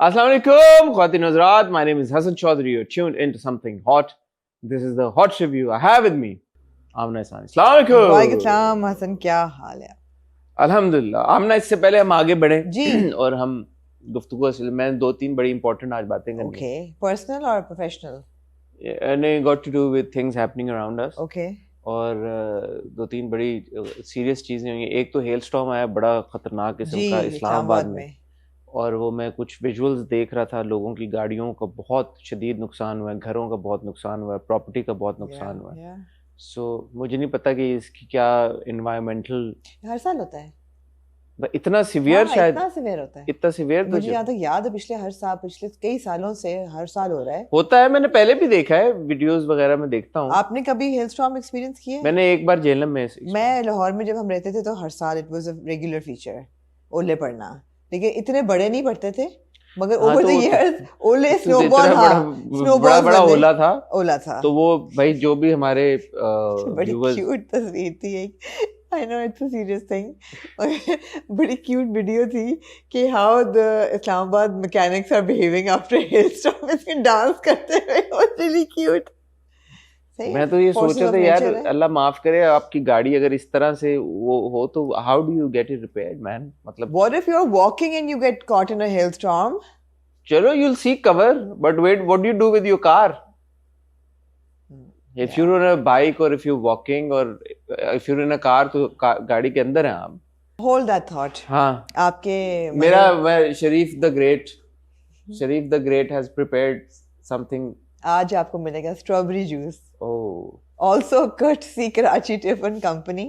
Assalamu alaikum, Khwatin Hazrat. My name is Hassan Chaudhary. You're tuned into something hot. This is the hot review. I have with me Amna Isani. Assalamu alaikum. वालेकुम हसन, क्या हाल है? अल्हम्दुलिल्लाह। आमना, इससे पहले हम आगे बढ़े जी। और हम गुफ्तगू से मैंने दो तीन बड़ी इंपॉर्टेंट आज बातें करनी ओके, पर्सनल और professional? and it got to do with things happening around us. Okay. और दो तीन बड़ी सीरियस चीजें हुई। एक तो हेल स्टॉर्म आया बड़ा खतरनाक किस्म का इस्लामाबाद में, और वो मैं कुछ विजुअल्स देख रहा था। लोगों की गाड़ियों का बहुत शदीद नुकसान हुआ है, घरों का बहुत नुकसान हुआ है, प्रॉपर्टी का बहुत नुकसान हुआ है। सो मुझे नहीं पता कि इसकी क्या इन्वायरमेंटल हर साल होता है इतना सिवियर। शायद इतना सिवियर होता है, इतना सिवियर तो मुझे याद है पिछले कई सालों से हर साल हो रहा है। होता है, मैंने पहले भी देखा है, वीडियोस वगैरह में देखता हूँ। आपने कभी हेलस्टॉर्म एक्सपीरियंस किया है? मैंने एक बार झेलम में, मैं लाहौर में जब हम रहते थे तो हर साल it was a regular feature ओले पड़ना, लेकिन इतने बड़े नहीं पड़ते थे, मगर ओवर द इयर्स ओले स्नोबॉल बड़ा ओला था। तो वो भाई जो भी हमारे बड़ी क्यूट तस्वीर थी एक, I know it's a serious thing. बड़ी क्यूट वीडियो थी कि how the Islamabad mechanics are behaving after hailstorm, इसमें डांस करते हुए, was really cute. मैं तो ये सोचा था यार, अल्लाह माफ करे, आपकी गाड़ी अगर इस तरह से वो हो तो how do you get it repaired, man? मतलब what if you're walking and you get caught in a hailstorm? चलो, you'll seek cover, but wait, what do you do with your car? If you're on a bike or if you're walking or if you're in a car, तो गाड़ी के अंदर हैं आप। Hold that thought. हाँ, आपके मैं Sharif the great has prepared something. आज आपको मिलेगा strawberry juice. Oh. Also courtesy Karachi tiffin company.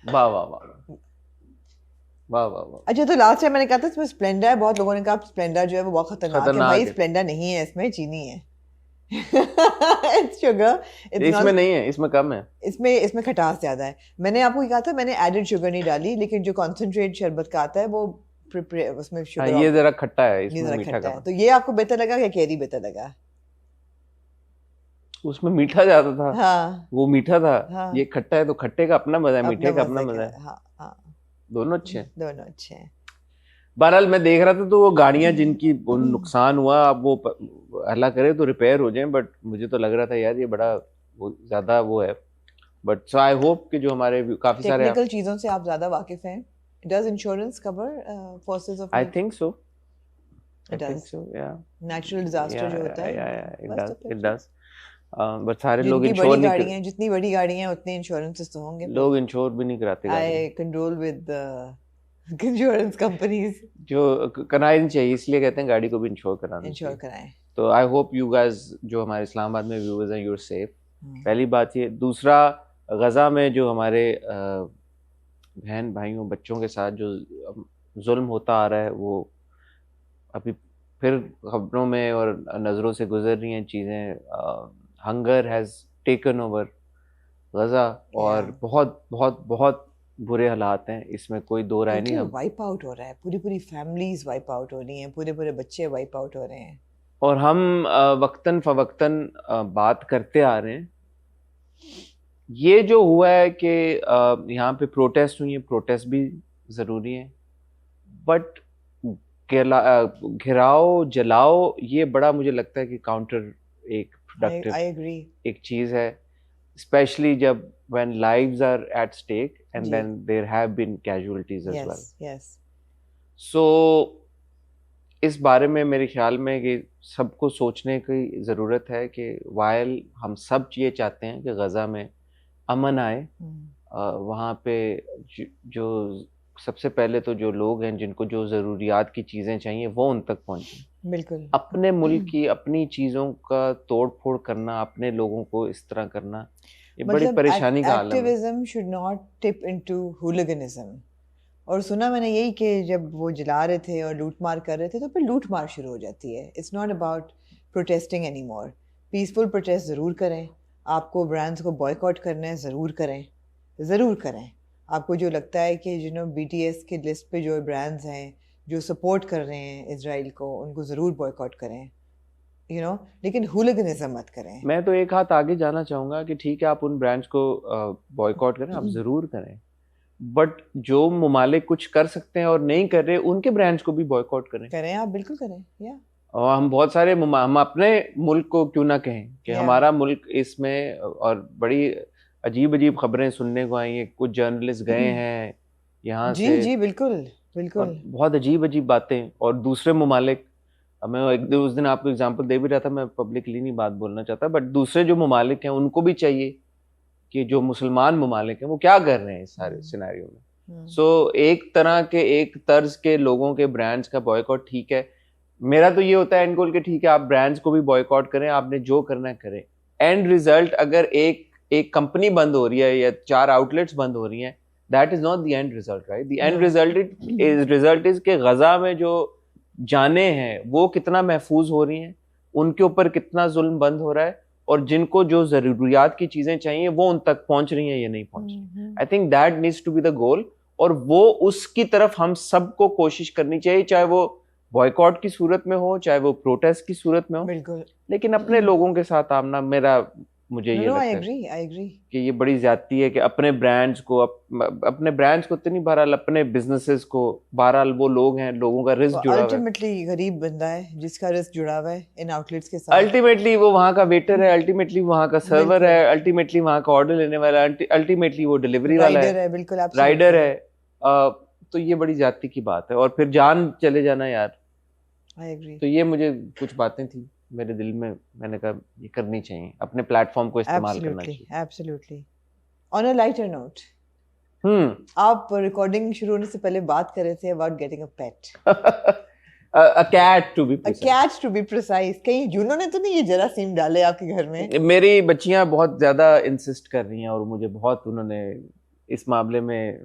वाह वाह वाह वाह वाह वाह। अच्छा, तो लास्ट टाइम मैंने कहा था इसमें स्प्लेंडर है, बहुत लोगों ने कहा स्प्लेंडर जो है वो बहुत खतरनाक है। भाई स्प्लेंडर नहीं है, इसमें चीनी है। It's sugar. इसमें नहीं है, इसमें कम है। इसमें खटास ज्यादा है। मैंने आपको कहा था मैंने एडेड शुगर नहीं डाली, लेकिन जो कॉन्सेंट्रेट शरबत का आता है वो उसमें शुगर। ये जरा खट्टा है, इसमें मीठा कम है। तो ये आपको बेहतर लगा या कैरी बेहतर लगा? उसमें मीठा ज्यादा था। हाँ, वो मीठा था। हाँ, ये खट्टा है, तो खट्टे का अपना मजा है, मीठे का अपना मजा है। हाँ, हाँ, दोनों अच्छे हैं। दोनों अच्छे हैं। बहरहाल मैं देख रहा था तो वो गाड़ियां जिनकी नुकसान हुआ, अब वो अल्लाह करे तो रिपेयर हो जाएं, बट मुझे तो लग रहा था यार ये बड़ा ज्यादा वो है। बट सो आई होप कि जो हमारे काफी सारे टेक्निकल चीजों से आप ज्यादा वाकिफ हैं। Does insurance cover forces of? I think so, या नेचुरल डिजास्टर जो होता है, इट डज। बट सारे लोग इंश्योर नहीं करते। जितनी बड़ी गाड़ियां हैं उतने इंश्योरेंसेस तो होंगे, लोग इंश्योर भी नहीं कराते। आई कंट्रोल विद इंश्योरेंस कंपनीज जो करानी नहीं चाहिए, इसलिए कहते हैं गाड़ी को भी इंश्योर कराएं। तो आई होप यू गाइस, जो हमारे इस्लामाबाद में व्यूअर्स हैं, यू आर सेफ। पहली बात ये। दूसरा, गजा में जो हमारे बहन भाइयों बच्चों के साथ जो जुल्म होता आ रहा है, वो अभी फिर खबरों में और नज़रों से गुजर रही हैं चीज़ें। हंगर हैज़ टेकन ओवर गजा, और बहुत बहुत बहुत बुरे हालात हैं, इसमें कोई दो राय नहीं। वाइप आउट हो रहा है, पूरी फैमिलीज वाइप आउट हो रही हैं, पूरे बच्चे वाइप आउट हो रहे हैं, और हम वक्तन फवक्तन बात करते आ रहे हैं। ये जो हुआ है कि यहाँ पे प्रोटेस्ट हुई है, प्रोटेस्ट भी ज़रूरी है, बट घिराओ जलाओ, ये बड़ा मुझे लगता है कि काउंटर एक प्रोडक्टिव एक चीज़ है, स्पेशली जब when lives are at stake and then there have been casualties as well. Yes. So इस बारे में मेरे ख्याल में कि सबको सोचने की ज़रूरत है कि while हम सब ये चाहते हैं कि गज़ा में अमन आए, वहाँ पे जो सबसे पहले तो जो लोग हैं जिनको जो ज़रूरियात की चीज़ें चाहिए वो उन तक पहुँचें। बिल्कुल। अपने मुल्क की अपनी चीज़ों का तोड़ फोड़ करना, अपने लोगों को इस तरह करना, ये बड़ी परेशानी का आलम है। Activism should not tip into hooliganism. और सुना मैंने यही कि जब वो जला रहे थे और लूट मार कर रहे थे तो फिर लूट मार शुरू हो जाती है। It's not about protesting any more. Peaceful protest ज़रूर करें, आपको ब्रांड्स को बॉयकॉट करना है ज़रूर करें। आपको जो लगता है कि BTS के लिस्ट पे जो ब्रांड्स हैं जो सपोर्ट कर रहे हैं इजराइल को, उनको ज़रूर बॉयकॉट करें, लेकिन हुलिगनिज्म मत करें। मैं तो एक हाथ आगे जाना चाहूँगा कि ठीक है, आप उन ब्रांड्स को बॉयकॉट करें, आप ज़रूर करें, बट जो ममालिक कुछ कर सकते हैं और नहीं कर रहे, उनके ब्रांड्स को भी बॉयकॉट करें आप, बिल्कुल करें। या और हम बहुत सारे हम अपने मुल्क को क्यों ना कहें कि हमारा मुल्क इसमें, और बड़ी अजीब अजीब खबरें सुनने को आई हैं, कुछ जर्नलिस्ट गए हैं यहाँ जी से, जी बिल्कुल बिल्कुल, बहुत अजीब अजीब बातें, और दूसरे ममालिक, मैं उस दिन आपको एग्जांपल दे भी रहा था, मैं पब्लिकली नहीं बात बोलना चाहता, बट दूसरे जो ममालिक हैं उनको भी चाहिए कि जो मुसलमान ममालिक हैं वो क्या कर रहे हैं इस सारे सिनेरियो में। सो एक तरह के, एक तर्ज के लोगों के ब्रांड्स का बॉयकॉट ठीक है। मेरा तो ये होता है एंड गोल के ठीक है, आप ब्रांड्स को भी बॉयकॉट करें, आपने जो करना है करें। एंड रिजल्ट अगर एक कंपनी बंद हो रही है या 4 आउटलेट्स बंद हो रही हैं, that is not the end result, right? The end result is कि गजा में जो जाने हैं वो कितना महफूज हो रही हैं, उनके ऊपर कितना जुल्म बंद हो रहा है, और जिनको जो जरूरियात की चीजें चाहिए वो उन तक पहुंच रही हैं या नहीं पहुंच रही। I think that needs to be the goal, और वो उसकी तरफ हम सबको कोशिश करनी चाहिए, चाहे वो बॉयकॉट की सूरत में हो, चाहे वो प्रोटेस्ट की सूरत में हो, बिल्कुल, लेकिन अपने लोगों के साथ आमना, मुझे ये लगता है कि ये बड़ी ज्यादती है कि अपने ब्रांड्स को अपने ब्रांड्स को इतनी, बहरहाल अपने बिजनेसेस को, बहरहाल वो लोग हैं, लोगों का रिस्क जुड़ा हुआ है। अल्टीमेटली गरीब बंदा है जिसका रिस्क जुड़ा हुआ है इन आउटलेट्स के साथ। अल्टीमेटली वो वहाँ का वेटर है, अल्टीमेटली वहाँ का सर्वर है, अल्टीमेटली वहाँ का ऑर्डर लेने वाला, अल्टीमेटली वो डिलीवरी वाला है, बिल्कुल राइडर है। तो ये बड़ी ज्यादती की बात है, और फिर जान चले जाना यार। I agree. तो ये मुझे कुछ बातें थी मेरे दिल में, मैंने कहा ये करनी चाहिए, अपने प्लेटफॉर्म को इस्तेमाल करना चाहिए। Absolutely. On a lighter note, आप रिकॉर्डिंग शुरू होने से पहले बात कर रहे थे about getting a pet. A cat to be precise. A cat to be precise. कहीं जूनो ने तो नहीं ये जरासीम डाले आपके घर में? मेरी बच्चियां बहुत ज्यादा इंसिस्ट कर रही हैं, और मुझे बहुत उन्होंने इस मामले में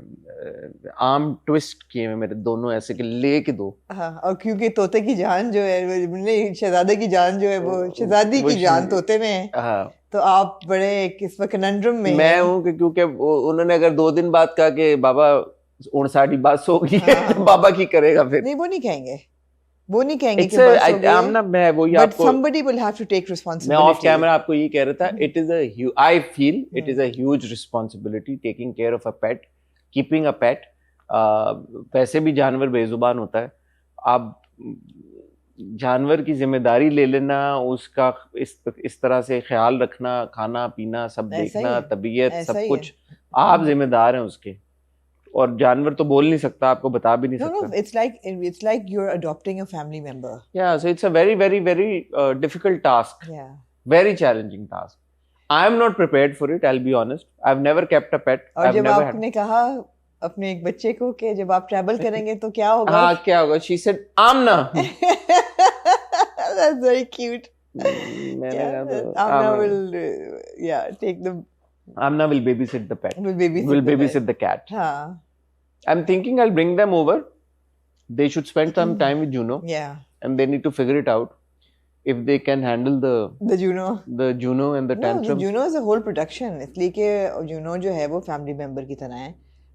आर्म ट्विस्ट किए हैं मेरे दोनों, ऐसे कि ले के दो। हाँ, और क्योंकि तोते की जान जो है, नहीं शहजादे की जान जो है, वो शहजादी की जान तोते में है। हाँ, तो आप बड़े इस वक्त कनंड्रम में मैं हूँ कि क्योंकि उन्होंने अगर 2 दिन बाद कहा कि बाबा 59 बात सो गई है, बाबा की करेगा फिर? नहीं, वो नहीं कहेंगे कि मैं वो but somebody will have to take responsibility. मैं ऑफ कैमरा आपको ये कह रहा था, I feel it is a huge responsibility taking care of a pet, keeping a pet. वैसे भी जानवर बेजुबान होता है, आप जानवर की जिम्मेदारी ले लेना, उसका इस तरह से ख्याल रखना, खाना पीना सब देखना, तबीयत सब कुछ, आप जिम्मेदार हैं उसके। और जानवर तो बोल नहीं सकता, आपको बता भी नहीं सकता। No, it's like you're adopting a family member. Yeah, so it's a very, very, very difficult task. Yeah. Very challenging task. I am not prepared for it. I'll be honest. I've never kept a pet. और जब आपने कहा अपने एक बच्चे को कि जब आप ट्रैवल करेंगे तो क्या होगा? हाँ, क्या होगा? She said, Amna. That's very cute. Amna will, take the. Amna will babysit the pet. Will babysit the cat. हाँ. I'm thinking I'll bring them over. They should spend some time with Juno. Yeah. And they need to figure it out if they can handle the Juno and the tantrums. No, Juno is a whole production. इसलिए कि Juno जो है वो family member की तरह है।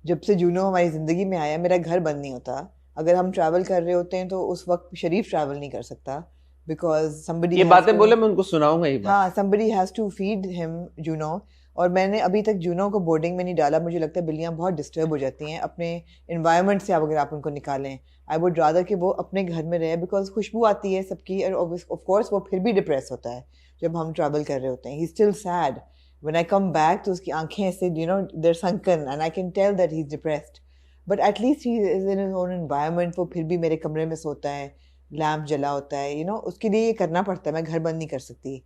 जब से Juno हमारी जिंदगी में आया, मेरा घर बंद नहीं होता। अगर हम ट्रैवल कर रहे होते हैं तो उस वक्त शरीफ ट्रैवल नहीं कर सकता, because somebody ये बातें बोले मैं उनको सुनाऊंगा ये बात। हाँ, somebody has to feed him Juno. और मैंने अभी तक जूनो को बोर्डिंग में नहीं डाला। मुझे लगता है बिल्लियाँ बहुत डिस्टर्ब हो जाती हैं अपने इन्वायरमेंट से। अगर आप उनको निकालें, आई वुड रादर कि वो अपने घर में रहे, बिकॉज खुशबू आती है सबकी, और ऑफ कोर्स वो फिर भी डिप्रेस होता है जब हम ट्रैवल कर रहे होते हैं। He still sad when I come back, तो उसकी आंखें ऐसे there sunken, and I can tell that he is depressed, but at least he is in his own environment. वो फिर भी मेरे कमरे में सोता है, लैम्प जला होता है, उसके लिए ये करना पड़ता है। मैं घर बंद नहीं कर सकती।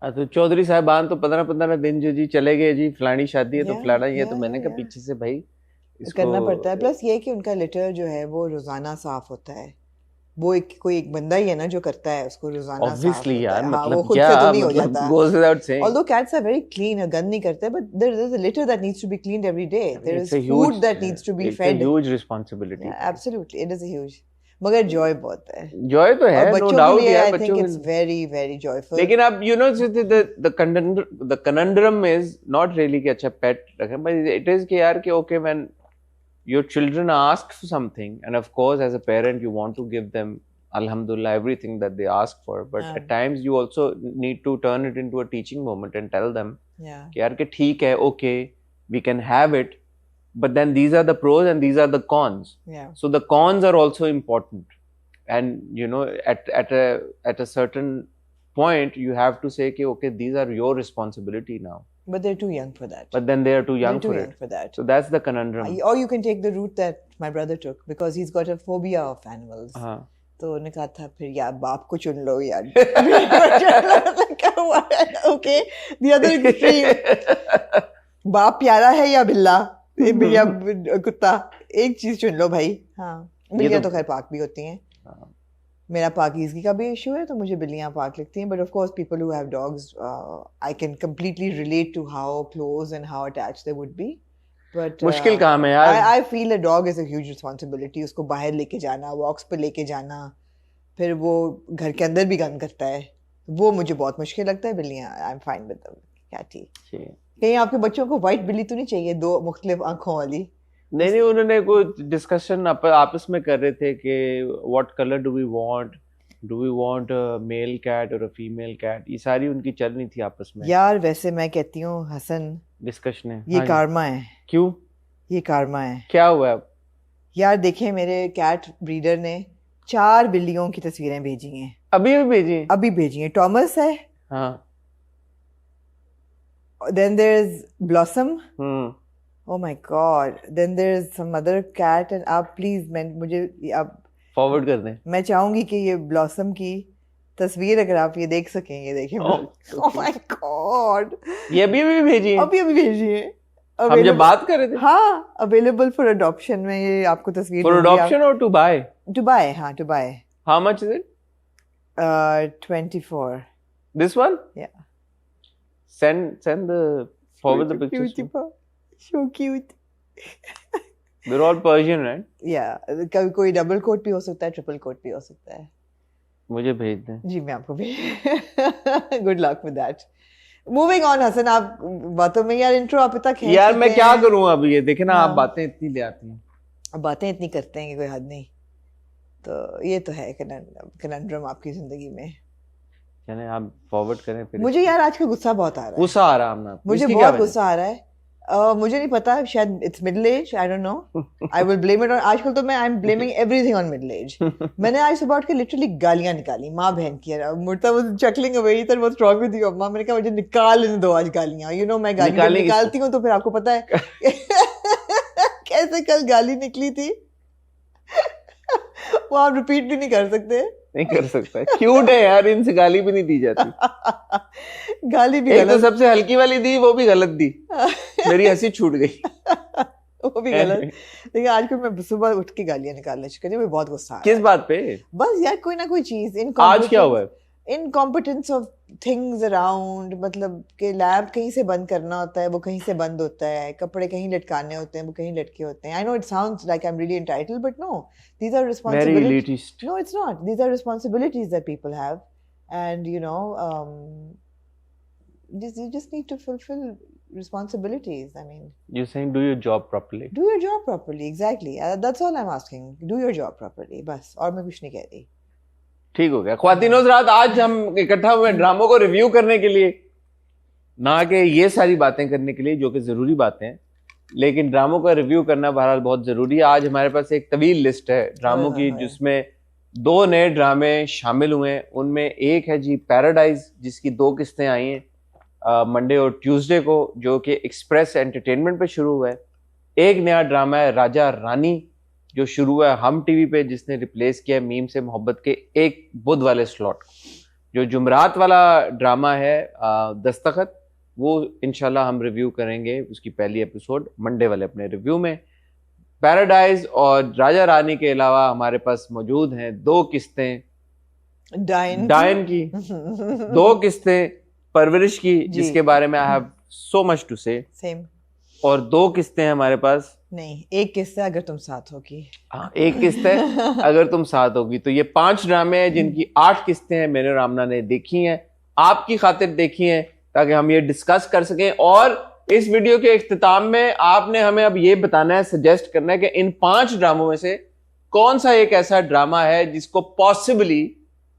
तो चौधरी साहबान तो 15 दिन जो जी चले गए जी, फलानी शादी है तो फलाना ये, तो मैंने कहा पीछे से भाई इसको करना पड़ता है। प्लस ये कि उनका लिटर जो है वो रोजाना साफ होता है। वो कोई एक बंदा ही है ना जो करता है उसको रोजाना साफ। ऑब्वियसली यार, मतलब वो खुद से तो नहीं हो जाता। goes without saying. Although cats are very clean, गंद नहीं करते, but there is a litter that needs to be cleaned every day. There is food that needs to be fed. It's a huge responsibility. Yeah, absolutely, it is a huge. मगर Joy बहुत है। Joy तो है, no doubt यार, बच्चों के लिए it's very very joyful. लेकिन अब the conundrum is not really कि अच्छा पेट रखें, but it is कि यार कि okay, when your children ask for something, and of course as a parent you want to give them alhamdulillah everything that they ask for, but at times you also need to turn it into a teaching moment and tell them कि यार कि ठीक है, okay, we can have it, but then these are the pros and these are the cons. Yeah. So the cons are also important, and you know, at a certain point you have to say, okay, these are your responsibility now. But they're too young for that. But then they are too young for that. So that's the conundrum. Or you can take the route that my brother took, because he's got a phobia of animals. तो उन्होंने कहा था फिर यार बाप को चुन लो यार. Okay, the other extreme. बाप प्यारा है या बिल्ला या कुत्ता, एक चीज चुन लो भाई. हाँ, बिल्लियाँ तो खैर पाक भी होती हैं. मेरा पाकीज़गी का भी इशू है, तो मुझे बिल्लियाँ पाक लगती हैं. But of course people who have dogs, I can completely relate to how close and how attached they would be. But मुश्किल काम है यार. I feel a dog is a huge responsibility. उसको बाहर लेके जाना, वॉक्स पे लेके जाना, फिर वो घर के अंदर भी गंद करता है, वो मुझे बहुत मुश्किल लगता है. बिल्लियाँ I am fine with them. क्या ठीक. कहीं आपके बच्चों को व्हाइट बिल्ली तो नहीं चाहिए, दो मुख्तलिफ आंखों वाली? नहीं, उन्होंने कोई डिस्कशन आपस में कर रहे थे कि what colour do we want a male cat और अ फीमेल कैट. ये सारी उनकी चल रही थी आपस में. यार वैसे मैं कहती हूँ हसन, डिस्कशन है ये कारमा है. क्यों? ये कारमा है. क्या हुआ अब? यार देखें, मेरे कैट ब्रीडर ने 4 बिल्लियों की तस्वीरें भेजी हैं. अभी भेजी हैं. टॉमस है. हाँ. Then there's Blossom. Oh my God. Then there's some other cat, and आप please मुझे आप फॉरवर्ड कर दें. मैं चाहूंगी कि ये ब्लॉसम की तस्वीर अगर आप ये देख सकें, ये देखें. Oh my God. ये अभी भेजी है. अभी भेजी है. हम जब बात कर रहे थे. हाँ, अवेलेबल फॉर अडॉप्शन में ये आपको तस्वीर. फॉर अडॉप्शन और टू बाय? टू बाय, हाँ, to buy. How much is it? 24. This one? Yeah. Send the forward the pictures. So cute. They're all Persian, right? Yeah. कोई डबल कोट भी हो सकता है, ट्रिपल कोट भी हो सकता है. मुझे भेज दें. जी मैं आपको भेज. Good luck with that. Moving on Hasan, आप बातों में यार इंट्रो आप इतना खींच. यार मैं क्या करूँ अब, ये देखे ना आप बातें इतनी ले आती हैं. अब बातें इतनी करते हैं कि कोई हद नहीं. तो ये तो है कनंड्रम आपकी जिंदगी में. यानी आप फॉरवर्ड करें फिर. मुझे यार आज का गुस्सा बहुत आ रहा है. गुस्सा आ रहा है मुझे बहुत गुस्सा आ रहा है. मुझे नहीं पता, शायद it's middle age, I don't know. I will blame it on, आजकल तो मैं I am blaming everything on middle age. मैंने आज सुबह उठ के लिटरली गालियां निकाली माँ बहन की. मुर्ता was chuckling away, he what wrong with you अम्मा. मैंने कहा मुझे निकाल इन दो आज गालियां. यू नो मैं गालियां निकालती हूँ तो फिर आपको पता है कैसे कल गाली निकली थी. वो आप रिपीट भी नहीं कर सकते. नहीं कर सकता. क्यूट है यार, इनसे गाली भी नहीं दी जाती. गाली भी एक तो सबसे हल्की वाली दी, वो भी गलत दी. मेरी हंसी छूट गई. वो भी गलत. लेकिन आजकल मैं सुबह उठ के गालियां निकालना शुरू कर दी. मुझे बहुत गुस्सा आ रहा है. किस बात पे? बस यार कोई ना कोई चीज. आज क्या हुआ है? Incompetence of things around. मतलब कि लैब कहीं से बंद करना होता है, वो कहीं से बंद होता है. कपड़े कहीं लटकाने होते हैं, वो कहीं लटके होते हैं. I know it sounds like I am really entitled, but no, these are responsibilities. No, it's not. These are responsibilities that people have, and you know, you just need to fulfill responsibilities. I mean, you're saying do your job properly. Do your job properly, exactly. That's all I'm asking. Do your job properly. बस और मैं कुछ नहीं कह रही. ठीक हो गया. ख्वातीनो हज़रात, आज हम इकट्ठा हुए ड्रामों को रिव्यू करने के लिए, ना कि ये सारी बातें करने के लिए जो कि ज़रूरी बातें हैं, लेकिन ड्रामों का रिव्यू करना बहरहाल बहुत ज़रूरी है. आज हमारे पास एक तवील लिस्ट है ड्रामों की, जिसमें 2 नए ड्रामे शामिल हुए हैं. उनमें एक है जी पैराडाइज, जिसकी 2 किस्तें आई हैं मंडे और ट्यूसडे को, जो कि एक्सप्रेस एंटरटेनमेंट पे शुरू हुआ है. एक नया ड्रामा है राजा रानी, जो शुरू हुआ है हम टीवी पे, जिसने रिप्लेस किया मीम से मोहब्बत के एक बुध वाले स्लॉट. जो जुमरात वाला ड्रामा है दस्तखत, वो इंशाल्लाह हम रिव्यू करेंगे उसकी पहली एपिसोड मंडे वाले अपने रिव्यू में. पैराडाइज और राजा रानी के अलावा हमारे पास मौजूद हैं 2 किस्तें डायन की 2 किस्तें परवरिश की, जिसके बारे में I have so much to say. Same. और 2 किस्तें हैं हमारे पास. नहीं, एक किस्सा अगर तुम साथ होगी. हाँ, एक किस्त है अगर तुम साथ होगी. तो ये 5 ड्रामे हैं जिनकी 8 किस्तें हैं. मैंने और आमना ने देखी हैं, आपकी खातिर देखी हैं, ताकि हम ये डिस्कस कर सकें. और इस वीडियो के इख्तिताम में आपने हमें अब ये बताना है, सजेस्ट करना है कि इन 5 ड्रामों में से कौन सा एक ऐसा ड्रामा है जिसको पॉसिबली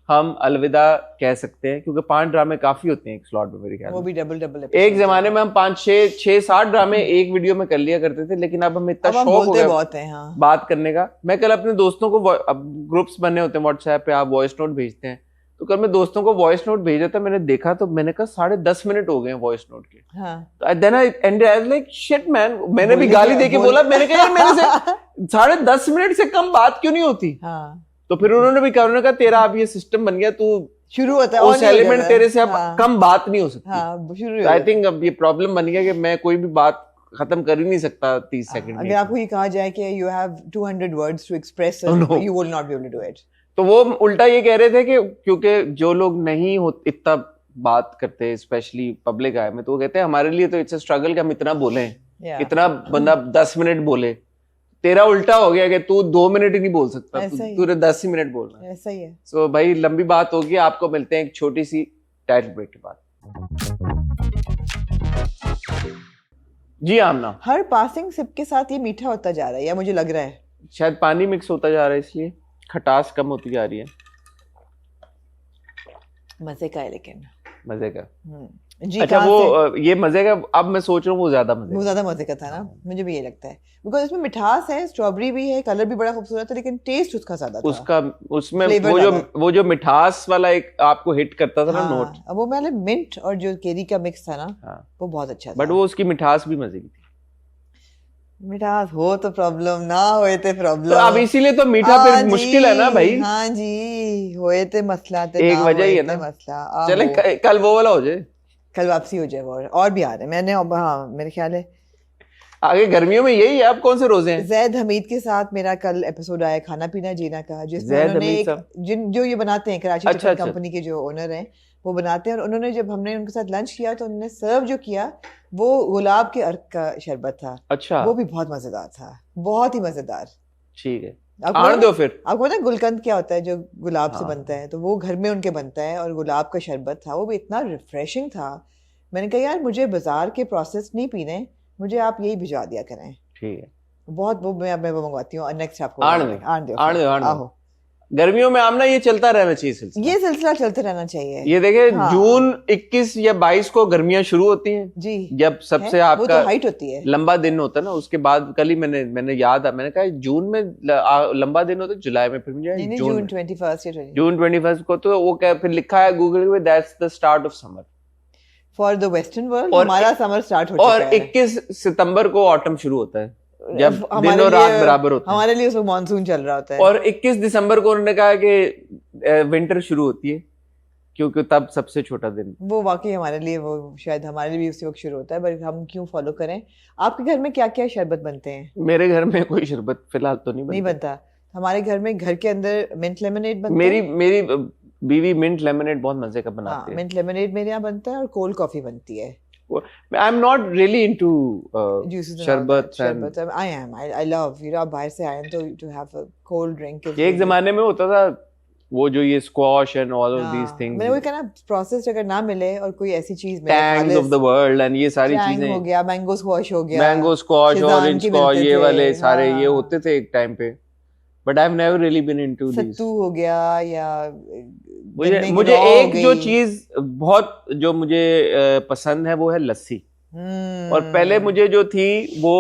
हम अलविदा कह सकते हैं, क्योंकि 5 ड्रामे काफी होते हैं एक स्लॉट में मेरे ख्याल में। वो भी डबल एक जमाने में हम 5-6-7 ड्रामे एक वीडियो में कर लिया करते थे, लेकिन अब हम इतना शौक हो गया बहुत है, हाँ। बात करने का। मैं कल अपने दोस्तों को, अब ग्रुप्स बने होते हैं व्हाट्सएप पे, आप वॉइस नोट भेजते हैं, तो कल मैं दोस्तों को वॉइस नोट भेजा था, मैंने देखा तो मैंने कहा 10.5 मिनट हो गए वॉइस नोट के। हाँ। Then I and I was like shit man, मैंने भी गाली देके बोला, मैंने कहा यार मेरे से 10.5 मिनट से कम बात क्यों नहीं होती। हाँ। तो फिर उन्होंने भी कहा, उन्होंने कहा तेरा अब ये सिस्टम बन गया, तू शुरू होता है उस एलिमेंट तेरे से अब कम बात नहीं हो सकती। हाँ, आई थिंक अब ये प्रॉब्लम बन गया कि मैं कोई भी बात खत्म कर ही नहीं सकता 30 सेकंड में। अगर आपको ये कहा जाए कि you have 200 words to express, you will not be able to do it. तो वो उल्टा ये कह रहे थे कि क्योंकि जो लोग नहीं इतना बात करते, स्पेशली पब्लिक आए में, तो वो कहते हैं हमारे लिए तो इट्स अ स्ट्रगल कि हम इतना बोले, इतना बंदा 10 मिनट बोले। तेरा उल्टा हो गया कि तू 2 मिनट ही नहीं बोल सकता, तूने 10 ही मिनट बोलना है। ऐसा ही है। सो भाई लंबी बात होगी, आपको मिलते हैं एक छोटी सी टाइटल ब्रेक के बाद। जी आमना, हर पासिंग सिप के साथ ये मीठा होता जा रहा है, या मुझे लग रहा है शायद पानी मिक्स होता जा रहा है, इसलिए खटास कम होती जा रही है। मजे का है, लेकिन मजे का। जी। अच्छा, वो ये मजे का, अब मैं सोच रहा हूँ वो ज्यादा मजे का था ना, मुझे भी ये लगता है, बिकॉज इसमें मिठास है, स्ट्रॉबेरी भी है, कलर भी बड़ा खूबसूरत है, लेकिन टेस्ट उसका ज्यादा था। उसका उसमें वो जो मिठास वाला एक आपको हिट करता था ना नोट, अब वो मैंने मिंट और जो केरी का मिक्स था ना, वो बहुत अच्छा था। बट वो उसकी मिठास भी मजे की थी। मिठास हो तो प्रॉब्लम, ना होए तो प्रॉब्लम। तो अब इसीलिए तो मीठा फिर मुश्किल है ना भाई। हाँ जी, होए तो मसला, एक वजह ही है ना मसला। चले कल वो वाला हो जाए, कल वापसी हो जाए, और भी आ रहे हैं। मैंने हाँ, मेरे ख्याल है आगे गर्मियों में यही है। आप कौन से रोजे हैं? जैद हमीद के साथ मेरा कल एपिसोड आया, खाना पीना जीना का, जिसमें उन्होंने जो ये बनाते हैं कराची चिकन कंपनी के जो ओनर हैं, वो बनाते हैं। और उन्होंने जब हमने उनके साथ लंच किया तो उन्होंने सर्व जो किया वो गुलाब के अर्क का शरबत था। अच्छा, वो भी बहुत मजेदार था, बहुत ही मजेदार। ठीक है, आने दो फिर। आपको पता है गुलकंद क्या होता है, जो गुलाब से बनता है, तो वो घर में उनके बनता है, और गुलाब का शरबत था, वो भी इतना रिफ्रेशिंग था। मैंने कहा यार मुझे बाजार के प्रोसेस नहीं पीने, मुझे आप यही भिजवा दिया करें। ठीक है, बहुत वो मैं मंगवाती हूँ, नेक्स्ट आपको आने दो। गर्मियों में आमना ये चलता रहना चाहिए सिलसिला, ये सिलसिला चलते रहना चाहिए। ये देखे जून 21 या 22 को गर्मियां शुरू होती हैं जी, जब सबसे आपका वो तो हाइट होती है, लंबा दिन होता है ना। उसके बाद कल ही मैंने याद है, मैंने कहा जून में लंबा दिन होता है, जुलाई में, फिर मुझे जून 21 को, तो वो क्या फिर लिखा है गूगल में, that's the start of summer for the western world. हमारा समर स्टार्ट हो चुका है, और 21 सितंबर को ऑटम शुरू होता है, जब दिन और रात बराबर होते हैं। हमारे लिए उसमें मानसून चल रहा होता है। और 21 दिसंबर को उन्होंने कहा कि विंटर शुरू होती है, क्योंकि तब सबसे छोटा दिन। वो वाकई हमारे लिए, वो शायद हमारे लिए भी उसी वक्त शुरू होता है, बट हम क्यों फॉलो करें। आपके घर में क्या क्या शरबत बनते हैं? मेरे घर में कोई शरबत फिलहाल तो नहीं बनता। हमारे घर में, घर के अंदर मिंट लेमनेड बनता है। मेरी बीवी मिंट लेमनेड बहुत मजे का बनाती है। मिंट लेमनेड मेरे यहाँ बनता है, और कोल्ड कॉफी बनती है। I am not really into शरबत। I am. I love, आप बाहर से आए to have a cold drink। एक जमाने में होता था वो जो ये squash and all of these things। मैंने वो कहना प्रोसेस अगर ना मिले और कोई ऐसी चीज मिले, Tangs of the world and ये सारी चीजें हो गया, मैंगो स्क्वाश हो गया, मैंगो स्क्वाश, ऑरेंज स्क्वाश, ये वाले सारे ये होते थे एक टाइम पे। But I've never really been into these। सत्तू हो गया, या मुझे एक जो चीज बहुत जो मुझे पसंद है वो है लस्सी। और पहले मुझे जो थी वो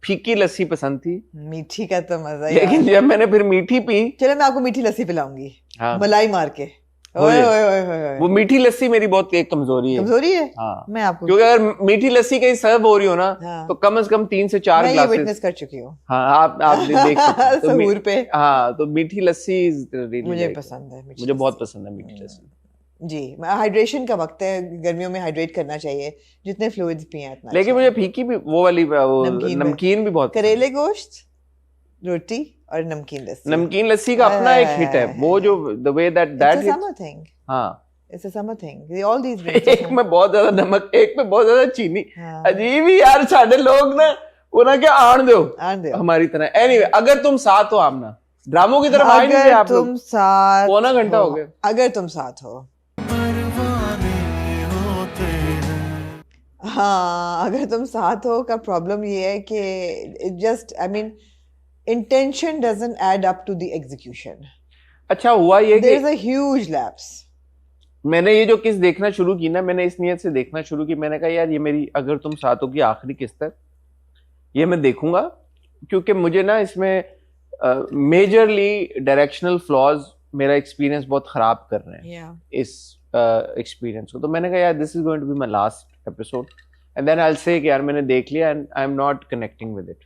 फीकी लस्सी पसंद थी, मीठी का तो मजा ही। लेकिन जब मैंने फिर मीठी पी, चलो मैं आपको मीठी लस्सी पिलाऊंगी, मलाई मार के। वो मीठी लस्सी मेरी बहुत एक कमजोरी है। हाँ। मैं आपको, क्योंकि अगर मीठी लस्सी कहीं सर्व हो रही हो ना, हाँ। तो कम से कम 3 से 4 ग्लासेस मैं विटनेस कर चुकी हूँ। हाँ, आप देख सकते हो पे। हाँ, तो मीठी लस्सी मुझे पसंद है, मुझे बहुत पसंद है मीठी लस्सी जी। हाइड्रेशन का वक्त है, गर्मियों में हाइड्रेट करना चाहिए, जितने फ्लूइड्स पिए उतना। लेकिन मुझे फीकी भी वो वाली नमकीन भी बहुत, करेले गोश्त, रोटी और नमकीन लस्सी का अपना एक हिट है। वो जो the way that it's a summer thing। हाँ, it's a summer thing। all these drinks एक में बहुत ज्यादा नमक, एक में बहुत ज्यादा चीनी। अजीब ही यार, साढ़े लोग ना वो ना क्या आन दो हमारी तरह। एनीवे, अगर तुम साथ हो आमना, ड्रामों की तरफ आए नहीं आप लोग, पौना घंटा हो गया। अगर तुम साथ हो, हाँ, अगर तुम साथ हो का प्रॉब्लम ये है कि just, I mean, intention doesn't add up to the execution। अच्छा हुआ ये कि there is a huge lapse. मैंने ये जो किस्त देखना शुरू की ना, मैंने इस नियत से देखना शुरू की, मैंने कहा यार ये मेरी अगर तुम साथ हो की आखिरी किस्त है, ये मैं देखूंगा, क्योंकि मुझे ना इसमें मेजरली डायरेक्शनल फ्लॉज मेरा एक्सपीरियंस बहुत खराब कर रहे हैं इस एक्सपीरियंस को। तो मैंने कहा यार this is going to be my last episode and then I will say कि यार मैंने देख लिया and I am not connecting with it.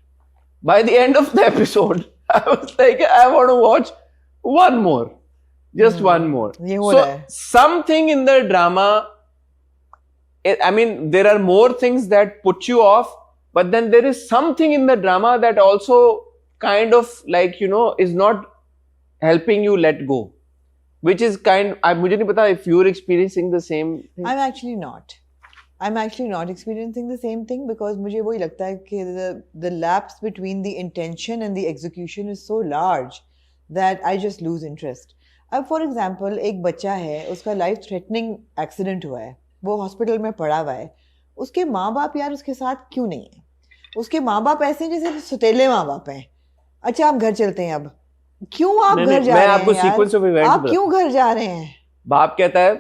By the end of the episode I was like I want to watch one more, just one more. So something in the drama, I mean there are more things that put you off, but then there is something in the drama that also kind of like you know is not helping you let go, which is मुझे नहीं पता if you're experiencing the same thing. I'm actually not experiencing the same thing because मुझे वही लगता है कि the lapse between the intention and the execution is so large that I just lose interest. अब for example एक बच्चा है, उसका लाइफ थ्रेटनिंग एक्सीडेंट हुआ है, वो हॉस्पिटल में पड़ा हुआ है, उसके माँ बाप यार उसके साथ क्यों नहीं है? उसके माँ बाप ऐसे हैं जैसे सुतेले माँ बाप हैं। अच्छा आप घर चलते हैं, अब क्यों आप घर जा रहे हैं यार? आप क्यों घर जा रहे हैं? बाप कहता है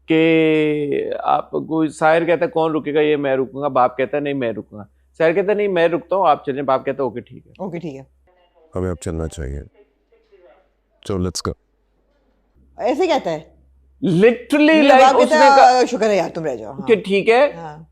कि आप कोई, साहिर कहता है कौन रुकेगा, ये मैं रुकूंगा। बाप कहता है नहीं मैं रुकूंगा। साहिर कहता है नहीं मैं रुकता हूँ, आप चलें। बाप कहता है ओके ठीक है, ओके ठीक है, हमें अब चलना चाहिए, चलो लेट्स गो। ऐसे कहता है लिटरली, लाइक उसने कहा शुक्र है यार तुम रह जाओ कि ठीक है।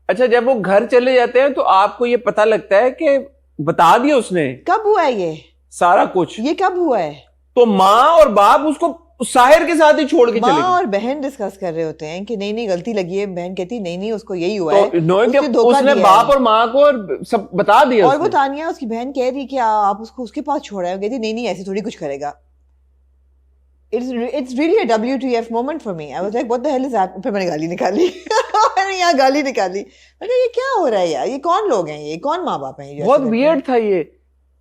अच्छा जब वो घर चले जाते हैं तो आपको ये पता लगता है कि बता दिया उसने। कब हुआ है ये सारा कुछ? ये कब हुआ है? तो माँ और बाप उसको साहिर के साथ ही छोड़ के चले गए। माँ और बहन डिस्कस कर रहे होते हैं कि नहीं नहीं गलती लगी है, बहन कहती नहीं नहीं उसको यही हुआ है। तो उसने बाप और माँ को सब बता दिया। और वो तानिया उसकी बहन कह रही कि आप उसको उसके पास छोड़ा है, कहती नहीं नहीं ऐसे थोड़ी कुछ करेगा। It's really a WTF moment for me. I was like, what the hell is that? फिर मैंने गाली निकाली। मैंने यहाँ गाली निकाली। मैंने ये क्या हो रहा है यार? ये कौन लोग हैं? ये कौन माँ बाप हैं? बहुत weird था ये।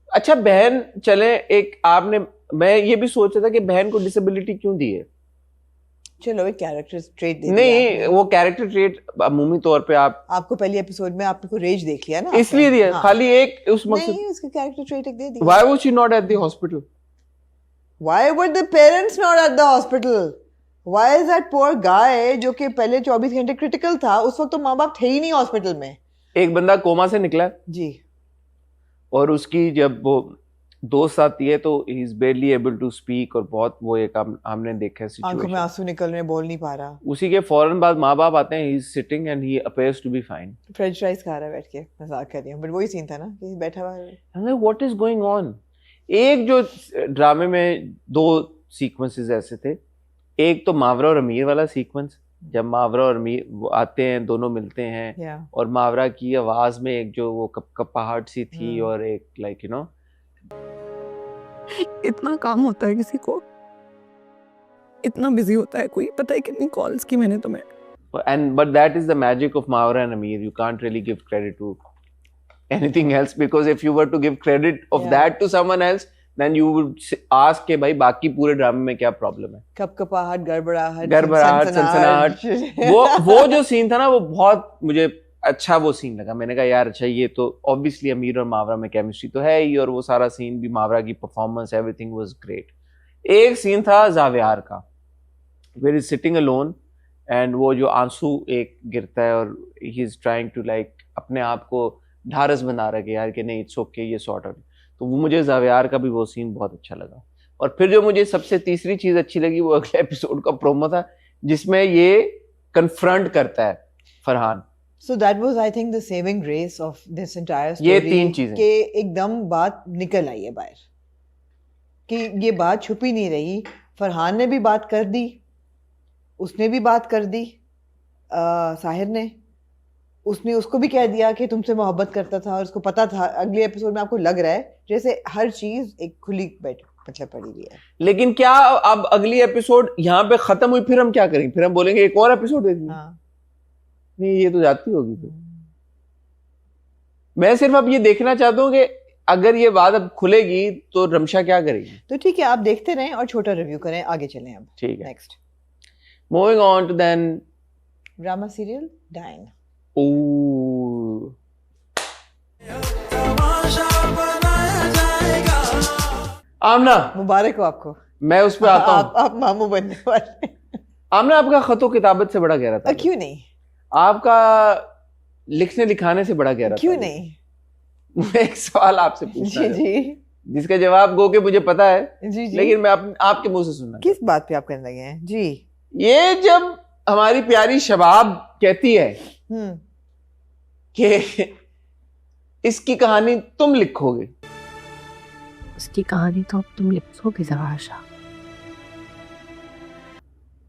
अच्छा बहन चले, एक आपने, मैं ये भी सोच रहा था कि बहन को डिसेबिलिटी क्यों दी है? चलो एक कैरेक्टर ट्रेट दे दिया। नहीं वो कैरेक्टर ट्रेट अमूमी तौर पे आपको पहले एपिसोड में आपको रेज देख लिया ना, इसलिए दिया। खाली एक उस मकसद नहीं, उसका कैरेक्टर ट्रेट एक दे दिया। Why was she not at the hospital? Why were the parents not at the hospital? Why is that poor guy जो कि पहले 24 घंटे क्रिटिकल था, उस वक्त तो माँ बाप थे ही नहीं हॉस्पिटल में। एक बंदा कोमा से निकला जी, और उसकी जब वो दोस्त आती है तो he is barely able to speak, और बहुत वो एक हमने देखा सिचुएशन, आंखों में आंसू निकल रहे, बोल नहीं पा रहा। उसी के फौरन बाद माँ बाप आते हैं, he is sitting and he appears to be fine। French fries खा रहा है बैठ के, मजाक कर रही हूँ, बट वही सीन था ना कि बैठा हुआ है। What is going on? एक जो ड्रामे में दो सीक्वेंसेस ऐसे थे, एक तो मावरा और अमीर वाला सीक्वेंस, जब मावरा और अमीर आते हैं, दोनों मिलते हैं और मावरा की आवाज में एक जो वो कपकपाहट सी थी और एक लाइक यू नो, इतना काम होता है किसी को, इतना बिजी होता है कोई, पता है कितनी कॉल्स की मैंने तुम्हें। And but that is the magic of Mawra and Amir. You can't really give credit to anything else, because if you were to give credit of that to someone else, then you would ask के भाई बाकी पूरे ड्रामे में क्या problem है? कपकपाहट, गड़बड़ाहट, सनसनाहट। वो जो सीन था ना, वो बहुत मुझे अच्छा वो सीन लगा। मैंने कहा यार अच्छा ये तो ऑब्वियसली अमीर और मावरा में केमिस्ट्री तो है ही, और वो सारा सीन भी, मावरा की परफॉर्मेंस, एवरीथिंग वाज ग्रेट। एक सीन था जावियार का, where is sitting alone and वो जो आंसू एक गिरता है और he is trying to like अपने आप को ढारस बना रहा है यार कि नहीं इट्स ओके, ये सॉर्ट आउट। तो वो मुझे जावियार का भी वो सीन बहुत अच्छा लगा। और फिर जो मुझे सबसे तीसरी चीज अच्छी लगी वो अगले एपिसोड का प्रोमो था, जिसमें ये कन्फ्रंट करता है Farhan. So that was, I think, the saving grace of this entire story. ये तीन चीजें कि एकदम बात निकल आई है बाहर, कि ये बात छुपी नहीं रही। फरहान ने भी बात कर दी, उसने भी बात कर दी, साहिर ने, उसने उसको भी कह दिया कि तुमसे मोहब्बत करता था, और उसको पता था। अगले एपिसोड में आपको लग रहा है जैसे हर चीज एक खुली मतलब पड़ी हुई है। लेकिन क्या अब अगली एपिसोड यहाँ पे खत्म हुई, फिर हम क्या करेंगे? फिर हम बोलेंगे एक और एपिसोड देखेंगे? हाँ, नहीं ये तो जाती होगी। फिर मैं सिर्फ अब ये देखना चाहता हूँ कि अगर ये बात अब खुलेगी तो रमशा क्या करेगी। तो ठीक है, आप देखते रहें और छोटा रिव्यू करें, आगे चलें अब। ठीक है, next moving on to then drama serial Dayan. Amna मुबारक हो आपको। मैं उस पे आता हूँ। आप मामू बनने वाले। आमना, आपका खतो किताबत से बड़ा गहरा था। क्यों नहीं? आपका लिखने लिखाने से बड़ा गहरा। क्यों नहीं? मैं एक सवाल आपसे पूछना जी जी, जिसका जवाब गो के मुझे पता है, जी जी, लेकिन मैं आपके मुंह से सुनना। किस बात पे आप करने लगे हैं? जी, ये जब हमारी प्यारी शबाब कहती है कि इसकी कहानी तुम लिखोगे, उसकी कहानी तो अब तुम लिखोगे ज़वार शाह।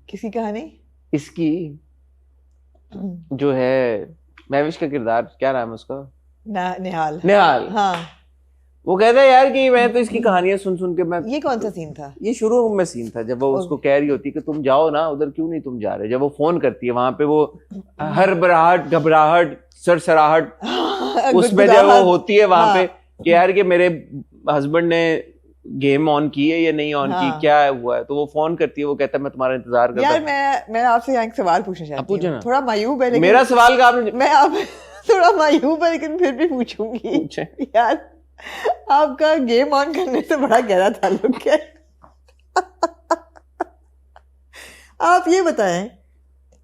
किसी कहानी? इसकी जो है महविश का किरदार, क्या नाम है उसका? निहाल। निहाल। हाँ, वो कहता है यार कि मैं तो इसकी कहानियां सुन सुन के मैं। ये कौन सा सीन था? ये शुरू में सीन था जब वो उसको कह रही होती कि तुम जाओ ना उधर, क्यों नहीं तुम जा रहे। जब वो फोन करती है वहां पे वो हड़बड़ाहट, घबराहट, सरसराहट उसमें जब वो होती है वहां पे कि यार कि मेरे हस्बैंड ने गेम ऑन की है या नहीं ऑन की, क्या हुआ है। तो वो फोन करती है, वो कहता है मैं तुम्हारा इंतजार करता हूं। यार मैं आपसे यहाँ एक सवाल पूछना चाहती हूँ, थोड़ा मायूब है लेकिन मेरा सवाल का आपने, मैं आप थोड़ा मायूब है लेकिन फिर भी पूछूंगी। यार आपका गेम ऑन करने से बड़ा गहरा ताल्लुक है। आप ये बताएं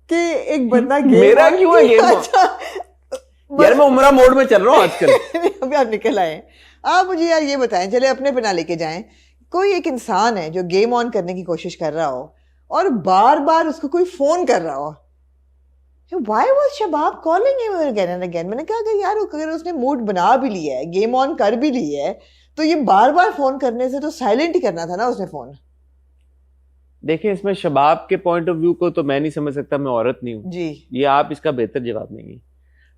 कि एक बंदा गेम मेरा क्यों है गेम ऑन? यार मैं उमरा मोड में चल रहा हूँ आजकल। अभी आप निकल आए। आप मुझे यार ये बताएं, चले अपने पे ना लेके जाएं, कोई एक इंसान है जो गेम ऑन करने की कोशिश कर रहा हो और बार बार उसको कोई फोन कर रहा हो। Why was Shabab calling him again and again? मैंने कहा कि यार अगर उसने मूड बना भी लिया है, गेम ऑन कर भी लिया है, तो ये बार बार फोन करने से तो साइलेंट ही करना था ना उसने फोन। देखिए, इसमें शबाब के पॉइंट ऑफ व्यू को तो मैं नहीं समझ सकता, मैं औरत नहीं हूँ जी, ये आप इसका बेहतर जवाब देंगी।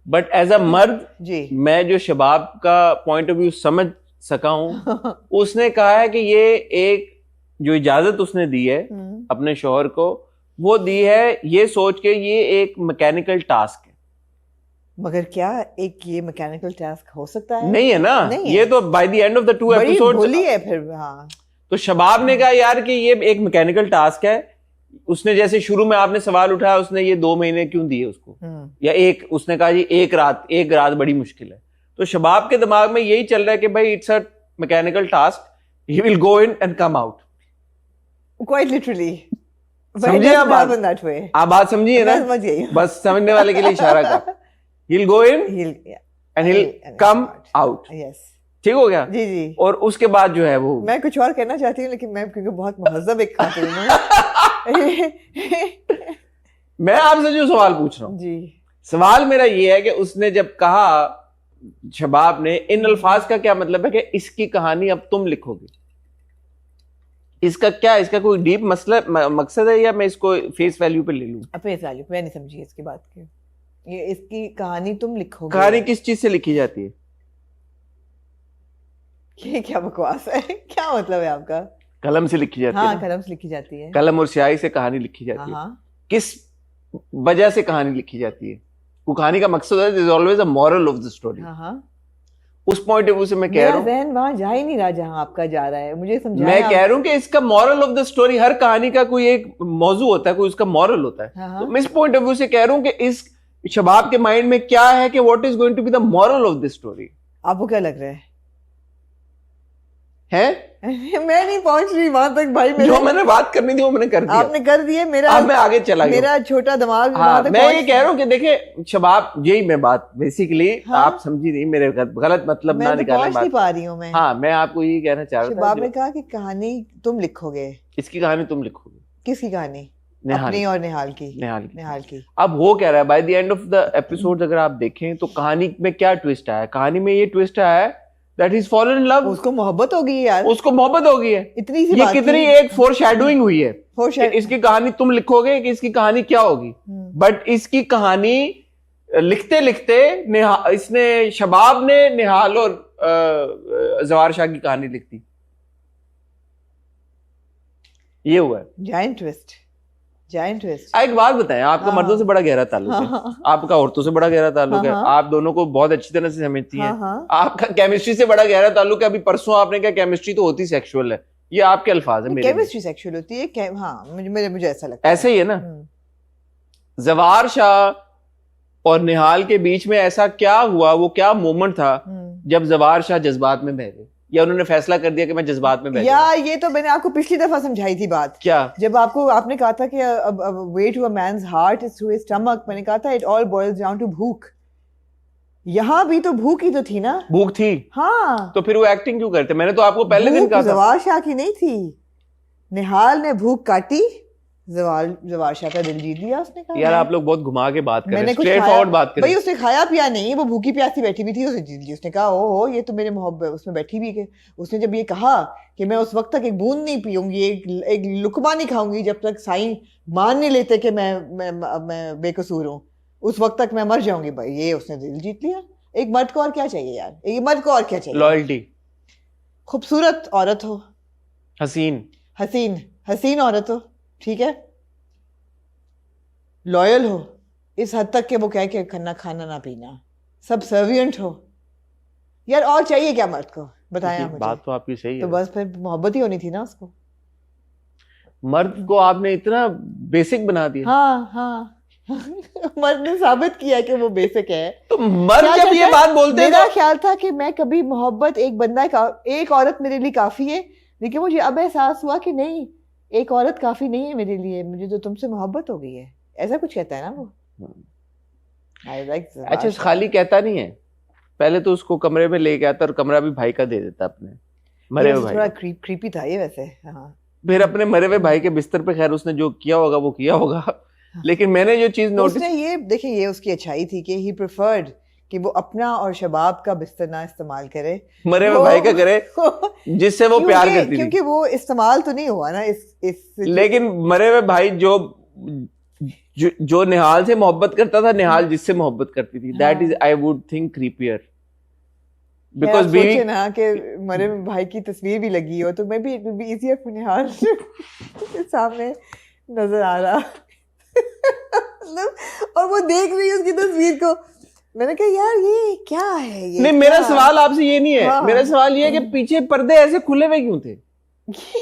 बट एज अ मर्द जी, मैं जो शबाब का पॉइंट ऑफ व्यू समझ सका हूँ उसने कहा है कि ये एक जो इजाजत उसने दी है अपने शौहर को, वो दी है ये सोच के ये एक मैकेनिकल टास्क है। मगर क्या एक ये मैकेनिकल टास्क हो सकता है? नहीं है ना, नहीं ये है। तो bye the end of the 2 episodes बोली है फिर। हाँ, तो शबाब ने कहा यार कि ये एक मैकेनिकल टास्क है। उसने जैसे शुरू में आपने सवाल उठाया, उसने ये 2 महीने क्यों दिए उसको, या एक, उसने कहा जी एक रात बड़ी मुश्किल है। तो शबाब के दिमाग में यही चल रहा है कि भाई it's a mechanical task, he will go in and come out. Quite literally. समझिए आप बात समझिए ना, बस समझने वाले के लिए इशारा कर। he'll go in and he'll come out। yes, ठीक हो गया जी जी। और उसके बाद जो है वो, मैं कुछ और कहना चाहती हूँ लेकिन मैं क्योंकि बहुत महज़ब एक खातून हूँ। मैं आपसे जो सवाल पूछ रहा हूँ जी, सवाल मेरा ये है कि उसने जब कहा शबाब ने, इन अल्फाज का क्या मतलब है कि इसकी कहानी अब तुम लिखोगे, इसका क्या, इसका कोई डीप मसला मकसद है या मैं इसको फेस वैल्यू पे ले लूं? फेस वैल्यू मैं नहीं समझी इसकी बात की। ये इसकी कहानी तुम लिखोगे, कहानी किस चीज से लिखी जाती है? ये क्या बकवास है? क्या मतलब है आपका? कलम से लिखी जाती है। हाँ, कलम से लिखी जाती है। कलम और स्याही से कहानी लिखी जाती है। किस वजह से कहानी लिखी जाती है? वो कहानी का मकसद है, there is always a moral of the story. उस पॉइंट ऑफ व्यू से मैं कह रहा हूँ, ज़हन वहां जा ही नहीं रहा जहां आपका जा रहा है। मुझे समझाएं। मैं कह रहा हूँ कि इसका मॉरल ऑफ द स्टोरी, हर कहानी का कोई एक मौजू होता है, कोई उसका मॉरल होता है। तो मैं इस पॉइंट ऑफ व्यू से कह रहा हूँ कि इस शबाब के माइंड में क्या है कि what is going to be the moral of the story. आपको क्या लग रहा है? मैं नहीं पहुंच रही वहां तक भाई। जो मैंने बात करनी थी वो मैंने कर दिया। आपने कर दिया। मेरा अब मैं आगे चला गया। मेरा छोटा दिमाग हाँ, मैं ये कह रहा हूँ कि देखिए शबाब, यही मैं बात बेसिकली आप समझी नहीं, मेरे गलत मतलब ना निकालें। नहीं पा रही हूँ मैं। हाँ, मैं आपको यही कहना चाह रहा था। शबाब ने कहा कि कहानी तुम लिखोगे। इसकी कहानी तुम लिखोगे। किसकी कहानी? अपनी और निहाल की। निहाल की। अब वो कह रहा है bye the end of the episode अगर आप देखें तो कहानी में क्या ट्विस्ट आया, कहानी में ये ट्विस्ट आया है that he's fallen in love। उसको मोहब्बत हो गई है यार। उसको मोहब्बत हो गई है। इतनी सी ये कितनी एक फोरशैडोइंग हुई है। इसकी कहानी तुम लिखोगे कि इसकी कहानी क्या होगी। बट इसकी कहानी लिखते लिखते इसने शबाब ने निहाल और ज़वार शाह की कहानी लिख दी। ये हुआ है जायंट ट्विस्ट। एक बात बताएं, आपका मर्दों से बड़ा गहरा ताल्लुक है, आपका औरतों से बड़ा गहरा ताल्लुक है, आप दोनों को बहुत अच्छी तरह से समझती हैं। आपका केमिस्ट्री से बड़ा गहरा ताल्लुक है। अभी परसों आपने कहा केमिस्ट्री तो होती सेक्सुअल है, ये आपके अल्फाज है। केमिस्ट्री सेक्सुअल होती है। हाँ, मुझे ऐसा लगता है। ऐसा ही है ना। ज़वार शाह और निहाल के बीच में ऐसा क्या हुआ, वो क्या मोमेंट था जब ज़वार शाह जज्बात में बह गए? या उन्होंने फैसला कर दिया कि मैं जज्बात में बैठ यार ये तो मैंने आपको पिछली दफा समझाई थी बात, क्या जब आपने कहा था कि way to a man's heart is through his stomach, मैंने कहा था it all boils down to भूख। यहाँ भी तो भूख ही तो थी ना। भूख थी, हाँ, तो फिर वो एक्टिंग क्यों करते? मैंने तो आपको पहले दिन कहा था जवार शाह की नहीं थी, निहाल ने भूख काटी, जवार शाह का दिल जीत लिया उसने। कहा यार आप लोग बहुत घुमा के बात कर रहे हैं, कुछ स्ट्रेट फॉरवर्ड बात कर रहे हैं। भाई उसने खाया पिया नहीं, वो भूखी प्यासी बैठी भी थी, उसने जीत ली। उसने कहा ओहो ये तो मेरे मोहब्बत, उसमें बैठी भी के उसने जब ये कहा कि मैं उस वक्त तक एक बूंद नहीं पीऊंगी, एक लुकमा नहीं खाऊंगी जब तक साईं मान नहीं लेते कि मैं बेकसूर हूँ, उस वक्त तक मैं मर जाऊंगी। भाई ये उसने दिल जीत लिया। एक मर्द को और क्या चाहिए यार, एक मर्द को और क्या चाहिए? लॉयल्टी, खूबसूरत औरत हो, हसीन औरत हो, ठीक है, लॉयल हो इस हद तक कि वो कहे कि खाना ना पीना, सब सर्वियंट हो। यार और चाहिए क्या मर्द को, बताया मुझे। बात तो आपकी सही है, तो बस फिर मोहब्बत ही होनी थी ना उसको। मर्द को आपने इतना बेसिक बना दिया। हाँ मर्द ने साबित किया कि वो बेसिक है। तो मर्द जब ये बात बोलते हैं, मेरा ख्याल था कि मैं कभी मोहब्बत, एक बंदा एक औरत मेरे लिए काफी है, लेकिन मुझे अब एहसास हुआ कि नहीं, एक औरत काफी नहीं है मेरे लिए, मुझे तो तुमसे मोहब्बत हो गई है, ऐसा कुछ कहता है ना वो। अच्छा खाली कहता नहीं है, पहले तो उसको कमरे में लेके आता और कमरा भी भाई का दे देता अपने मरे हुए भाई। थोड़ा क्रीपी था ये वैसे। हाँ, फिर अपने मरे हुए भाई के बिस्तर पे, खैर उसने जो किया होगा वो किया होगा, लेकिन मैंने जो चीज नोटिस, उसने ये देखिए, ये उसकी अच्छाई थी कि ही प्रेफर्ड कि वो अपना और शबाब का बिस्तर ना इस्तेमाल करे, मरे हुए भाई का करे जिससे वो प्यार करती थी, क्योंकि वो इस्तेमाल तो नहीं हुआ ना इस लेकिन मरे हुए भाई जो निहाल से मोहब्बत करता था, निहाल जिससे मोहब्बत करती थी, that is I would think क्रीपियर। Because बीवी ना कि मरे हुए भाई की तस्वीर भी लगी हो तो मैं भी, it will be easier for Nihal के सामने नजर आ रहा और वो देख रही है उसकी तस्वीर को। मैंने कहा यार ये क्या है ये? नहीं, मेरा सवाल आपसे ये नहीं है। हाँ। मेरा सवाल ये है कि पीछे पर्दे ऐसे खुले हुए क्यों थे?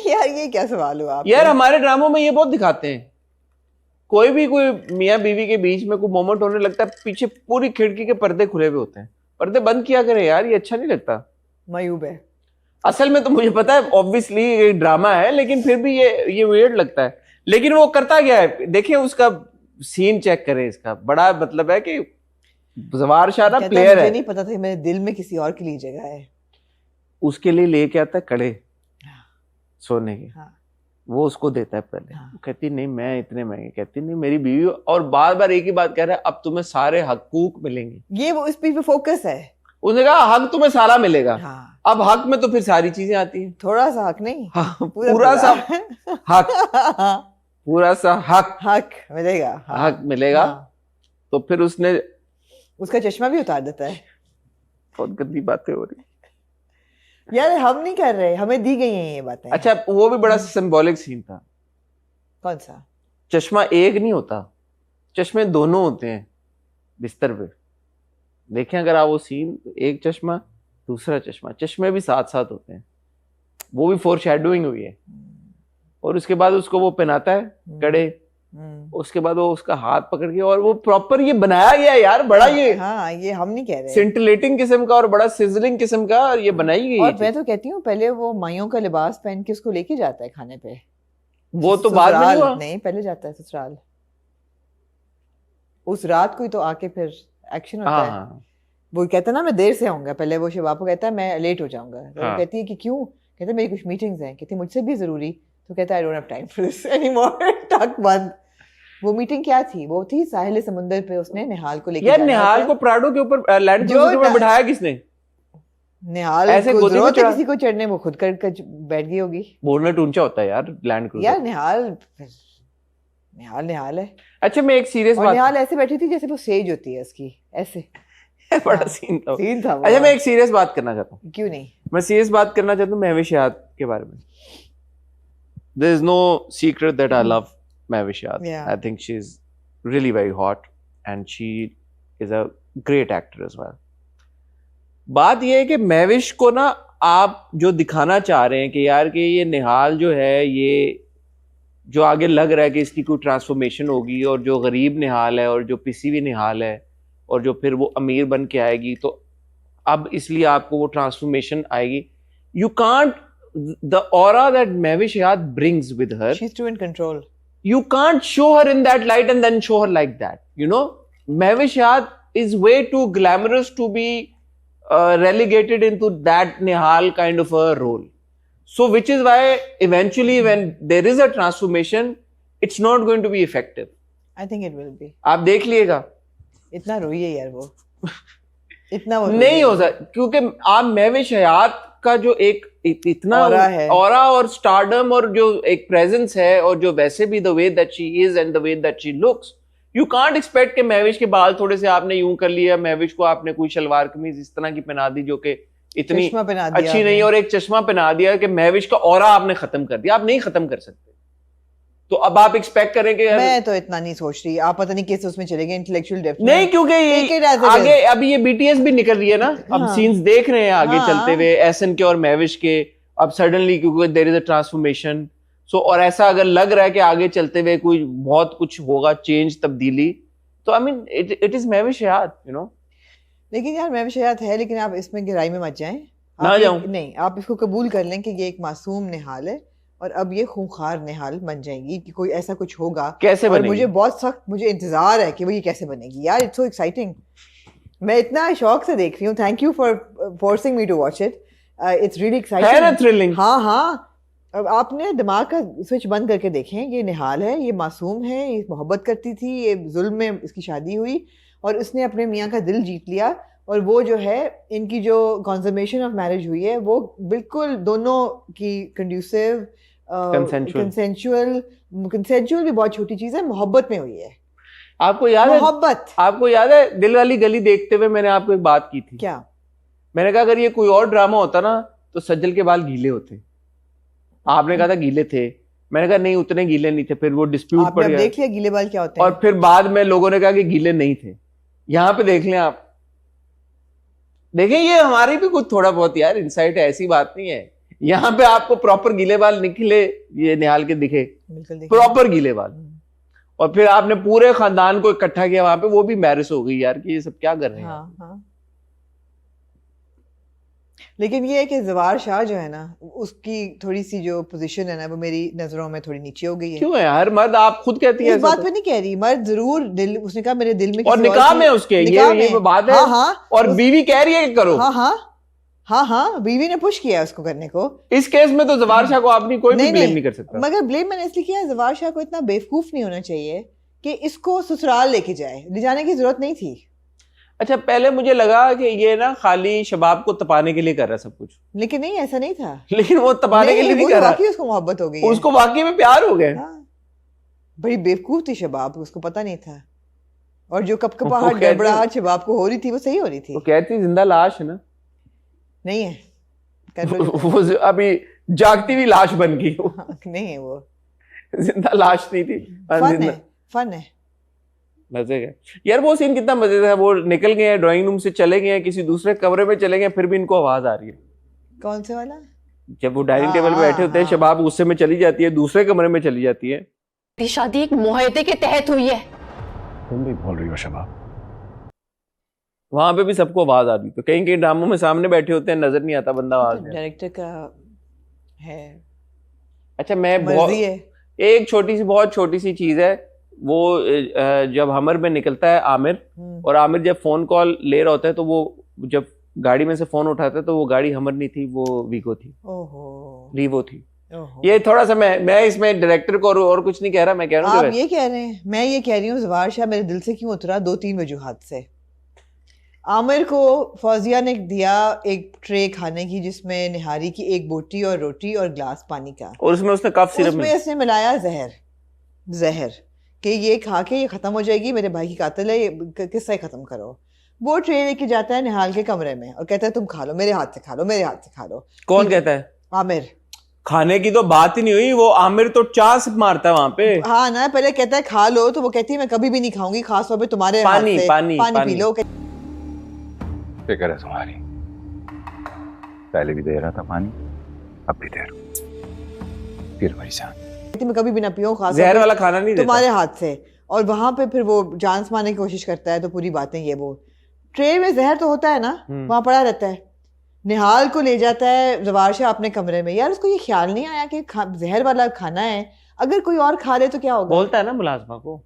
यार ये क्या सवाल हुआ आप? यार हमारे ड्रामों में ये बहुत दिखाते हैं, कोई मियाँ बीवी के बीच में कोई मोमेंट होने लगता है, पीछे पूरी खिड़की के पर्दे खुले हुए होते हैं। पर्दे बंद किया करें यार, ये अच्छा नहीं लगता। मयूब है असल में तो मुझे पता है ऑब्वियसली ये ड्रामा है, लेकिन फिर भी ये वियर्ड लगता है। लेकिन वो करता क्या है, देखिए उसका सीन चेक करें, इसका बड़ा मतलब है कि जवार शाह ना प्लेयर है। मुझे नहीं पता था मेरे दिल में किसी और के लिए जगह है। उसके लिए लेके आता है कड़े सोने के। हाँ। वो उसको देता है पहले। हाँ। कहती नहीं मैं इतने महंगे, कहती नहीं मेरी बीवी, और बार बार एक ही बात कह रहा है, अब तुम्हें सारे हकूक मिलेंगे। ये वो इस पे फोकस है। उसने कहा हक तुम्हें सारा मिलेगा। हाँ। अब हक में तो फिर सारी चीजें आती हैं। थोड़ा सा हक नहीं, हाँ, पूरा सा हक पूरा सा हक मिलेगा। हक मिलेगा। तो फिर उसने उसका चश्मा भी उतार देता है। बहुत गंदी बातें हो रही यार, हम नहीं कर रहे, हमें दी गई हैं ये बातें। अच्छा, वो भी बड़ा सिंबॉलिक सीन था। कौन सा? चश्मा एक नहीं होता, चश्मे दोनों होते हैं बिस्तर पे। देखें अगर आप वो सीन, एक चश्मा दूसरा चश्मा, चश्मे भी साथ साथ होते हैं। वो भी फोर शेडोइंग हुई है। और उसके बाद उसको वो पहनाता है कड़े, उसके बाद वो उसका हाथ पकड़ के, और वो प्रॉपर ये बनाया गया है यार, बड़ा ये ये हम नहीं कह रहे, सिंटिलेटिंग किस्म का और बड़ा सिजलिंग किस्म का ये बनाई गई है। और मैं तो कहती हूँ पहले वो माइयों का लिबास पहन के उसको लेके जाता है खाने पे। वो तो बाद में नहीं हुआ। नहीं, पहले जाता है ससुराल। उस रात को ही तो आके फिर एक्शन होता है। वो कहता है ना मैं देर से आऊंगा, पहले वो शबाब को कहता है मैं लेट हो जाऊंगा। तो वो कहती है कि क्यों? कहता है मेरी कुछ मीटिंग्स हैं। कहती है मुझसे भी जरूरी। तो कहता है I don't have time for this anymore. टक बंद। वो मीटिंग क्या थी? वो थी साहिल समुंदर पे, उसने निहाल को लेके यार निहाल को प्राडो के ऊपर लैंड क्रूजर पे बिठाया किसने? निहाल ऐसे को जरूरत है किसी को चढ़ने, वो खुद कर बैठ गई होगी। बोनट ऊंचा होता है यार लैंड क्रूजर। यार निहाल है। अच्छा मैं एक सीरियस बात, निहाल ऐसे बैठी थी जैसे वो सेज होती है उसकी, ऐसे बड़ा सीन था। अच्छा मैं एक सीरियस बात करना चाहता हूँ। क्यों नहीं? मैं सीरियस बात करना चाहता हूँ महविशात के बारे में। There is no secret that I love Mahvishat. Yeah. I think she's really very hot and she is a great actor as well. बात ये है कि महविश को ना आप जो दिखाना चाह रहे हैं कि यार कि ये निहाल जो है, ये जो आगे लग रहा है कि इसकी कोई ट्रांसफॉर्मेशन होगी, और जो गरीब निहाल है और जो पिसी हुई निहाल है और जो फिर वो अमीर बन के आएगी, तो अब इसलिए आपको वो ट्रांसफॉर्मेशन आएगी। You can't, the aura that Mehwish Hayat brings with her, she's too in control. You can't show her in that light and then show her like that. You know, Mehwish Hayat is way too glamorous to be relegated into that Nihal kind of a role. So which is why eventually when there is a transformation, it's not going to be effective. I think it will be. आप देख लिएगा. इतना रोई है यार वो. इतना नहीं हो सकता क्योंकि आप महविश हयात का जो एक इतना ऑरा और स्टारडम और जो एक प्रेजेंस है और जो वैसे भी the way that she is and the way that she looks, you can't expect कि महविश के बाल थोड़े से आपने यूं कर लिया, महविश को आपने कोई शलवार कमीज इस तरह की पहना दी जो कि इतनी अच्छी नहीं, और एक चश्मा पहना दिया कि महविश का ऑरा आपने खत्म कर दिया. आप नहीं खत्म कर सकते. तो अब आप एक्सपेक्ट करें कि मैं तो इतना नहीं सोच रही, आप पता नहीं कैसे उसमें चलेंगे इंटेलेक्चुअल डेप्थ नहीं, क्योंकि ये आगे अभी ये बीटीएस भी निकल रही है ना. अब सीन्स देख रहे हैं आगे चलते हुए एहसन के और महविश के. अब सडनली क्योंकि देयर इज अ ट्रांसफॉर्मेशन, सो और ऐसा अगर लग रहा है कि आगे चलते हुए कोई बहुत कुछ होगा, चेंज, तब्दीली, तो I mean it is Mehwish Hayat, you know. लेकिन यार महविश हयात है, लेकिन आप इसमें गहराई में मत जाएं. ना जाऊं नहीं, आप इसको कबूल कर लें कि ये एक मासूम निहाल है और अब ये खूंखार निहाल बन जाएंगी कि कोई ऐसा कुछ होगा. कैसे बनेगी? मुझे बहुत सख्त मुझे इंतजार है कि वो ये कैसे बनेगी. यार इट्स सो एक्साइटिंग. मैं इतना शौक से देख रही हूँ. Thank you for forcing me to watch it. It's really exciting. है ना थ्रिलिंग? हाँ. अब आपने दिमाग का स्विच बंद करके देखें. ये निहाल है, ये मासूम है, ये मोहब्बत करती थी, ये जुल्म में इसकी शादी हुई और उसने अपने मियाँ का दिल जीत लिया. और वो जो है इनकी जो कंसम्मेशन ऑफ मैरिज हुई है वो बिल्कुल दोनों की कंड्यूसिव, कंसेंचुअल भी बहुत छोटी चीज है, मोहब्बत में हुई है. आपको याद है मोहब्बत? आपको याद है दिल वाली गली देखते हुए मैंने आपको एक बात की थी. क्या? मैंने कहा अगर ये कोई और ड्रामा होता ना तो सज्जल के बाल गीले होते. आपने कहा था गीले थे. मैंने कहा नहीं, उतने गीले नहीं थे. फिर वो डिस्प्यूट पड़ गया. देख लिया गीले बाल क्या होते हैं. और फिर बाद में लोगों ने कहा कि गीले नहीं थे. यहाँ पे देख लें आप, देखें ये हमारी भी कुछ थोड़ा बहुत यार इनसाइट है, ऐसी बात नहीं है. यहाँ पे आपको प्रॉपर गीले बाल निकले, ये निहाल के दिखे प्रॉपर गीले बाल. और फिर आपने पूरे खानदान को इकट्ठा किया वहां पे, वो भी मैरिज हो गई यार कि ये सब क्या कर रहे हैं. हाँ. लेकिन ये है कि ज़वार शाह जो है ना, उसकी थोड़ी सी जो पोजीशन है ना वो मेरी नजरों में थोड़ी नीचे हो गई है. क्यों है हर मर्द? आप खुद कहती है इस बात पे नहीं कह रही. मर्द जरूर दिल, उसने कहा मेरे दिल में और निकाह में उसके ये बात है. हाँ. और बीवी कह रही है कि करो. हाँ, बीवी ने पुश किया उसको करने को. इस केस में तो ज़वार शाह को आपने कोई भी ब्लेम नहीं कर सकता. मगर ब्लेम मैंने इसलिए किया, ज़वार शाह को इतना बेवकूफ नहीं होना चाहिए कि इसको ससुराल लेके जाए. ले जाने की जरूरत नहीं थी. अच्छा, पहले मुझे लगा कि ये ना खाली शबाब को तपाने के लिए कर रहा है सब कुछ, लेकिन नहीं, ऐसा नहीं था. लेकिन वो तपाने के लिए नहीं कर रहा. उसको मोहब्बत हो गई, उसको वाकई में प्यार हो गया. बड़ी बेवकूफ थी शबाब, उसको पता नहीं था. और जो कपकपाहट गड़बड़ाहट शबाब को हो रही थी वो सही हो रही थी. वो कहती जिंदा लाश है ना. नहीं है, वो अभी जागती हुई लाश बन गई. नहीं है, वो जिंदा लाश नहीं थी. फन है. मजे का यार. वो सीन कितना मजेदार है. वो निकल गए हैं ड्राइंग रूम से, चले गए हैं किसी दूसरे कमरे में, चले गए, फिर भी इनको आवाज आ रही है. कौन से वाला? जब वो डाइनिंग टेबल पे बैठे होते हैं, शबाब गुस्से में चली जाती है, दूसरे कमरे में चली जाती है. शादी एक मुआहदे के तहत हुई है. तुम भी बोल रही हो शबाब? वहां पे भी सबको आवाज आ रही. तो कहीं कहीं ड्रामों में सामने बैठे होते हैं, नजर नहीं आता बंदा आवाज. डायरेक्टर का है. अच्छा, मैं एक छोटी सी, बहुत छोटी सी चीज है. वो जब हमर में निकलता है आमिर, और आमिर जब फोन कॉल ले रहा होता है तो वो जब गाड़ी में से फोन उठाता है तो वो गाड़ी हमर नहीं थी, वो वीगो थी. रीवो थी. ये थोड़ा सा मैं इसमें डायरेक्टर को और कुछ नहीं कह रहा. मैं कह रहा हूँ आप ये कह रहे हैं, मैं ये कह रही हूँ ज़वार शाह मेरे दिल से क्यों उतरा 2-3 वजूहात से. आमिर को फौजिया ने दिया एक ट्रे खाने की जिसमें निहारी की एक बोटी और रोटी और ग्लास पानी का, और उसमें उसने कफ सिरप में उसने मिलाया जहर कि ये खा के ये खत्म हो जाएगी, मेरे भाई की कातिल है, ये किस्सा खत्म करो. वो ट्रे लेके जाता है निहाल के कमरे में और कहता है तुम खा लो, मेरे हाथ से खा लो, मेरे हाथ से खा लो. कौन कहता है? आमिर. खाने की तो बात ही नहीं हुई. वो आमिर तो चास मारता है वहां पे. हाँ ना, पहले कहता है खा लो, तो वो कहती है मैं कभी भी नहीं खाऊंगी, खास तौर पे तुम्हारे पानी हाथ से. पानी पी लो. फिक्र है तुम्हारी. पहले भी दे रहा था पानी, अब भी दे रहा. फिर मेरी जान, मैं कभी भी ना पीऊं, खास जहर वाला खाना नहीं तुम्हारे हाथ से. और वहां पे फिर वो जान मारने की कोशिश करता है. तो पूरी बातें ये, वो ट्रे में जहर तो होता है ना, वहां पड़ा रहता है. निहाल को ले जाता है जवार शाह अपने कमरे में, यार उसको ये ख्याल नहीं आया कि जहर वाला खाना है, अगर कोई और खा ले तो क्या होगा? बोलता है ना मुलाजमा को,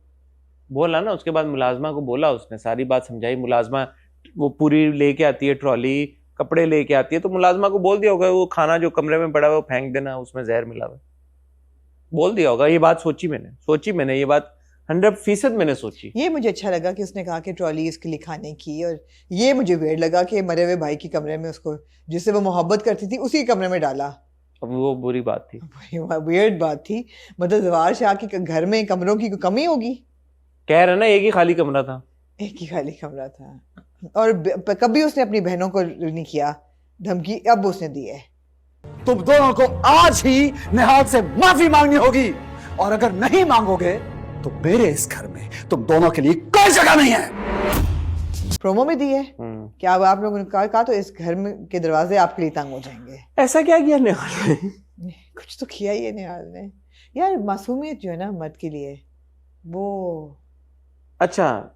बोला ना, उसके बाद मुलाजमा को बोला, उसने सारी बात समझाई। मुलाजमा वो पूरी लेके आती है, ट्रॉली कपड़े लेके आती है, तो मुलाजमा को बोल दिया होगा वो खाना जो कमरे में पड़ा है वो फेंक देना, उसमें जहर मिला हुआ, बोल दिया होगा। ये बात सोची मैंने ये बात 100% मैंने सोची। ये मुझे अच्छा लगा कि उसने कहा कि ट्रॉली इसके लिए खाने की, और ये मुझे वेird लगा कि मरे हुए भाई के कमरे में उसको, जिससे वो मोहब्बत करती थी, उसी कमरे में डाला। अब वो बुरी बात थी, वियर्ड बात थी। मतलब जवार शाह के घर में कमरों की कोई कमी होगी? कह रहे ना एक ही खाली कमरा था, एक ही खाली कमरा था, और कभी उसने अपनी बहनों को नहीं किया धमकी, अब उसने दी है। तुम दोनों को आज ही निहाल से माफी मांगनी होगी, और अगर नहीं मांगोगे तो मेरे इस घर में तुम दोनों के लिए कोई जगह नहीं है। प्रोमो में दी है क्या? अब आप लोगों ने कहा तो इस घर में के दरवाजे आपके लिए तंग हो जाएंगे। ऐसा क्या किया निहाल ने? कुछ तो किया ही है निहाल ने यार। मासूमियत जो है ना मर्द के लिए, वो अच्छा,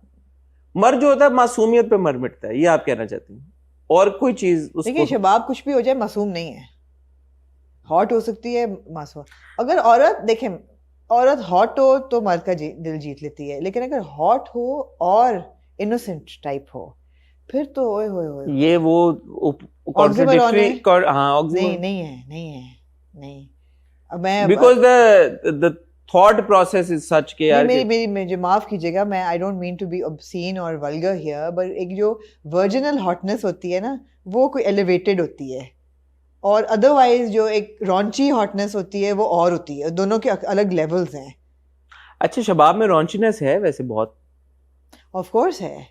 मर्द जो होता है मासूमियत पे मर मिटता है, ये आप कहना चाहती हैं? और कोई चीज उसको... देखिए शबाब कुछ भी हो जाए मासूम नहीं है, हॉट हो सकती है, मासूम। अगर औरत देखें, औरत हॉट हो तो मर्द का दिल जीत लेती है, लेकिन अगर हॉट हो और इनोसेंट टाइप हो फिर तो ओए होए होए। ये वो कॉन्ट्रडिक्टरी, हाँ नहीं। अब मैं because the thought process is such के यार, मेरी मुझे माफ कीजिएगा, मैं I don't mean to be obscene और वल्गर हियर, बट एक जो वर्जिनल हॉटनेस होती है ना, वो कोई एलिवेटेड होती है, और अदरवाइज जो एक रॉन्ची हॉटनेस होती है वो और होती है। दोनों के अलग लेवल्स हैं। अच्छा, शबाब में रॉन्चीनेस है वैसे बहुत, ऑफ कोर्स है,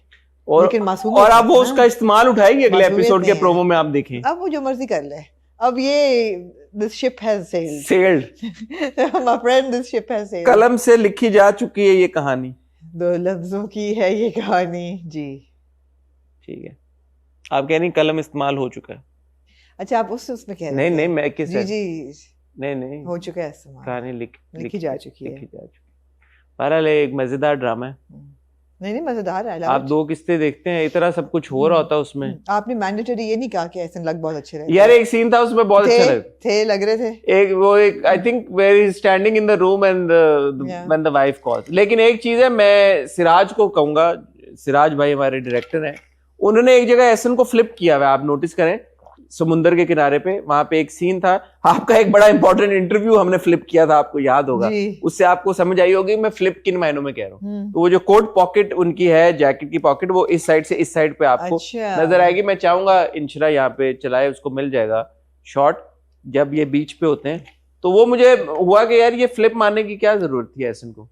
और लेकिन मासूम, और आप वो उसका इस्तेमाल उठाएंगे अगले एपिसोड के प्रोमो में, आप देखें। अब वो जो मर्जी कर ले, अब ये this ship has sailed my friend, this ship has sailed। कलम से लिखी जा चुकी है ये कहानी, 2 लफ्जों की है ये कहानी जी। ठीक है, आप कह रही कलम इस्तेमाल हो चुका है। अच्छा, आप उसमें कह रहे नहीं मैं किस जी नहीं हो चुका है इस्तेमाल, कहानी लिखी जा चुकी है। बहरहाल एक मजेदार ड्रामा है। नहीं मजेदार है। आप 2 किस्से देखते हैं, इतना सब कुछ हो रहा होता है उसमें। आपने मैंडेटरी ये नहीं कहा कि ऐसे लग बहुत अच्छे रहे यार, एक सीन था उसमें बहुत अच्छा लग रहे थे। एक I think where is standing in the room and when the wife calls. लेकिन एक चीज है, मैं सिराज को कहूंगा, सिराज भाई हमारे डायरेक्टर हैं, उन्होंने एक जगह एहसन को फ्लिप किया हुआ, आप नोटिस करें, समुंदर के किनारे पे, वहां पे एक सीन था, आपका एक बड़ा इंपॉर्टेंट इंटरव्यू हमने फ्लिप किया था, आपको याद होगा, उससे आपको समझ आई होगी मैं फ्लिप किन मायनों में कह रहा हूँ। तो वो जो कोट पॉकेट उनकी है, जैकेट की पॉकेट, वो इस साइड से इस साइड पे आपको नजर आएगी। मैं चाहूंगा इंशरा यहाँ पे चलाए, उसको मिल जाएगा शॉट, जब ये बीच पे होते हैं। तो वो मुझे हुआ कि यार ये फ्लिप मारने की क्या जरूरत थी एहसन को।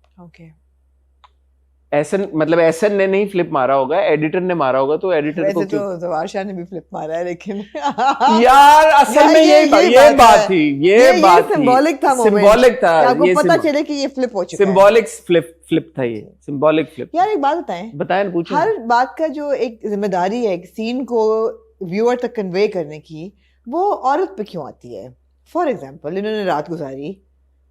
एहसन मतलब एहसन ने नहीं फ्लिप मारा होगा, एडिटर ने मारा होगा, तो एडिटर को तो जवार शाह ने भी फ्लिप मारा है, लेकिन यार असल में ये बात थी, ये बात सिंबॉलिक था, आपको पता चले कि ये फ्लिप हो चुका है। सिंबॉलिक फ्लिप था, ये सिंबॉलिक फ्लिप। यार एक बात बताएं, पूछो। हर बात का जो एक जिम्मेदारी है एक सीन को व्यूअर तक कन्वे करने की, वो औरत पे क्यों आती है? फॉर एग्जाम्पल, इन्होंने रात गुजारी,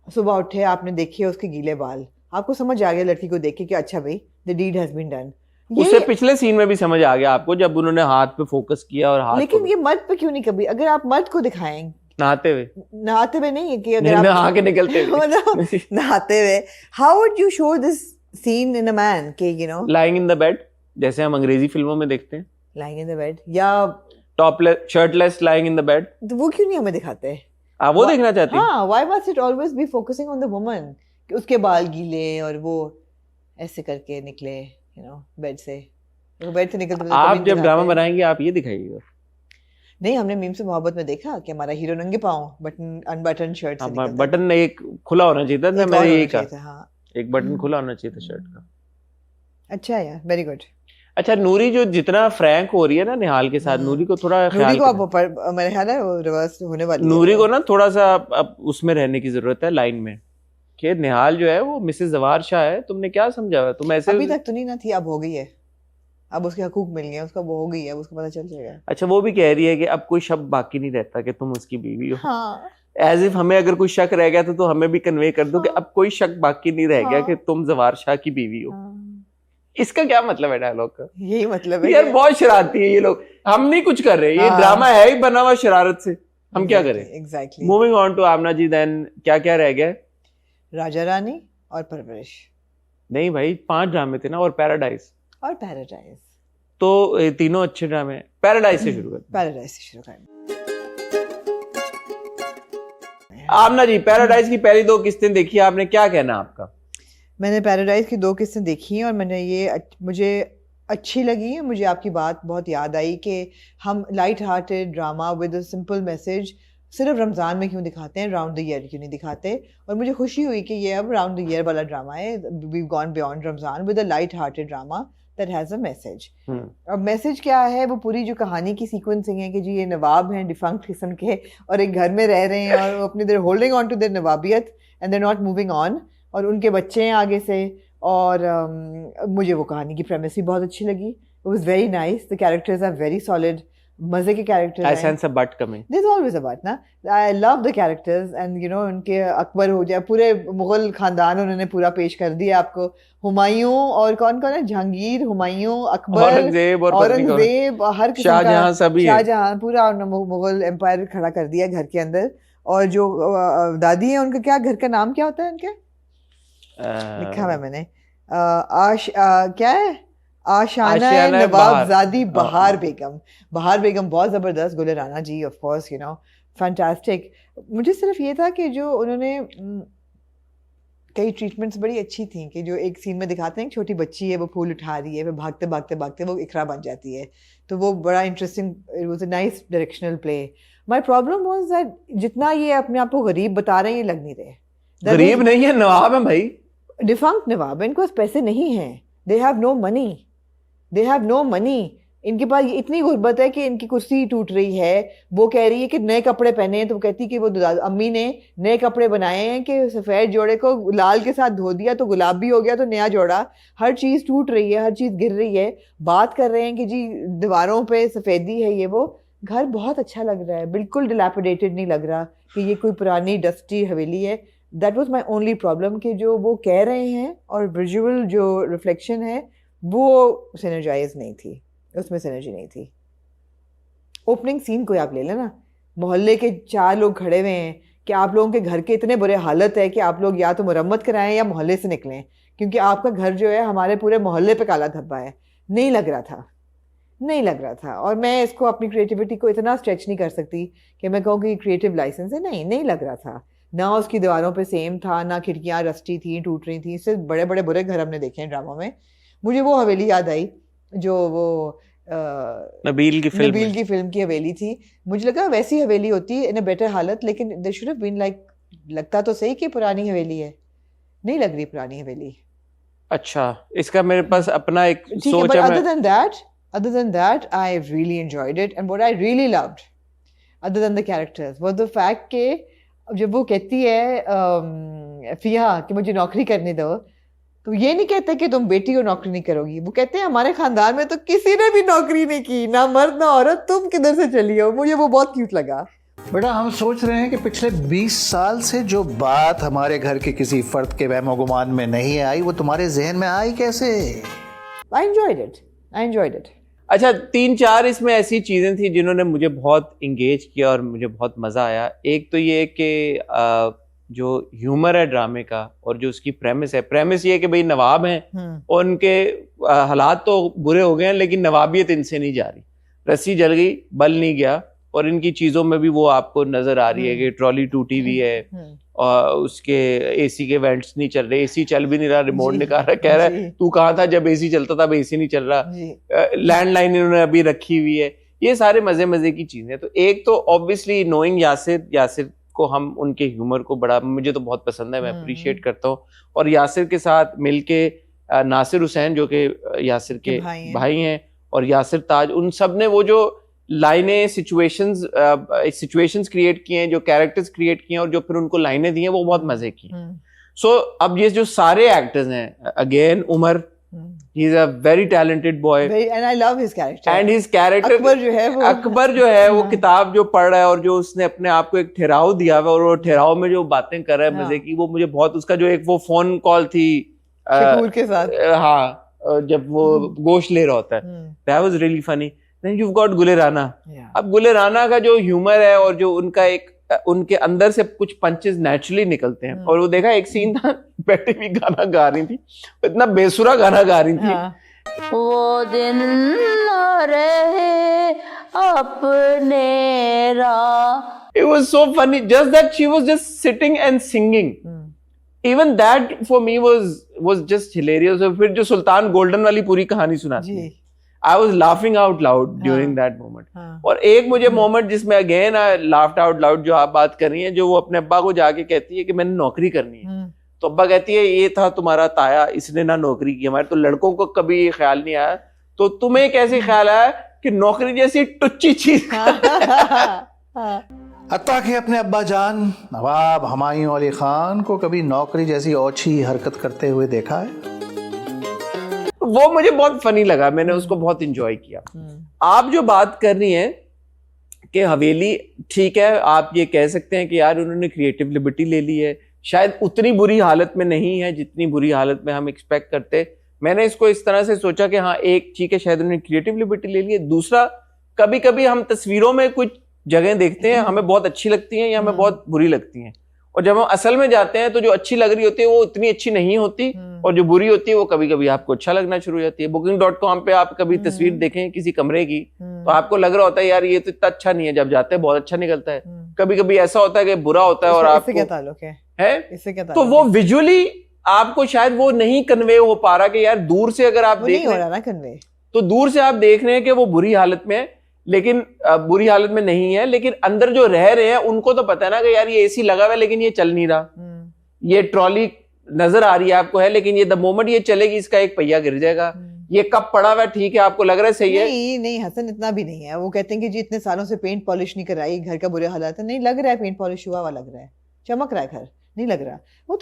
सुबह उठे, आपने देखे उसके गीले बाल, आपको समझ आ गया लड़की को देख के कि अच्छा भाई the deed has been done. उससे पिछले सीन में भी समझ आ गया आपको, जब उन्होंने हाथ पे फोकस किया और हाथ, लेकिन ये मर्द पे क्यों नहीं? कभी अगर आप मर्द को दिखाएं नहाते हुए नहीं है कि अगर आप नहा के निकलते हुए नहाते हुए, how would you show this scene in a man के you know lying in the bed, जैसे हम अंग्रेजी फिल्मों में देखते हैं, लाइंग इन द बेड, या topless shirtless lying in the bed, तो वो क्यों नहीं हमें दिखाते? आप वो देखना चाहती हैं? हाँ, why must it always be focusing on the woman कि उसके बाल गीले और वो ऐसे करके निकले यू नो बेड से, वो बेड से निकलते। आप जब ड्रामा बनाएंगे आप ये दिखाइएगा। नहीं, हमने मीम से मोहब्बत में देखा कि हमारा हीरो नंगे पाँव बटन अनबटन शर्ट से निकलता, बटन एक खुला होना चाहिए था, मैं यही कहा, हाँ, एक बटन खुला होना चाहिए था शर्ट का। अच्छा यार, वेरी गुड। अच्छा, नूरी जो जितना फ्रैंक हो रही है ना निहाल के साथ, नूरी को थोड़ा ख्याल को मेरे ख्याल है वो रिवर्स होने वाली है। नूरी को ना थोड़ा सा अब उसमें रहने की जरूरत है, लाइन में, कि निहाल जो है वो मिसेस जवार शाह है, तुमने क्या समझा है, तुम ऐसे अभी तक तो नहीं ना थी, अब हो गई है, अब उसके हकूक मिल गए, उसका वो हो गई है, उसको पता चल जाएगा। अच्छा, वो भी कह रही है कि अब कोई शक बाकी नहीं रहता कि तुम उसकी बीवी हो। हाँ, एज इफ हमें अगर कोई शक रह गया तो हमें भी कन्वे कर दो कि अब कोई शक बाकी नहीं रह गया कि तुम जवार शाह की बीवी हो। इसका क्या मतलब है डायलॉग का? यही मतलब है यार बहुत शरारती है ये लोग, हम नहीं कुछ कर रहे, ये ड्रामा है ही बना हुआ शरारत से, हम क्या करें? Exactly. Moving on to Aamna ji, then क्या क्या रह गया? राजा रानी और परवरिश। नहीं भाई 5 ड्रामे थे ना, और पैराडाइज। और पैराडाइज। तो ये तीनों अच्छे ड्रामे हैं। पैराडाइज से शुरू कर। पैराडाइज से शुरू कर। आमना जी, पैराडाइज की पहली 2 किस्तें देखी आपने, क्या कहना आपका? मैंने पैराडाइज की 2 किस्तें देखी हैं और मुझे अच्छी लगी। मुझे आपकी बात बहुत याद आई कि हम light hearted drama with a simple message सिर्फ रमज़ान में क्यों दिखाते हैं, राउंड द ईयर क्यों नहीं दिखाते। और मुझे खुशी हुई कि ये अब राउंड द ईयर वाला ड्रामा है। We gone beyond Ramzan with a light hearted drama that has a message. अब मैसेज क्या है, वो पूरी जो कहानी की सीक्वेंसिंग है कि जी ये नवाब हैं डिफंक्ट किस्म के और एक घर में रह रहे हैं और वो अपनी they're holding on to their नवाबियत and they're not moving on, और उनके बच्चे हैं आगे से। और मुझे वो कहानी की प्रेमिस भी बहुत अच्छी लगी। It was very nice, the characters are very solid, मजे के कैरेक्टर्स हैं। I sense a but coming. There's always a but ना। I love the characters and you know उनके अकबर हो जाए, पूरे मुगल खानदान उन्होंने पूरा पेश कर दिया आपको। हुमायूं और कौन कौन है, जहांगीर, हुमायूं, अकबर, औरंगजेब, हर किस्म का, शाहजहां, सभी शाहजहां, पूरा मुगल एम्पायर खड़ा कर दिया घर के अंदर। और जो दादी है उनका क्या, घर का नाम क्या होता है उनके? लिखा हुआ मैंने, क्या है, आशाना नवाबजादी बहार बेगम। बहार बेगम बहुत ज़बरदस्त। Gul Rana ji of course you know fantastic. मुझे सिर्फ ये था कि जो उन्होंने कई ट्रीटमेंट्स बड़ी अच्छी थी कि जो एक सीन में दिखाते हैं, एक छोटी बच्ची है वो फूल उठा रही है, फिर भागते भागते भागते वो इकरा बन जाती है, तो वो बड़ा interesting, it was a nice directional play. My problem was that जितना ये अपने आप को गरीब बता रहे हैं, ये लग नहीं रहे। गरीब नहीं है, नवाब है भाई, डिफंक्ट नवाब है, इनके पास पैसे नहीं हैं, they have no money, they have no money. इनके पास इतनी गुर्बत है कि इनकी कुर्सी टूट रही है, वो कह रही है कि नए कपड़े पहने हैं, तो वो कहती है कि वो अम्मी ने नए कपड़े बनाए हैं कि सफ़ेद जोड़े को लाल के साथ धो दिया तो गुलाबी हो गया, तो नया जोड़ा। हर चीज़ टूट रही है, हर चीज़ गिर रही है। बात कर रहे हैं कि जी दीवारों पे सफ़ेदी है, ये वो। घर बहुत अच्छा लग रहा है, बिल्कुल डिलैपिडेटेड नहीं लग रहा कि ये कोई पुरानी डस्टी हवेली है। That was my only problem कि जो वो कह रहे हैं और विजुअल जो रिफ्लेक्शन है वो सिनर्जाइज नहीं थी, उसमें सिनर्जी नहीं थी। ओपनिंग सीन कोई आप ले लेना, मोहल्ले के 4 लोग खड़े हुए हैं कि आप लोगों के घर के इतने बुरे हालत है कि आप लोग या तो मुरम्मत कराएं या मोहल्ले से निकलें, क्योंकि आपका घर जो है हमारे पूरे मोहल्ले पे काला धब्बा है। नहीं लग रहा था, नहीं लग रहा था। और मैं इसको अपनी क्रिएटिविटी को इतना स्ट्रेच नहीं कर सकती कि मैं कहूँ कि क्रिएटिव लाइसेंस है, नहीं लग रहा था। ना उसकी दीवारों पे सेम था, ना खिड़कियाँ रस्टी थी, टूट रही थी। इससे बड़े बड़े बुरे घर हमने देखे हैं ड्रामा में। मुझे वो हवेली याद आई जो वो नबील की फिल्म की हवेली थी। मुझे लगा वैसी हवेली होती इन अ बेटर हालत, लेकिन they should have been like, लगता तो सही कि पुरानी हवेली है, नहीं लग रही पुरानी हवेली। अच्छा, इसका मेरे पास अपना एक सोच है। Other than that, I really enjoyed it, and what I really loved, other than the characters, was the fact कि जब वो कहती है फिया कि मुझे नौकरी करने दो, तो ये नहीं कहते कि तुम बेटी को नौकरी नहीं करोगी, वो कहते हैं हमारे खानदान में तो किसी ने भी नौकरी नहीं की, ना मर्द ना औरत, तुम किधर से चली हो। मुझे वो बहुत क्यूट लगा। बेटा, हम सोच रहे हैं कि पिछले 20 साल से जो बात हमारे घर के किसी फर्द के वहमो गुमान में नहीं आई, वो तुम्हारे जहन में आई कैसे? I enjoyed it. अच्छा, 3-4 इसमें ऐसी चीजें थी जिन्होंने मुझे बहुत इंगेज किया और मुझे बहुत मजा आया। एक तो ये कि जो ह्यूमर है ड्रामे का और जो उसकी प्रेमिस ये है कि भाई नवाब हैं और उनके हालात तो बुरे हो गए हैं, लेकिन नवाबियत इनसे नहीं जा रही, रस्सी जल गई बल नहीं गया। और इनकी चीजों में भी वो आपको नजर आ रही है कि ट्रॉली टूटी हुई है और उसके एसी के वेंट्स नहीं चल रहे, एसी चल भी नहीं रहा, रिमोट निकाल रहा, कह रहा है तू कहाँ था जब एसी चलता था, अब एसी नहीं चल रहा, लैंडलाइन इन्होंने अभी रखी हुई है। ये सारे मजे की चीजें। तो एक तो ऑब्वियसली नोइंग यासिर को, हम उनके ह्यूमर को बड़ा, मुझे तो बहुत पसंद है, मैं अप्रिशिएट करता हूँ। और यासिर के साथ मिलके नासिर हुसैन जो कि यासिर के भाई हैं और यासिर ताज, उन सब ने वो जो लाइनें सिचुएशंस क्रिएट किए हैं, जो कैरेक्टर्स क्रिएट किए हैं और जो फिर उनको लाइनें दी हैं, वो बहुत मजे की। सो अब ये जो सारे एक्टर्स हैं, again Umar, he is a very talented boy and I love his character, and his character Akbar जो है वो किताब जो पढ़ रहा है और जो उसने अपने आप को एक ठहराव दिया हुआ, और वो ठहराव में जो बातें कर रहा है मजे की, वो मुझे बहुत, उसका जो एक वो फोन कॉल थी शकूर के साथ, हाँ, जब वो गोश्त ले रहा होता है, that was really funny. Then you've got गुले राना. अब गुले राना का जो ह्यूमर है और जो उनका एक उनके अंदर से कुछ पंचेस नेचुरली निकलते हैं, और वो देखा एक सीन था बेटी भी गाना गा रही थी, इतना बेसुरा गाना गा रही थी. वो दिन न रहे अपने राह. It was so funny, just that she was just sitting and singing. Even that for me was just hilarious. और फिर जो सुल्तान गोल्डन वाली पूरी कहानी सुनाती है, I was laughing out loud during that moment. और एक मुझे मोमेंट जिसमें again I laughed out loud, जो आप बात कर रही हैं, जो वो अपने अब्बा को जाके कहती है कि मैंने नौकरी करनी है, तो अब्बा कहती है ये था तुम्हारा ताया, इसने ना नौकरी की, हमारे तो लड़कों को कभी ये ख्याल नहीं आया, तो तुम्हें कैसे ख्याल आया कि नौकरी जैसी टुच्ची चीज. हत्ता कि अपने अब्बा जान नवाब हुमायूं अली खान को कभी नौकरी जैसी ओछी हरकत करते हुए देखा है? वो मुझे बहुत फनी लगा, मैंने उसको बहुत इंजॉय किया. आप जो बात कर रही हैं कि हवेली, ठीक है, आप ये कह सकते हैं कि यार उन्होंने क्रिएटिव लिबर्टी ले ली है, शायद उतनी बुरी हालत में नहीं है जितनी बुरी हालत में हम एक्सपेक्ट करते. मैंने इसको इस तरह से सोचा कि हाँ, एक ठीक है, शायद उन्होंने क्रिएटिव लिबर्टी ले ली है. दूसरा, कभी कभी हम तस्वीरों में कुछ जगह देखते हैं, हमें बहुत अच्छी लगती हैं या हमें बहुत बुरी लगती हैं, और जब हम असल में जाते हैं तो जो अच्छी लग रही होती है वो उतनी अच्छी नहीं होती, और जो बुरी होती है वो कभी कभी आपको अच्छा लगना शुरू हो जाती है. Booking.com पे आप कभी तस्वीर देखें किसी कमरे की, तो आपको लग रहा होता है यार ये तो इतना अच्छा नहीं है, जब जाते हैं बहुत अच्छा निकलता है. कभी कभी ऐसा होता है कि बुरा होता है और आपको क्या ताल्लुक है, तो वो विजुअली आपको शायद वो नहीं कन्वे हो पा रहा कि यार दूर से अगर आप देख रहे हैं तो दूर से आप देख रहे हैं कि वो बुरी हालत में है, लेकिन बुरी हालत में नहीं है, लेकिन अंदर जो रह रहे हैं उनको तो पता है ना कि यार ये एसी लगा हुआ है लेकिन ये चल नहीं रहा, ये ट्रॉली नजर आ रही है आपको है, लेकिन ये द मोमेंट ये चलेगी इसका एक पहिया गिर जाएगा, ये कब पड़ा हुआ है, ठीक है आपको लग रहा है सही है. नहीं हसन, इतना भी नहीं है. वो कहते हैं कि जी इतने सालों से पेंट पॉलिश नहीं कराई, घर का बुरे हालात है, नहीं लग रहा है पेंट पॉलिश हुआ लग रहा है, चमक रहा है घर, नहीं लग रहा. वो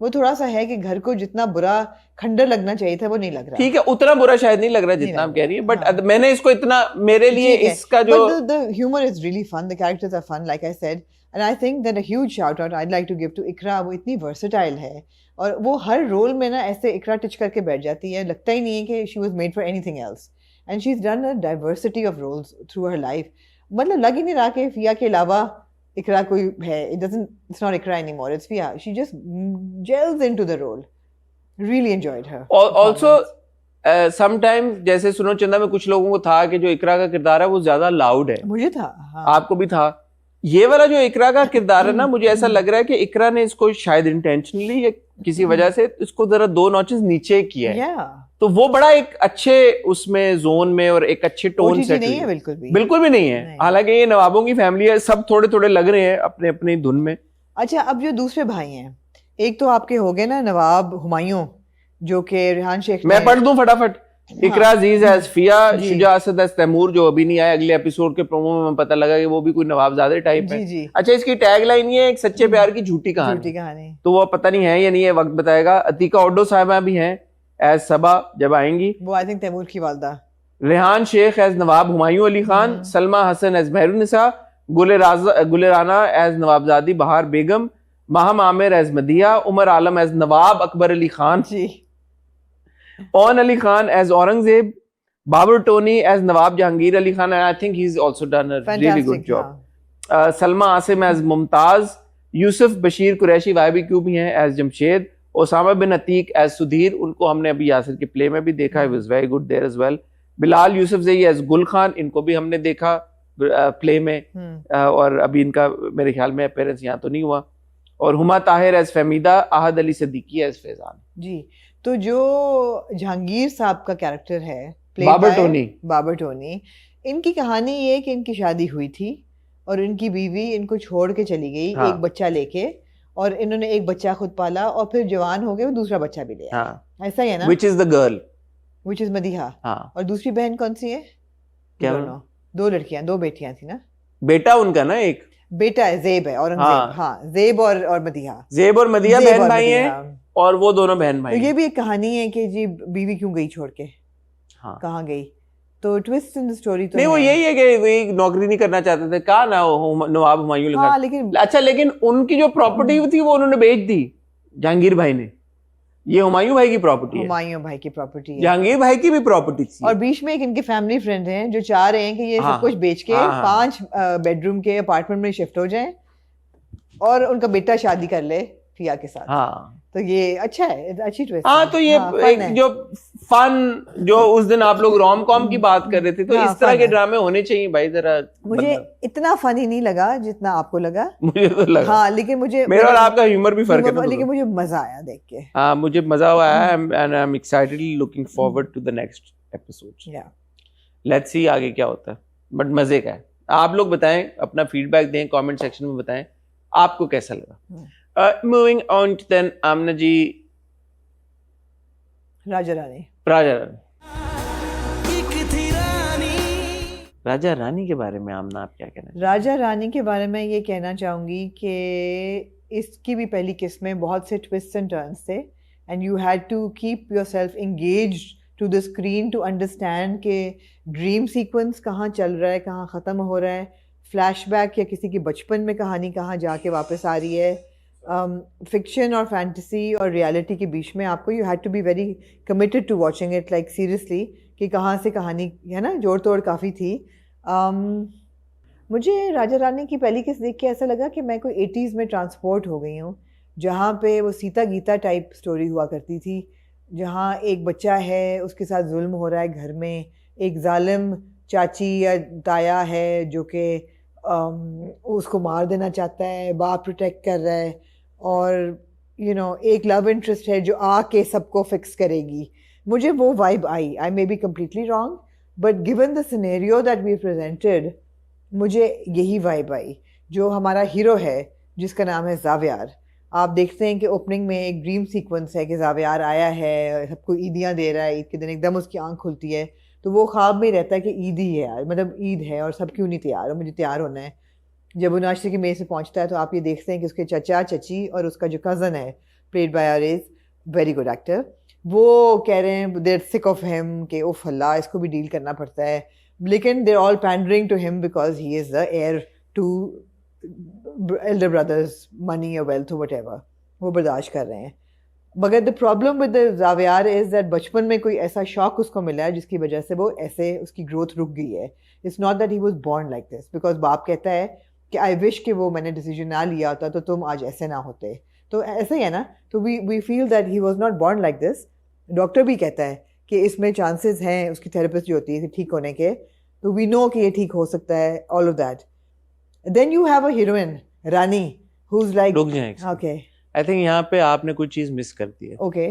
थोड़ा सा है कि घर को जितना बुरा खंडर लगना चाहिए था वो नहीं लग रहा. ठीक है, उतना बुरा शायद नहीं लग रहा जितना आप कह रही है, बट मैंने इसको इतना, मेरे लिए इसका जो the humor is really fun, the characters are fun like I said, and I think that a huge shout out I'd like to give to Ikra. वो इतनी versatile है और वो हर रोल में ना ऐसे इकरा टिच करके बैठ जाती है, लगता ही नहीं है कि she was made for anything else, and she's done a diversity of roles through her life. मतलब लग ही नहीं रहा कि फिया के अलावा इकरा कोई है. It's not Ikra anymore, it's Fia. She just gels into the role. Really enjoyed her. Also sometimes जैसे सुनो चंदा में कुछ लोगों को था कि जो इकरा का किरदार है वो ज्यादा लाउड है. मुझे था, हाँ. आपको भी था. ये वाला जो इकरा का किरदार है ना, मुझे ऐसा लग रहा है कि इकरा ने इसको शायद इंटेंशनली या किसी वजह से इसको जरा 2 नॉचेस नीचे किया है. तो वो बड़ा एक अच्छे उसमें जोन में और एक अच्छे टोन सेट नहीं है, बिल्कुल भी नहीं है. हालांकि ये नवाबों की फैमिली है, सब थोड़े थोड़े लग रहे हैं अपने अपनी धुन में. अच्छा, अब जो दूसरे भाई हैं, एक तो आपके हो गए ना नवाब हुमायूं, जो कि रेहान शेख. मैं पढ़ दूं फटाफट. इकरा अजीज एज फिया, शुजा असद एज तैमूर, जो अभी नहीं आया, अगले एपिसोड के प्रोमो में पता लगा कि वो भी कोई नवाबजादे टाइप है. अच्छा, इसकी टैग लाइन ये है, एक सच्चे प्यार की झूठी कहानी. तो वो पता नहीं है या नहीं है, वक्त बताएगा. अतीका ओडो साहिबा भी हैं एज सबा जब आएंगी, वो आई थिंक तैमूर की वालदा. Rehan Sheikh as Nawab Humayun Ali Khan, Salma Hassan as Mehrunnisa, Gule Rana as Nawabzadi Bahar Begum, Maham Aamir as Madiya, Umar Alam as Nawab Akbar Ali Khan, Aun Ali Khan as Aurangzeb, Babar Tony as Nawab Jahangir Ali Khan. I think he is also done a really good job. Salma Asim as Mumtaz, Yousuf Bashir Qureshi YBQ भी हैं एज जमशेद, ओसामा बिन अतीक एज सुधीर, उनको हमने अभी यासिर के प्ले में भी देखा है, was very good there as well. Bilal Yousafzai as Gul Khan, इनको भी हमने देखा प्ले में, और अभी इनका मेरे ख्याल में अपीयरेंस यहाँ तो नहीं हुआ. और हुमा ताहिर एज फहमीदा, आहद अली सिद्दीकी एज फैजान. जी, तो जो जहांगीर साहब का कैरेक्टर है बाबर टोनी, इनकी कहानी ये है कि इनकी शादी हुई थी और इनकी बीवी इनको छोड़ के चली गई, हाँ. एक बच्चा लेके, और इन्होंने एक बच्चा खुद पाला और फिर जवान हो गए, दूसरा बच्चा भी लिया. हाँ. ऐसा ही है ना. Which is the girl? Which is Madiha. हाँ. और दूसरी बहन कौन सी है? क्या? 2 लड़कियां, 2 बेटियां थी ना. बेटा उनका ना एक बेटा है, जेब है, औरंगजेब. हाँ, जेब और मदीहा. जेब और मदीहा बहन भाई हैं, और वो दोनों बहन भाई. तो ये भी एक कहानी है कि जी बीवी क्यों गई छोड़ के, हाँ. कहाँ गई. तो ट्विस्ट इन द स्टोरी तो नहीं, वो यही है कि वो नौकरी नहीं करना चाहते थे, कहा ना नवाब हुमायूं हाँ, लेकिन अच्छा, लेकिन उनकी जो प्रॉपर्टी थी वो उन्होंने बेच दी जहांगीर भाई ने. ये हुमायूं भाई की प्रॉपर्टी है, हुमायूं भाई की प्रॉपर्टी है, जहांगीर भाई की भी प्रॉपर्टी थी। और बीच में एक इनके फैमिली फ्रेंड हैं जो चाह रहे हैं कि ये सब कुछ बेच के 5 बेडरूम के अपार्टमेंट में शिफ्ट हो जाएं और उनका बेटा शादी कर ले फिया के साथ। हाँ, तो ये अच्छा है, अच्छी ट्विस्ट। हाँ, तो ये एक जो फन, जो उस दिन आप लोग रोम कॉम की बात कर रहे थे, तो इस तरह के ड्रामे होने चाहिए भाई। जरा मुझे इतना फनी नहीं लगा जितना आपको लगा। मुझे तो लगा, हाँ, लेकिन मुझे मेरा और आपका ह्यूमर भी फर्क है, लेकिन मुझे मजा आया देख के। हाँ, मुझे मजा आया and I am excitedly looking forward to the next episode. Let's see आगे क्या होता है, बट मजे का है। आप लोग बताएं, अपना फीडबैक दें, कमेंट सेक्शन में बताएं आपको कैसा लगा। मूविंग ऑन टू देन आमना जी, राजा रानी। राजा रानी के बारे में आमना आप क्या कहना? राजा रानी के बारे में ये कहना चाहूँगी कि इसकी भी पहली किस्त में बहुत से ट्विस्ट एंड टर्न्स थे and you had to keep yourself engaged to the screen to understand कि ड्रीम सीक्वेंस कहाँ चल रहा है, कहाँ ख़त्म हो रहा है, फ्लैशबैक या किसी की बचपन में कहानी कहाँ जाके वापस आ रही है। फिक्शन और फैंटेसी और रियलिटी के बीच में आपको you had to be very committed to watching it, like seriously, कि कहाँ से कहानी है ना, जोड़ तोड़ काफ़ी थी। मुझे राजा रानी की पहली किस्त देख के ऐसा लगा कि मैं कोई 80s में ट्रांसपोर्ट हो गई हूँ, जहाँ पे वो सीता गीता टाइप स्टोरी हुआ करती थी, जहाँ एक बच्चा है, उसके साथ जुल्म हो रहा है घर में, एक जालिम चाची या ताया है जो कि उसको मार देना चाहता है, बाप प्रोटेक्ट कर रहा है, और एक लव इंटरेस्ट है जो आके सबको फिक्स करेगी। मुझे वो वाइब आई। I may be completely wrong, but given the scenario that we presented, मुझे यही वाइब आई। जो हमारा हीरो है जिसका नाम है जावियार, आप देखते हैं कि ओपनिंग में एक ड्रीम सीक्वेंस है कि जावियार आया है, सबको ईदियाँ दे रहा है, ईद के दिन एकदम उसकी आंख खुलती है तो वो ख्वाब में रहता है कि ईद ही है यार, मतलब ईद है और सब क्यों नहीं तैयार हो, मुझे तैयार होना है। जब वो नाश्ते की मेज़ से पहुंचता है तो आप ये देखते हैं कि उसके चचा चची और उसका जो कज़न है, played by Arez, very good actor, वो कह रहे हैं देर सिक ऑफ हिम कि ओफ अल्लाह इसको भी डील करना पड़ता है, लेकिन they're all pandering to him because he is the heir to elder brother's money और वेल्थ वट एवर, वो बर्दाश्त कर रहे हैं। मगर the problem with Zaviyar is that बचपन में कोई ऐसा शौक उसको मिला है जिसकी वजह से वो ऐसे उसकी ग्रोथ रुक गई है। It's not that he was born like this, because बाप कहता है कि आई विश कि वो मैंने डिसीजन ना लिया होता तो तुम आज ऐसे ना होते, तो ऐसे ही है ना। तो we feel that he was not born like this. Doctor भी कहता है कि इसमें चांसेस हैं, उसकी थेरेपिस्ट जो होती है ठीक होने के, तो वी नो कि ये ठीक हो सकता है, all of that. Then you have a heroine Rani who is like, रुक जाएं, ओके आई थिंक यहाँ पे आपने कुछ चीज मिस कर दी है। ओके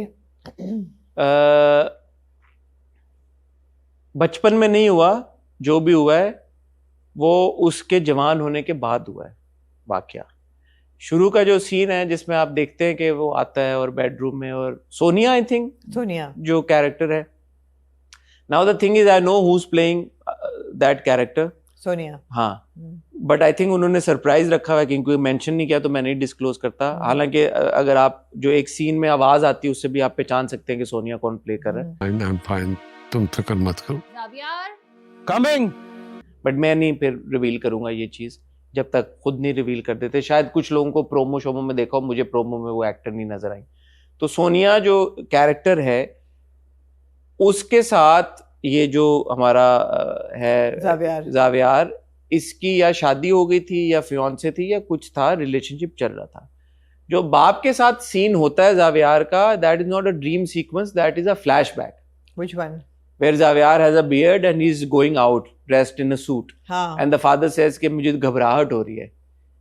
बचपन में नहीं हुआ, जो भी हुआ है वो उसके जवान होने के बाद हुआ है वाकया। शुरू का जो सीन है जिसमें आप देखते हैं कि वो आता है और बेडरूम में, और सोनिया, आई थिंक सोनिया जो कैरेक्टर है, now the thing is I know who is playing that character, Sonia, हाँ, बट आई थिंक उन्होंने सरप्राइज रखा हुआ है, क्योंकि मेंशन नहीं किया तो मैं नहीं डिस्क्लोज करता। हालांकि अगर आप जो एक सीन में आवाज आती है उससे भी आप पहचान सकते हैं कि सोनिया कौन प्ले कर रहा है। I'm fine, तुम फिक्र मत करो। कमिंग, बट मैं नहीं फिर रिवील करूंगा ये चीज जब तक खुद नहीं रिवील कर देते। शायद कुछ लोगों को प्रोमो शोमो में देखा हो, मुझे प्रोमो में वो एक्टर नहीं नजर आई। तो सोनिया जो कैरेक्टर है उसके साथ ये जो हमारा है जावियार, इसकी या शादी हो गई थी या फियांसे थी या कुछ था, रिलेशनशिप चल रहा था। जो बाप के साथ सीन होता है जावियार का, that is not a dream sequence, that is a flashback. Which one? Where Javier has a beard and he's going out dressed in a suit. हाँ. And the father says कि मुझे घबराहट हो रही है.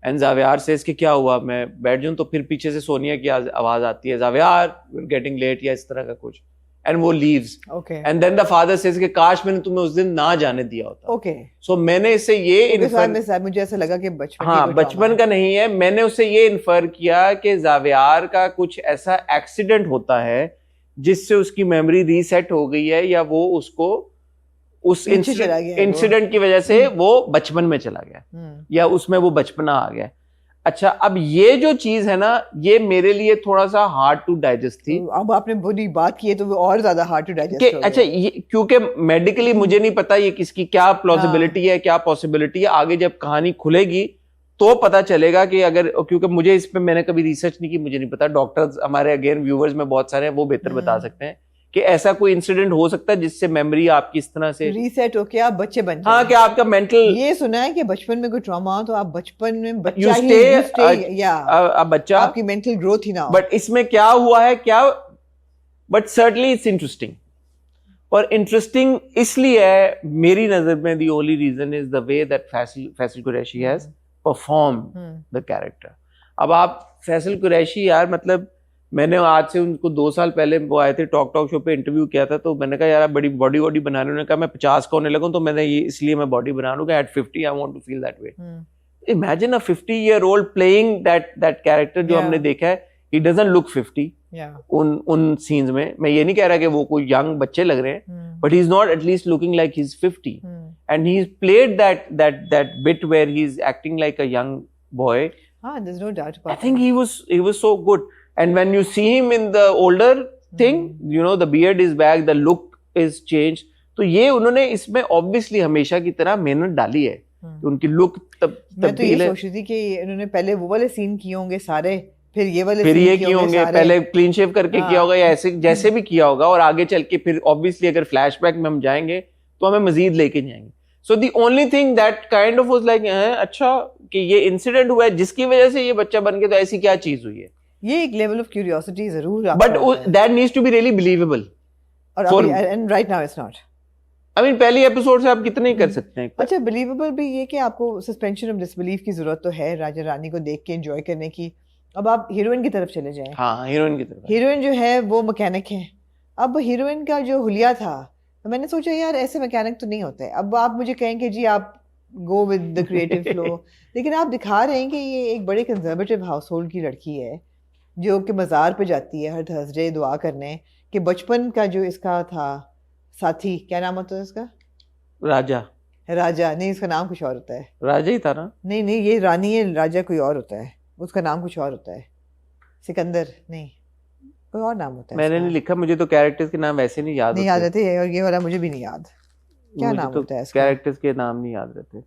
And Javier says कि क्या हुआ, मैं बैठ जाऊँ, तो फिर पीछे से सोनिया की आवाज आती है, Javier, we're getting late, या इस तरह का कुछ. And वो leaves. Okay. And then the father says कि काश मैंने तुम्हें उस दिन ना जाने दिया होता. Okay. So मैंने इससे ये infer, मुझे ऐसा लगा कि बचपन, हाँ, बचपन का नहीं है, मैंने उससे ये इन्फर किया कि Javier का कुछ ऐसा एक्सीडेंट होता है जिससे उसकी मेमोरी रीसेट हो गई है, या वो उसको उस इंसिडेंट की वजह से वो बचपन में चला गया, या उसमें वो बचपना आ गया। अच्छा, अब ये जो चीज है ना, ये मेरे लिए थोड़ा सा हार्ड टू डाइजेस्ट थी। अब आपने बुरी बात की है तो वो और ज्यादा हार्ड टू डाइजेस्ट हो गया। अच्छा, ये क्योंकि मेडिकली मुझे नहीं पता ये किसकी क्या प्लॉजिबिलिटी है, क्या पॉसिबिलिटी है। आगे जब कहानी खुलेगी तो पता चलेगा कि अगर, क्योंकि मुझे इस पे मैंने कभी रिसर्च नहीं की, मुझे नहीं पता, डॉक्टर्स हमारे अगेन व्यूवर्स में बहुत सारे हैं, वो बेहतर बता सकते हैं कि ऐसा कोई इंसिडेंट हो सकता है जिससे मेमोरी आपकी इस तरह से रीसेट हो के आप बच्चे बन जाए। हाँ, कि आपका मेंटल, ये सुना है कि बचपन में कोई ट्रॉमा हो तो आप बचपन में you बच्चा stay, या बच्चा, आपकी मेंटल ग्रोथ ही ना हो। बट इसमें क्या हुआ है क्या, बट सर्टनली इट्स इंटरेस्टिंग, और इंटरेस्टिंग इसलिए है मेरी नजर में, the only reason is the way that Faisal Qureshi has performed the character. अब आप फैसल कुरैशी यार, मतलब मैंने आज से उनको 2 साल पहले वो आए थे टॉक शो पे, इंटरव्यू किया था, तो मैंने कहा यार बड़ी बॉडी बनाने, उन्होंने कहा मैं 50 का होने लगा तो मैंने ये इसलिए मैं बॉडी बना लूंगा, at 50 I want to feel that way. Imagine a 50-year-old playing that character जो हमने देखा है, ही डजंट लुक 50 उन सीन्स में। मैं ये नहीं कह रहा कि वो कोई यंग बच्चे लग रहे हैं, but he is not at least looking like he is 50, and he played that bit where he is acting like a young boy. there's no doubt about I think he was so good. And when you see him in the older thing, you know, the beard is back, the look is changed. तो ये उन्होंने इसमें obviously हमेशा की तरह मेहनत डाली है, उनकी लुक मैं तो ये सोच रही थी कि उन्होंने पहले वो वाले सीन किए होंगे सारे, फिर ये वाले फिर ये किए होंगे, पहले क्लीन शेव करके किया होगा या ऐसे जैसे भी किया होगा, और आगे चल के फिर ऑब्वियसली अगर फ्लैशबैक में हम जाएंगे तो हमें मजीद लेके जाएंगे। So the only thing that kind of was like, अच्छा कि ये इंसिडेंट हुआ है जिसकी वजह से ये बच्चा बन गया, तो ऐसी क्या चीज हुई है? ये एक लेवल ऑफ क्यूरियोसिटी जरूर, but that needs to be really believable, और and right now it's not. I mean पहली एपिसोड से आप कितने ही कर सकते हैं। अच्छा, बिलीवेबल भी ये कि आपको सस्पेंशन ऑफ डिसबिलीफ की जरूरत तो है राजा रानी को देख के एंजॉय करने की। अब आप हीरोइन की तरफ चले जाएं। हाँ, हीरोइन की तरफ। हीरोइन जो है वो मैकेनिक है। अब हीरोइन का जो हुलिया था, मैंने सोचा यार ऐसे मैकेनिक तो नहीं होते। अब आप मुझे कहें कि जी आप go with the creative flow, लेकिन आप दिखा रहे हैं कि ये एक बड़े कंजर्वेटिव हाउस होल्ड की लड़की है जो कि मज़ार पे जाती है हर थर्सडे दुआ करने, कि बचपन का जो इसका था साथी, क्या नाम होता है इसका? राजा नहीं, इसका नाम कुछ और होता है। राजा ही था ना? नहीं, ये रानी है, राजा कोई और होता है, उसका नाम कुछ और होता है। सिकंदर नहीं, कोई और नाम होता है। मैंने नहीं लिखा, मुझे तो कैरेक्टर्स के नाम वैसे नहीं याद रहते, और ये वाला मुझे भी नहीं याद क्या नाम होता है इसका। कैरेक्टर्स के नाम नहीं याद रहते,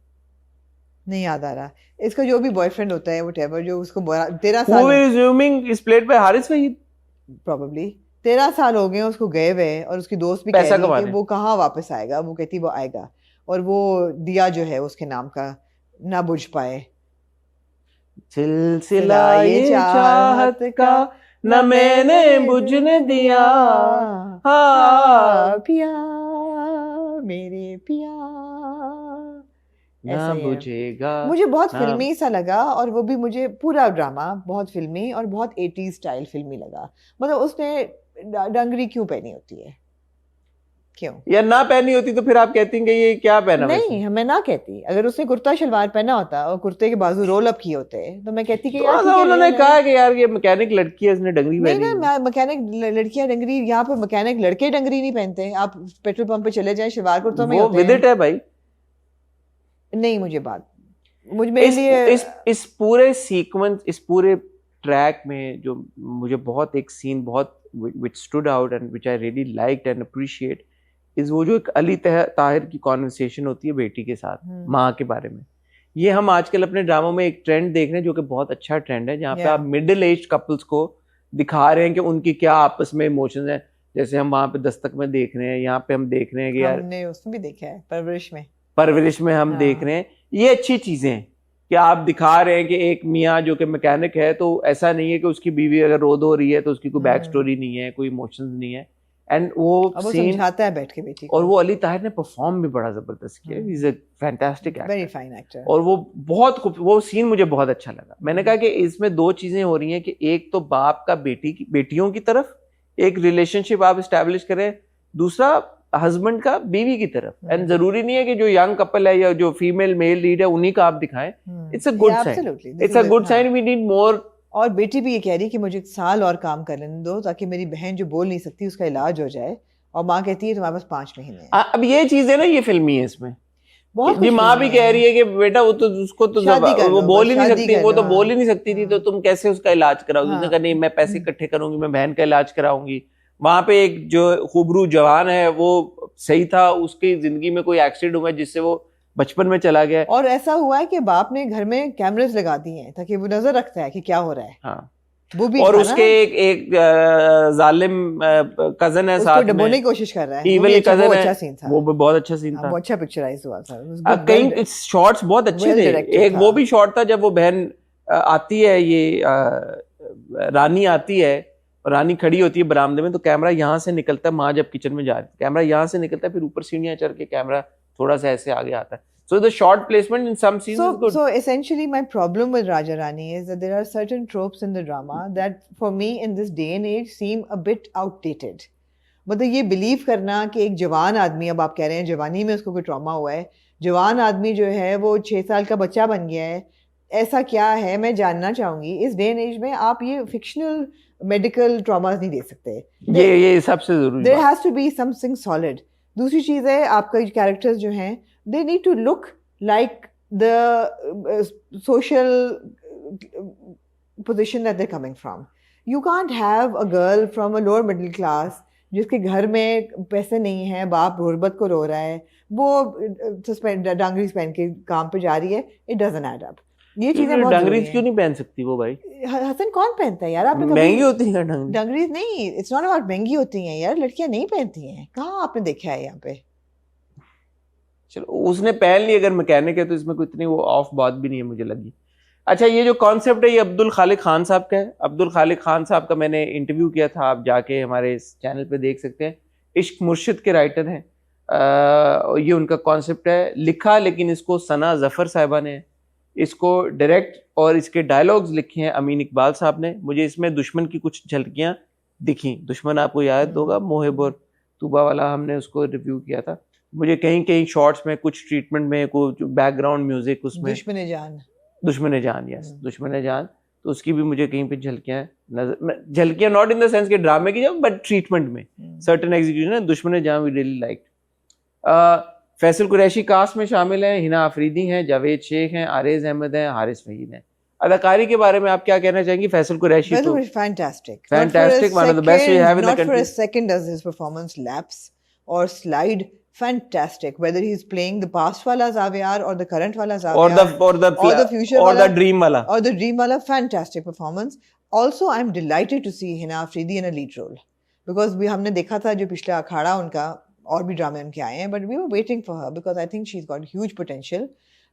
नहीं याद आ रहा। इसका जो भी बॉयफ्रेंड होता है व्हाटएवर, जो उसको 13 साल, Who is assuming is played by Haris Waheed, probably 13 साल हो गए उसको गए हुए, और उसकी दोस्त भी कह रही है कि वो कहाँ वापस आएगा। वो कहती वो आएगा, और वो दिया जो है उसके नाम का ना बुझ पाए। सिलसिला ये चाहत का न मैंने बुझने दिया, हाँ पिया मेरे पिया, ना बुझेगा। मुझे बहुत फिल्मी सा लगा, और वो भी मुझे पूरा ड्रामा बहुत फिल्मी और बहुत 80s स्टाइल फिल्मी लगा। मतलब उसने डंगरी क्यों पहनी होती है? क्यों या ना पहनी होती तो फिर आप कहती हैं कि ये क्या पहना? नहीं, मैं ना कहती। अगर उसने कुर्ता शलवार पहना होता और कुर्ते के बाजू रोल अप किए होते तो मैं कहती कि यार उन्होंने कहा कि यार ये मैकेनिक लड़की है, इसने डंगरी पहनी। नहीं, मैकेनिक लड़कियां डंगरी, यहाँ पे मैकेनिक लड़के डंगरी नहीं पहनते। आप पेट्रोल पंप पे चले जाए, शलवार कुर्ता में विद इट है भाई। नहीं, मेरे लिए इस पूरे सीक्वेंस, इस पूरे ट्रैक में जो मुझे बहुत एक सीन बहुत which stood out and which I really liked and appreciate is वो जो एक अली ताहिर की कॉन्वर्सेशन होती है बेटी के साथ, माँ के बारे में। ये हम आजकल अपने ड्रामों में एक ट्रेंड देख रहे हैं जो कि बहुत अच्छा ट्रेंड है, जहाँ पे आप मिडिल एज कपल्स को दिखा रहे हैं कि उनकी क्या आपस में इमोशंस हैं। जैसे हम वहाँ पे दस्तक में देख रहे हैं, यहाँ पे हम देख रहे हैं कि यार हमने उसमें भी देखा है, परवरिश में हम देख रहे हैं। ये अच्छी चीजें हैं कि आप दिखा रहे हैं कि एक मियाँ जो कि मैकेनिक है, तो ऐसा नहीं है कि उसकी बीवी अगर रो धो रही है तो उसकी कोई बैक स्टोरी नहीं है, कोई इमोशंस नहीं है। एंड वो समझाता है बैठ के बेटी को। और वो अली ताहिर ने परफॉर्म भी बड़ा जबरदस्त किया। ही is a fantastic actor, very fine actor. और वो बहुत वो सीन मुझे बहुत अच्छा लगा। मैंने कहा कि इसमें 2 चीजें हो रही हैं कि एक तो बाप का बेटियों की तरफ एक रिलेशनशिप आप एस्टैब्लिश करें, दूसरा हस्बैंड का बीवी की तरफ। एंड जरूरी नहीं है कि जो यंग कपल है या जो फीमेल मेल लीड है उन्हीं का आप दिखाएं। It's a good sign, it's a good sign. We need more. और बेटी भी ये कह रही कि मुझे 1 साल और काम कर लेने दो ताकि मेरी बहन जो बोल नहीं सकती उसका इलाज हो जाए, और माँ कहती है तुम्हारे पास 5 महीने हैं। अब ये चीज है ना, ये फिल्मी है इसमें। बहुत जी, माँ भी कह रही है कि बेटा वो तो उसको तो वो बोल ही नहीं सकती, वो तो बोल ही नहीं सकती थी, तो तुम कैसे उसका इलाज कराओगी? उसने कहा नहीं, मैं पैसे इकट्ठे करूंगी, मैं बहन का इलाज कराऊंगी। वहां पे एक जो खूबरू जवान है वो सही था, उसकी जिंदगी में कोई एक्सीडेंट हुआ जिससे वो बचपन में चला गया है। और ऐसा हुआ है कि बाप ने घर में कैमरेस लगा दिए हैं ताकि वो नजर रखता है कि क्या हो रहा है। हाँ, वो भी और उसके एक जालिम कजन है साथ में, डबोने की कोशिश कर रहा है। इविल कजन है, अच्छा सीन था, वो भी बहुत अच्छा सीन था, बहुत अच्छा पिक्चराइज हुआ था। कई शॉट्स बहुत अच्छे थे। एक वो भी शॉट था जब वो बहन आती है, ये रानी आती है, रानी खड़ी होती है बरामदे में, तो कैमरा यहाँ से निकलता है, माँ जब किचन में जा रही है, कैमरा यहाँ से निकलता है, फिर ऊपर सीढ़ियाँ चढ़ के कैमरा थोड़ा सा ऐसे आगे आता है। So the shot placement in some scenes is good. So essentially my problem with Raja Rani is that there are certain tropes in the drama that for me in this day and age seem a bit outdated. मतलब ये believe करना कि एक जवान आदमी, अब आप कह रहे हैं जवानी में उसको कोई ट्रॉमा हुआ है, जवान आदमी जो है वो 6 साल का बच्चा बन गया है, ऐसा क्या है? मैं जानना चाहूंगी। इस डे एंड एज में आप ये फिक्शनल मेडिकल ट्रॉमास नहीं दे सकते। ये सबसे जरूरी। There has to be something solid. दूसरी चीज है, आपका कैरेक्टर्स जो हैं they need to look like the social position that they're coming from. You can't have a girl from a lower middle class जिसके घर में पैसे नहीं हैं, बाप गुर्बत को रो रहा है, वो डांगरीज पहन के काम पे जा रही है। It doesn't add up. ये चीजें बहुत डांगरीज क्यों नहीं पहन सकती वो भाई? हसन कौन पहनता है यार? आपने महंगी होती है डांगरीज? नहीं, इट्स नॉट अबाउट महंगी होती हैं यार, लड़कियां नहीं पहनती हैं। कहाँ आपने देखा है यहाँ पे? चलो उसने पहन ली, अगर मैकेनिक है तो इसमें कोई इतनी वो ऑफ बात भी नहीं है मुझे लगी। अच्छा, ये जो कॉन्सेप्ट है ये अब्दुल खालिक खान साहब का है। अब्दुल खालिक खान साहब का मैंने इंटरव्यू किया था, आप जाके हमारे इस चैनल पे देख सकते हैं। इश्क मुर्शिद के राइटर हैं, ये उनका कॉन्सेप्ट है। लिखा लेकिन इसको सना जफर साहिबा ने, इसको डायरेक्ट और इसके डायलॉग्स लिखे हैं अमीन इकबाल साहब ने। मुझे इसमें दुश्मन की कुछ झलकियां दिखी। दुश्मन आपको याद होगा, मोहिब और तूबा वाला, हमने उसको रिव्यू किया था। मुझे कहीं कहीं शॉर्ट्स में कुछ ट्रीटमेंट में कुछ बैकग्राउंड म्यूजिक उसमें दुश्मन जान, यस दुश्मन जान, तो उसकी भी मुझे कहीं पे झलकियां नॉट इन द सेंस के ड्रामे की जब, बट ट्रीटमेंट में सर्टेन एग्जीक्यूशन है। Dushman Jaan we really like. Faisal Qureshi cast में शामिल हैं, हिना अफरीदी हैं, जावेद शेख हैं, आरेज अहमद हैं, हारिस फहीद हैं। अदाकारी के बारे में आप क्या कहना चाहेंगी? फैसल कुरैशी तो fantastic, one of the best we have in the country. Not for a second does his performance lapse or slide. Fantastic, whether he's playing the past wala Zawiyar or the current wala Zawiyar or the future or the dream wala, fantastic performance. Also, I'm delighted to see Hina Afridi in a lead role because हमने देखा था जो पिछला अखाड़ा उनका, और भी ड्रामे उनके आए हैं, but we were waiting for her because I think she's got huge potential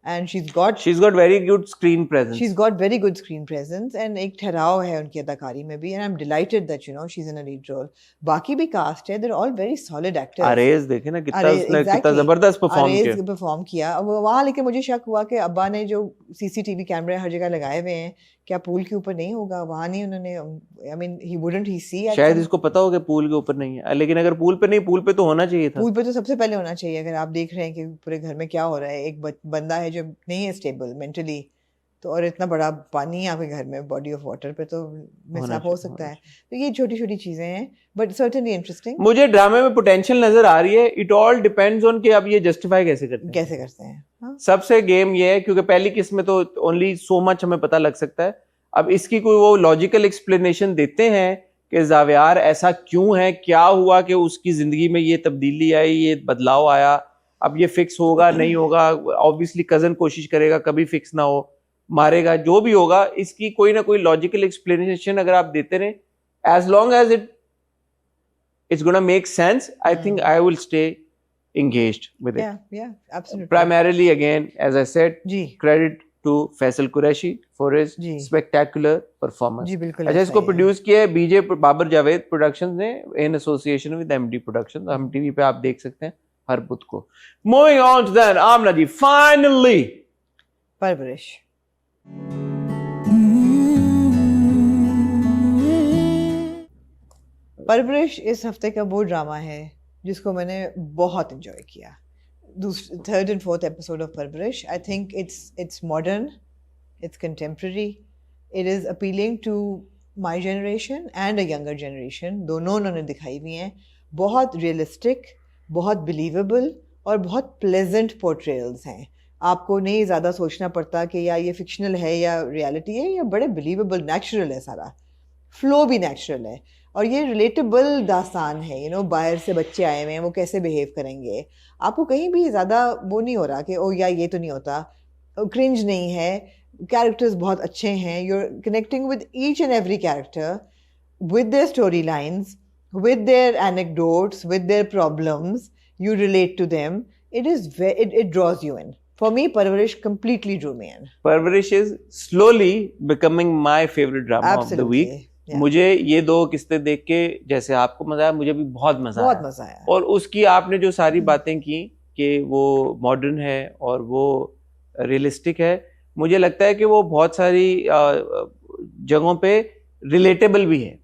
and she's got very good screen presence. She's got very good screen presence and एक ठहराव है उनकी अदाकारी में भी, and I'm delighted that she's in a lead role. बाकी भी cast है, they're all very solid actors. Arrays देखे ना कितना जबरदस्त परफॉर्म किया। अब वहाँ लेके मुझे शक हुआ कि अब्बा ने जो CCTV कैमरे हर जगह लगाए हुए हैं, क्या पूल के ऊपर नहीं होगा? वहाँ नहीं उन्होंने, I mean he wouldn't he see? शायद इसको पता हो कि पूल के ऊपर नहीं है, लेकिन अगर पूल पे नहीं, पूल पे तो होना चाहिए था। पूल पे तो सबसे पहले होना चाहिए। अगर आप देख रहे हैं कि पूरे घर में क्या हो रहा है, एक बंदा है जो नहीं है स्टेबल मेंटली, तो और इतना बड़ा पानी आपके घर में, बॉडी ऑफ वाटर पे, तो मिसअप हो सकता है। तो ये छोटी छोटी चीजें हैं, बट सर्टेनली इंटरेस्टिंग। मुझे ड्रामे में पोटेंशियल नजर आ रही है। इट ऑल डिपेंड्स ऑन कि आप ये जस्टिफाई कैसे करते हैं। हाँ? सबसे गेम ये है, क्योंकि पहली किस्म में तो ओनली सो मच हमें पता लग सकता है। अब इसकी कोई वो लॉजिकल एक्सप्लेनेशन देते हैं कि जावियार ऐसा क्यों है, क्या हुआ कि उसकी जिंदगी में ये तब्दीली आई, ये बदलाव आया, अब ये फिक्स होगा नहीं होगा। ऑब्वियसली कजन कोशिश करेगा कभी फिक्स ना हो, मारेगा, जो भी होगा, इसकी कोई ना कोई लॉजिकल एक्सप्लेनेशन अगर आप देते रहे, as long as it's gonna make sense, I think I will stay engaged with it. Yeah, absolutely. Primarily, again, as I said, credit to Faisal Qureshi for his spectacular performance. जी बिल्कुल। अच्छा, इसको produce किया है बीजे Babar Javed productions ने in association with MD Productions। हम TV पे आप देख सकते हैं हर बुध को। Moving on to then, Amna ji, finally परवरिश। परवरिश इस हफ्ते का वो ड्रामा है जिसको मैंने बहुत एंजॉय किया। Third and fourth episode of Parwarish, I think it's modern, it's contemporary, it is appealing to my generation and a younger generation. दोनों उन्होंने दिखाई हुई हैं। बहुत रियलिस्टिक, बहुत बिलीवेबल और बहुत प्लेजेंट पोर्ट्रेयल्स हैं। आपको नहीं ज़्यादा सोचना पड़ता कि या ये फिक्शनल है या रियलिटी है, या बड़े बिलीवेबल, नेचुरल है सारा। फ्लो भी नेचुरल है और ये रिलेटेबल दास्तान है, यू नो, बाहर से बच्चे आए हुए हैं, वो कैसे बिहेव करेंगे, आपको कहीं भी ज़्यादा वो नहीं हो रहा कि ओ या ये तो नहीं होता, क्रिंज नहीं है, कैरेक्टर्स बहुत अच्छे हैं, you are connecting with each and every character, with their storylines, with their anecdotes, with their problems, you relate to them. It draws you in. For me, Parvarish completely drew me in. Parvarish is slowly becoming my favorite drama of the week. Yeah. मुझे ये 2 किस्तें देख के जैसे आपको मजा आया, मुझे भी बहुत मजा आया। और उसकी आपने जो सारी बातें की कि वो मॉडर्न है और वो रियलिस्टिक है, मुझे लगता है कि वो बहुत सारी जगहों पे रिलेटेबल भी है।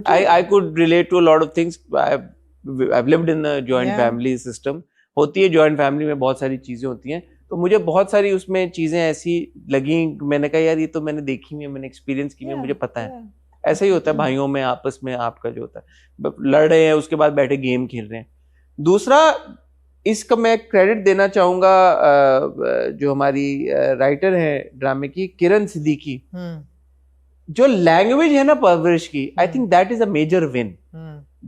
I could relate to a lot of things. I've lived in a joint family system. होती है joint family में बहुत सारी चीजें होती हैं, तो मुझे बहुत सारी उसमें चीजें ऐसी लगी, मैंने कहा यार ये तो मैंने देखी हुई है, मैंने एक्सपीरियंस की हुई है, मुझे पता है। ऐसा ही होता है भाइयों में आपस में, आपका जो होता है लड़ रहे हैं उसके बाद बैठे गेम खेल रहे हैं। दूसरा, इसका मैं क्रेडिट देना चाहूंगा जो हमारी राइटर है ड्रामे की, किरण सिद्दीकी। जो लैंग्वेज है ना परवरिश की, I think that is a major win.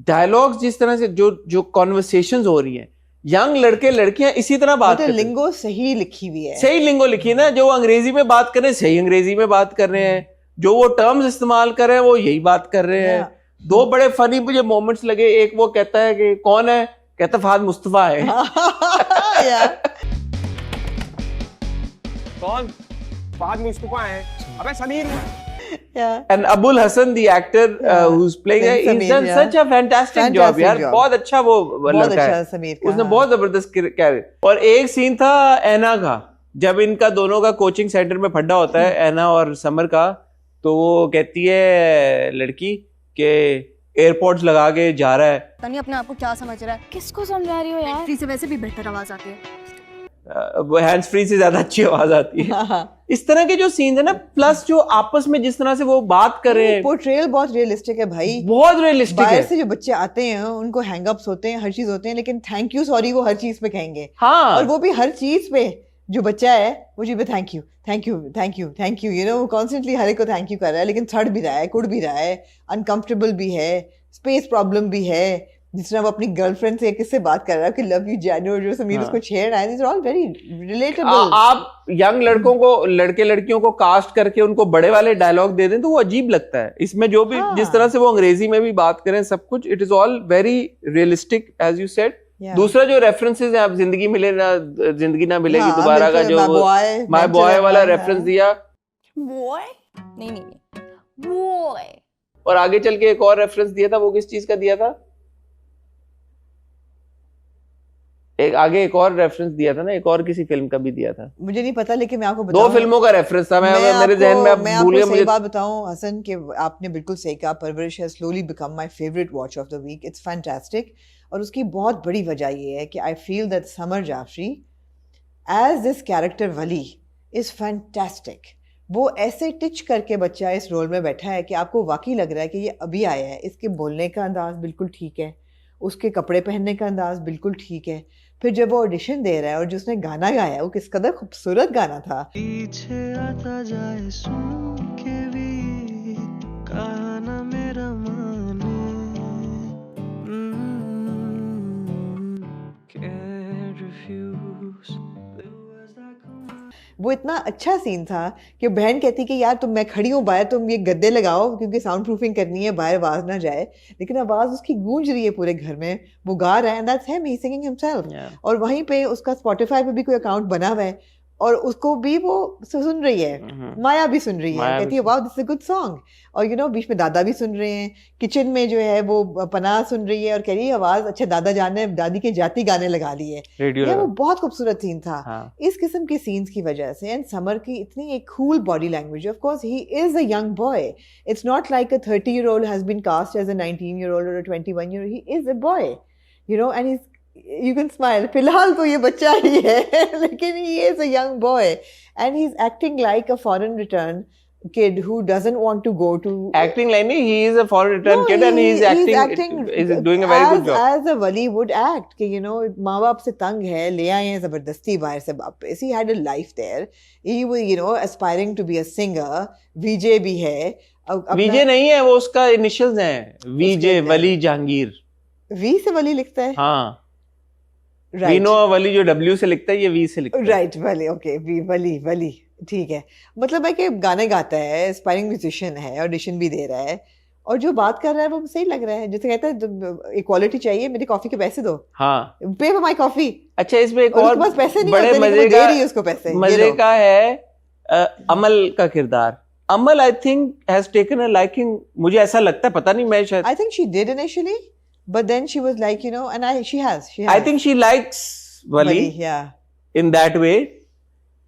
Dialogues जिस तरह से जो कॉन्वर्सेशंस हो रही हैं, यंग लड़के लड़कियां इसी तरह बात करते हैं, लिंगो सही लिखी हुई है, सही लिंगो लिखी है ना, जो अंग्रेजी में बात कर रहे हैं सही अंग्रेजी में बात कर रहे हैं, जो वो टर्म्स इस्तेमाल कर रहे हैं वो यही बात कर रहे हैं। 2 बड़े फनी मुझे मोमेंट्स लगे, एक वो कहता है कि कौन है, कहता फहद मुस्तफा है। कौन? फहद मुस्तफा है, अबे Sameer. And Abul Hassan, the actor who's playing, he's done such a fantastic job यार, बहुत अच्छा वो लड़का है, उसने बहुत जबरदस्त कैरेक्टर। और एक सीन था ऐना का, जब इनका दोनों का कोचिंग सेंटर में फड्डा होता है, ऐना और समर का, तो वो कहती है लड़की के एयरपोर्ट्स लगा के जा रहा है। तनी अपने आप को क्या समझ रहा है? किसको समझा रही हो यार? फ्री से वैसे भी बेहतर आवाज आती है, हैंड्स फ्री से ज्यादा अच्छी आवाज आती है। इस तरह के जो सीन है ना, प्लस जो आपस में जिस तरह से वो बात कर रहे हैं, पोर्ट्रेयल बहुत रियलिस्टिक है भाई, बहुत रियलिस्टिक है। बाहर से जो बच्चे आते हैं उनको हैंगअप्स होते हैं, हर चीज होते हैं, लेकिन थैंक यू सॉरी वो हर चीज पे कहेंगे। हाँ, और वो भी हर चीज पे, जो बच्चा है वो चीज पे thank you thank you thank you thank you, you know, वो कॉन्स्टेंटली हर एक को थैंक यू कर रहा है, लेकिन थर्ड भी रहा है, कुड़ भी रहा है, अनकंफर्टेबल भी है, स्पेस प्रॉब्लम भी है, जिस तरह वो अपनी गर्लफ्रेंड से किससे बात कर रहा है कि लव यू जानू, और जो समीर उसको छेड़ रहा है, these are all very relatable। आप यंग लड़कों को, लड़के लड़कियों को कास्ट करके उनको बड़े वाले डायलॉग दे दें तो वो अजीब लगता है। इसमें जो भी जिस तरह से वो अंग्रेजी में भी बात करें, सब कुछ it is all very realistic as you said. दूसरा जो रेफरेंसेस है, आप जिंदगी मिले ना, जिंदगी ना मिलेगी दोबारा का जो माय बॉय वाला रेफरेंस दिया, बॉय नहीं बॉय, और आगे चल के एक और रेफरेंस दिया था, वो किस चीज का दिया था? आगे एक और रेफरेंस दिया था ना, एक और किसी फिल्म का भी दिया था, मुझे नहीं पता, लेकिन मैं आपको बताऊं, 2 फिल्मों का रेफरेंस था। मैं मेरे जहन में भूल गया। मुझे बात बताऊं हसन कि आपने बिल्कुल सही कहा, Parwarish has slowly become my favourite watch of the week. It's fantastic, और उसकी बहुत बड़ी वजह ये है कि I feel that Samar Jafri as this character Wali is fantastic. वो ऐसे टिच करके बच्चा इस रोल में बैठा है कि आपको वाकई लग रहा है कि ये अभी आया है। इसके बोलने का अंदाज बिल्कुल ठीक है, उसके कपड़े पहनने का अंदाज बिल्कुल ठीक है, फिर जब वो ऑडिशन दे रहा है और जो उसने गाना गाया वो किस कदर खूबसूरत गाना था। पीछे आता जाए सुन के भी कहना मेरा माने, can't refuse। वो इतना अच्छा सीन था कि बहन कहती कि यार मैं खड़ी हूँ बाहर, तुम ये गद्दे लगाओ क्योंकि साउंड प्रूफिंग करनी है, बाहर आवाज ना जाए, लेकिन आवाज उसकी गूंज रही है पूरे घर में, वो गा रहा है, and that's him, he is singing himself. और वहीं पे उसका स्पॉटिफाई पे भी कोई अकाउंट बना हुआ है और उसको भी वो सुन रही है, माया भी सुन रही है, कहती है wow this is a good song. और यू नो बीच में दादा भी सुन रहे हैं, किचन में जो है वो पनाह सुन रही है और कह रही है आवाज, अच्छा दादा जान ने दादी के जाती गाने लगा लिए, ये वो बहुत खूबसूरत सीन था। इस किस्म के सीन्स की वजह से, एंड समर की इतनी एक cool body language, of course he is a young boy, it's not like a 30-year-old has been cast as a 19-year-old और a 21-year-old, he is a boy, you know, and you can smile, फिलहाल तो ये बच्चा ही है लेकिन he is a young boy and he's acting like a foreign return kid who doesn't want to go to acting like he is a foreign return kid and he's doing a very good job as a wali would act कि you know माँ बाप से तंग है, ले आए हैं जबरदस्ती बाहर से वापस, he had a life there, he was you know aspiring to be a singer, VJ भी है, विजय नहीं है, वो उसका इनिशियल्स हैं, विजय वली जहांगीर। वी से वली लिखता है? हाँ, Right. वीनो वली जो W से लिखता है, ये V से लिखता है। राइट, वली, ओके, वली, ठीक है। मतलब है कि गाने गाता है, एस्पायरिंग म्यूजिशियन है, ऑडिशन भी दे रहा है, और जो बात कर रहा है वो सही लग रहा है। जैसे कहता है इक्वालिटी चाहिए, मेरी कॉफी के पैसे दो, हाँ, पे फॉर माय कॉफी। अच्छा, इसमें एक और बस पैसे नहीं बड़े होते, मजे दे का रही है उसको पैसे। मजे का है अमल का किरदार। Amal I think has taken a liking, मुझे ऐसा लगता है, पता नहीं, मैं शायद I think she did initially, but then she was like, you know, and she has. I think she likes Wali yeah. in that way,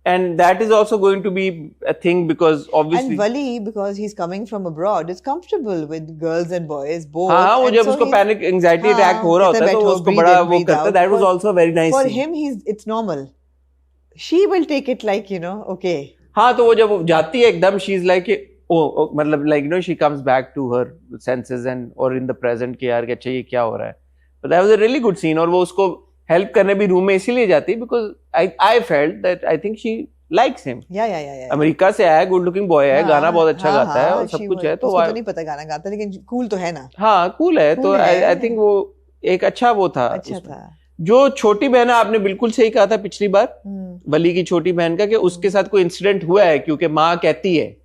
and that is also going to be a thing because obviously. And Wali, because he's coming from abroad, is comfortable with girls and boys both. हाँ, वो and जब so उसको he's- panic anxiety attack हो रहा होता है तो उसको breathe बड़ा in, वो breathe करता है। out. That was also very nice. For scene. him, it's normal. She will take it like, you know, okay. हाँ, तो वो जब वो जाती है एकदम, शी इज लाइक मतलब like no she comes back to her senses and और इन द प्रेजेंट कि यार अच्छा ये क्या हो रहा है। But that was a really good scene, और वो उसको हेल्प करने भी रूम में इसीलिए जाती because I felt that I think she likes him. Yeah. America से आया, गुड लुकिंग बॉय है, गाना बहुत अच्छा हाँ, गाता है और she सब कुछ was- है, तो उसको तो नहीं पता गाना गाता, लेकिन कूल तो है ना। हाँ कूल है, तो Cool है। आई थिंक वो एक अच्छा वो था। अच्छा उसमें। था। जो छोटी बहन है, आपने बिल्कुल सही कहा था पिछली बार, वली की छोटी बहन का, कि उसके साथ कोई इंसिडेंट हुआ है, क्योंकि माँ कहती है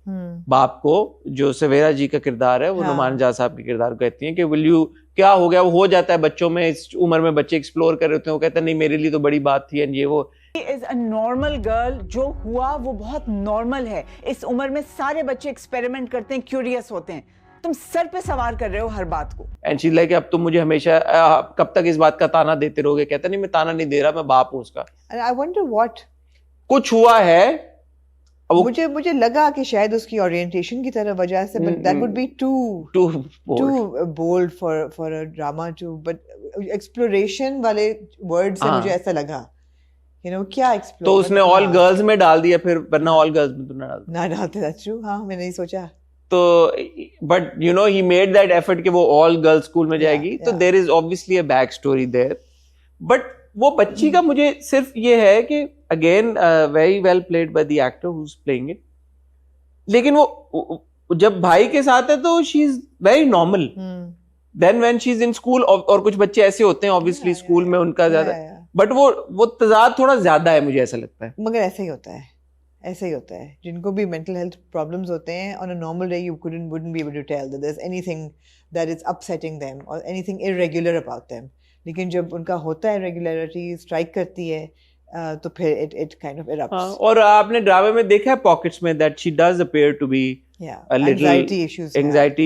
बाप को, जो सवेरा जी का किरदार है, वो हाँ। नुमान जा साहब के किरदार को कहती है कि विल यू, क्या हो गया, वो हो जाता है बच्चों में, इस उम्र में बच्चे एक्सप्लोर कर रहे होते हैं, वो कहता है नहीं मेरे लिए तो बड़ी बात थी, एंड ये वो। इज अ नॉर्मल गर्ल, जो हुआ वो बहुत नॉर्मल है। इस उम्र में सारे बच्चे एक्सपेरिमेंट करते हैं, क्यूरियस होते हैं। तुम सर पे सवार कर रहे हो हर बात को। एंड शी लाइक अब तुम मुझे हमेशा कब तक इस बात का ताना देते रहोगे? कहता नहीं मैं ताना नहीं दे रहा, मैं बाप हूँ उसका। And I wonder what कुछ हुआ है, मुझे लगा कि शायद उसकी ओरिएंटेशन की तरह वजह से, but that would be too bold for a drama to, but exploration वाले word से मुझे ऐसा लगा, you know, क्या explore, तो उसने ऑल गर्ल्स में डाल दिया, फिर वरना ऑल गर्ल्स में तो ना डालते। that's true, हाँ, मैंने नहीं सोचा। तो but you know he made that effort कि वो ऑल गर्ल्स स्कूल में जाएगी, तो there is obviously a back story there. But वो बच्ची का मुझे सिर्फ ये है कि again very well played by the actor who is playing it, लेकिन वो जब भाई के साथ है तो she is very normal, then when she is in school, और कुछ बच्चे ऐसे होते हैं ऑब्वियसली स्कूल में उनका ज्यादा, बट वो तजाद थोड़ा ज्यादा है, मुझे ऐसा लगता है। मगर ऐसे ही होता है, ऐसे ही होता है, जिनको भी मेंटल हेल्थ प्रॉब्लम्स होते हैं, on a normal day you wouldn't be able to tell that there's anything that is upsetting them or anything irregular about them, लेकिन जब उनका होता है irregularity स्ट्राइक करती है, तो फिर it kind of erupts। हाँ, और आपने ड्रामे में देखा है पॉकेट्स में that she does appear to be anxiety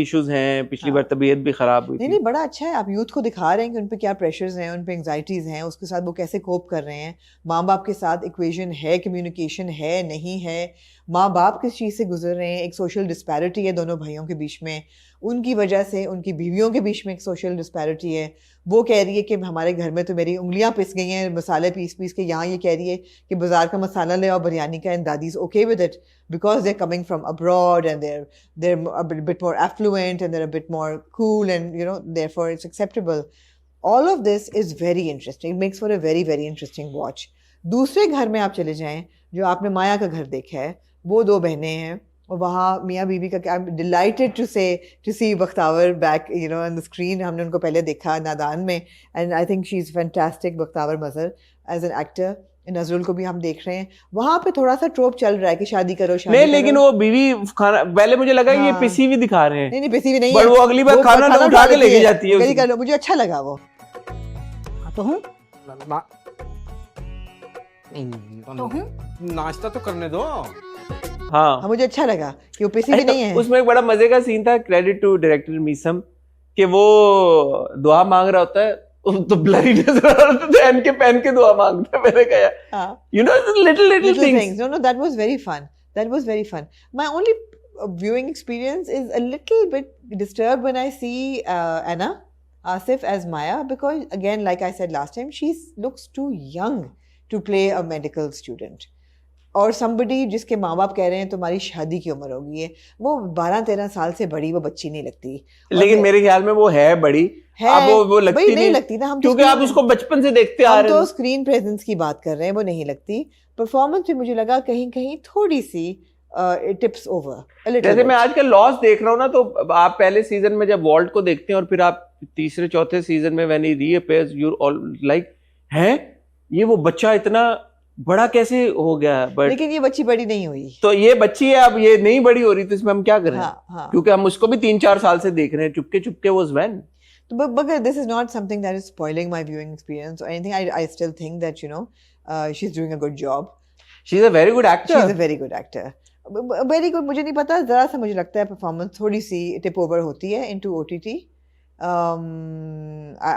issues हैं, पिछली बार तबीयत भी खराब हुई थी। नहीं, बड़ा अच्छा है, आप यूथ को दिखा रहे हैं कि उन पे क्या प्रेशर्स हैं, उन पे एंग्जाइटीज हैं, उसके साथ वो कैसे कोप कर रहे हैं, माँ बाप के साथ इक्वेशन है, कम्युनिकेशन है नहीं है, माँ बाप किस चीज़ से गुजर रहे हैं, एक सोशल डिस्पैरिटी है दोनों भाइयों के बीच में, उनकी वजह से उनकी बीवियों के बीच में एक सोशल डिस्पैरिटी है। वो कह रही है कि हमारे घर में तो मेरी उंगलियां पिस गई हैं मसाले पीस पीस के, यहाँ ये कह रही है कि बाजार का मसाला ले आओ बिरयानी का, एंड दादी is okay with it because they coming from abroad and they're a bit more affluent and they're a bit more cool, and you know therefore it's acceptable. All of this is very interesting, it makes for a very very interesting watch. दूसरे घर में आप चले जाएं, जो आपने माया का घर देखा है, वो दो बहनें हैं और वहाँ मियाँ बीवी का, I am delighted to see Bakhtawar back, you know, on the screen. हमने उनको पहले देखा नादान में, and I think she is fantastic, Bakhtawar Mazhar as an actor. Nazrul को भी हम देख रहे हैं, वहाँ पे थोड़ा सा ट्रोप चल रहा है कि शादी करो, शादी नहीं, करो। लेकिन वो बीवी खाना, पहले मुझे लगा हाँ। ये पिसी हुई दिखा रहे हैं, नहीं पिसी हुई नहीं पर है, वो अगली बार खाना उठा के लेके जाती है गली कर लो, मुझे अच्छा लगा वो। तो हूँ नाश्ता तो करने दो। हाँ, मुझे अच्छा लगा कि वो पिसी भी नहीं है। उसमें एक बड़ा मजे का सीन था, क्रेडिट टू डायरेक्टर मीसम, कि वो दुआ मांग रहा होता है तो ब्लरी नजर आ रहा था, एन के पेन के दुआ मांगता है। मैंने कहा you know little things. No, that was very fun, my only viewing experience is a little bit disturbed when I see Anna Asif as Maya, because again, like I said last time, she looks too young to play a medical student, और somebody जिसके माँ बाप कह रहे हैं तुम्हारी शादी की उम्र होगी है, वो 12-13 साल से बड़ी वो बच्ची नहीं लगती। लेकिन मेरे ख्याल में वो है बड़ी, अब वो लगती नहीं लगती ना, हम क्योंकि आप उसको बचपन से देखते आ रहे हैं। हम तो स्क्रीन प्रेजेंस की बात कर रहे हैं, वो नहीं लगती। परफॉर्मेंस भी मुझे लगा कहीं कहीं थोड़ी सी it tips over a little जैसे bit. मैं आजकल लॉस देख रहा हूँ ना, तो आप पहले सीजन में जब वॉल्ट को देखते हैं और फिर आप तीसरे चौथे सीजन में when he reappears you all like है ये वो बच्चा इतना बड़ा कैसे हो गया, बट लेकिन ये बच्ची बड़ी नहीं हुई, तो ये बच्ची है, अब ये नहीं बड़ी हो रही, तो इसमें हम क्या करें? हाँ. क्योंकि हम उसको भी 3-4 साल से देख रहे हैं, Chupke Chupke was when. But this is not something that is spoiling my viewing experience or anything. I still think that, you know, she's doing a good job. She's a very good actor. She's a very good actor. Very good. मुझे नहीं पता, जरा सा मुझे लगता है performance थोड़ी सी tip over होती है into OTT.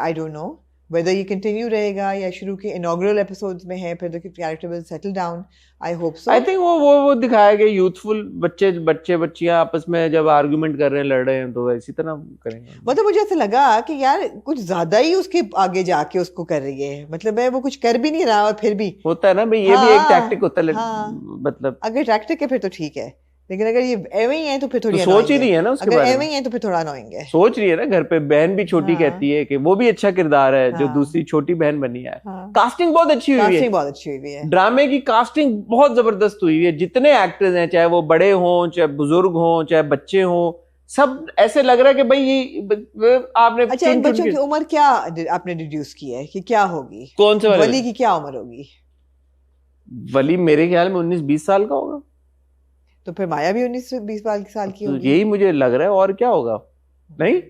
I don't know whether ये continue रहेगा या शुरू के inaugural episodes में है, फिर the character will settle down. I hope so. I think वो दिखाया गया youthful बच्चियां आपस में जब आर्गुमेंट कर रहे हैं, लड़ रहे हैं, तो इसी तरह करेंगे. मतलब मुझे ऐसा लगा कि यार कुछ ज्यादा ही उसके आगे जाके उसको कर रही है, मतलब है वो कुछ कर भी नहीं रहा और फिर भी होता है ना भाई, ये भी एक टैक्टिक होता है. मतलब अगर टैक्टिक है फिर तो ठीक है, लेकिन अगर ये एवं ही है तो फिर थोड़ी सोच ही नहीं है ना उसके बारे में. अगर एवं ही है तो फिर थोड़ा अनोइंग है. सोच रही है ना, घर पे बहन भी छोटी कहती है कि वो भी अच्छा किरदार है, जो दूसरी छोटी बहन बनी है. कास्टिंग बहुत अच्छी हुई है. कास्टिंग बहुत अच्छी हुई है. ड्रामे की कास्टिंग बहुत जबरदस्त हुई है. जितने एक्टर्स हैं, चाहे वो बड़े हों, चाहे बुजुर्ग हों, चाहे बच्चे हों, सब ऐसे लग रहा है कि भाई ये आपने. अच्छा, इन बच्चों की उम्र क्या आपने डिड्यूस की है कि क्या होगी? कौन से वली की क्या उम्र होगी? वली मेरे ख्याल में 19-20 साल का होगा. तो फिर माया भी 19-20 साल की होगी. यही मुझे लग रहा है, और क्या होगा? नहीं,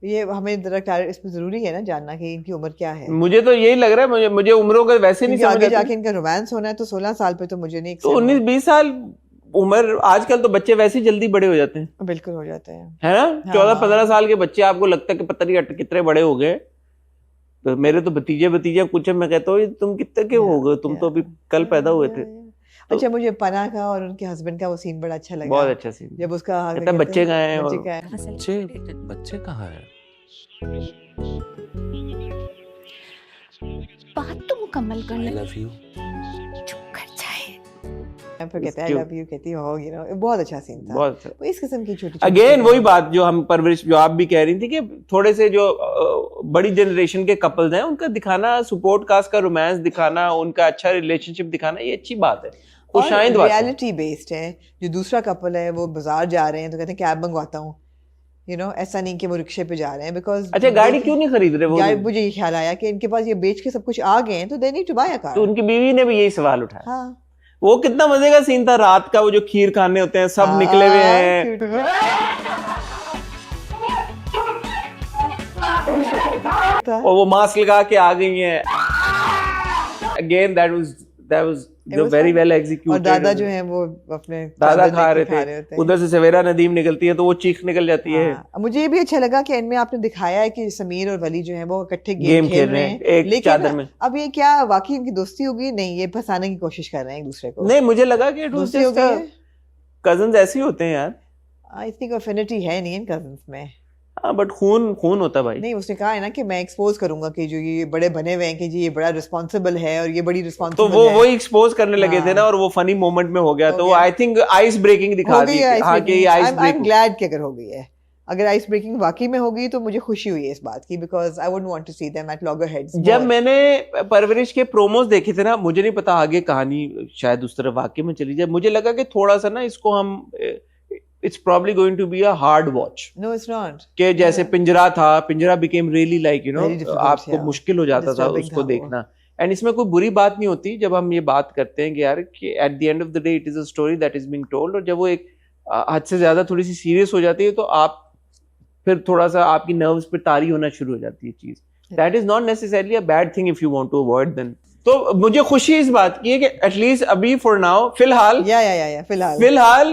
ये हमें इसमें जरूरी है ना जानना कि इनकी उम्र क्या है. मुझे तो यही लग रहा है. मुझे उम्रों का वैसे नहीं समझ आगे जाके इनका रोमांस होना है तो 16 साल पे तो मुझे नहीं. तो 19-20 साल उम्र, आजकल तो बच्चे वैसे ही जल्दी बड़े हो जाते हैं. बिल्कुल हो जाते हैं, है ना. 14-15 साल के बच्चे, आपको लगता है कि पता नहीं कितने बड़े हो गए. तो मेरे तो भतीजे कुछ, मैं कहता हूँ तुम कितने के हो गए, तुम तो अभी कल पैदा हुए थे. अच्छा, मुझे पना का और उनके हस्बैंड का वो सीन बड़ा अच्छा लगा. बहुत अच्छा सीन. जब उसका बच्चे कहाँ हैं? बच्चे कहाँ हैं? बात तो मुकम्मल कर ले. Love you. चुप कर जाए. फिर कहता है लव यू, कहती हो, यू नो, बहुत अच्छा सीन था. बहुत अच्छा. इस किस्म की छोटी अगेन वही बात जो हम परवरिश, जो आप भी कह रही थी कि थोड़े से जो बड़ी जनरेशन के कपल्स हैं उनका दिखाना, सपोर्ट कास्ट का रोमांस दिखाना, उनका अच्छा रिलेशनशिप दिखाना, ये अच्छी बात है. खुशाइंद बात है. रियलिटी बेस्ड है. जो दूसरा कपल है वो बाजार जा रहे हैं तो कहते हैं कैब मंगवाता हूँ, यू नो, ऐसा नहीं कि वो रिक्शे पे जा रहे हैं. बिकॉज अच्छा, गाड़ी क्यों नहीं खरीद रहे वो? मुझे ये ख्याल आया कि इनके पास ये बेच के सब कुछ आ गए हैं तो they need to buy a car. तो उनकी बीवी ने भी यही सवाल उठाया. हाँ, वो कितना मजे का सीन था रात का, वो जो खीर खाने होते हैं, सब निकले हुए हैं, और वो मास्क लगा के आ गई हैं. Again that was very well executed. और दादा जो है वो अपने दादा खा रहे थे, उधर से सवेरा नदीम निकलती है तो वो चीख निकल जाती है. मुझे ये भी अच्छा लगा कि इनमें आपने दिखाया है कि समीर और वली जो है वो इकट्ठे गेम खेल रहे हैं एक चादर में. अब ये क्या वाकई इनकी दोस्ती होगी? नहीं, ये फंसाने की कोशिश कर रहे हैं एक दूसरे को. नहीं, मुझे लगा कि दोस्ती हो गई है. कजन्स ऐसे ही होते हैं यार. आई थिंक अफिनिटी है नहीं इन कजन्स में. हाँ, बट खून होता भाई. नहीं, उसने कहा है ना कि मैं एक्सपोज करूंगा कि जो ये बड़े बने हुए हैं कि जी ये बड़ा रिस्पॉन्सिबल है और ये बड़ी रिस्पॉन्सिबल है. तो वो एक्सपोज करने लगे थे ना, और वो फनी मोमेंट में हो गया. तो आई थिंक आइस ब्रेकिंग दिखा दी. हाँ, कि ice breaking. I am glad कि अगर हो गई है. अगर आइस ब्रेकिंग वाकई में होगी तो मुझे खुशी हुई है इस बात की, because I wouldn't want to see them at loggerheads. जब मैंने परवरिश के प्रोमोज देखे थे ना, मुझे नहीं पता आगे कहानी शायद उस तरफ वाकई में चली जाए. मुझे लगा कि थोड़ा सा ना इसको हम, it's probably going to be a hard watch. No, it's not. कि जैसे पिंजरा था, पिंजरा became really like, you know, आपको मुश्किल हो जाता था उसको देखना. एंड इसमें कोई बुरी बात नहीं होती जब हम ये बात करते हैं कि यार कि at the end of the day it is a story that is being told. और जब वो एक हद से ज्यादा थोड़ी सी सीरियस हो जाती है तो आप फिर थोड़ा सा आपकी नर्व्स पे तारी होना शुरू हो जाती है चीज. That is not necessarily a bad thing if you want to avoid them. तो मुझे खुशी इस बात की है कि एटलीस्ट अभी फॉर नाउ, फिलहाल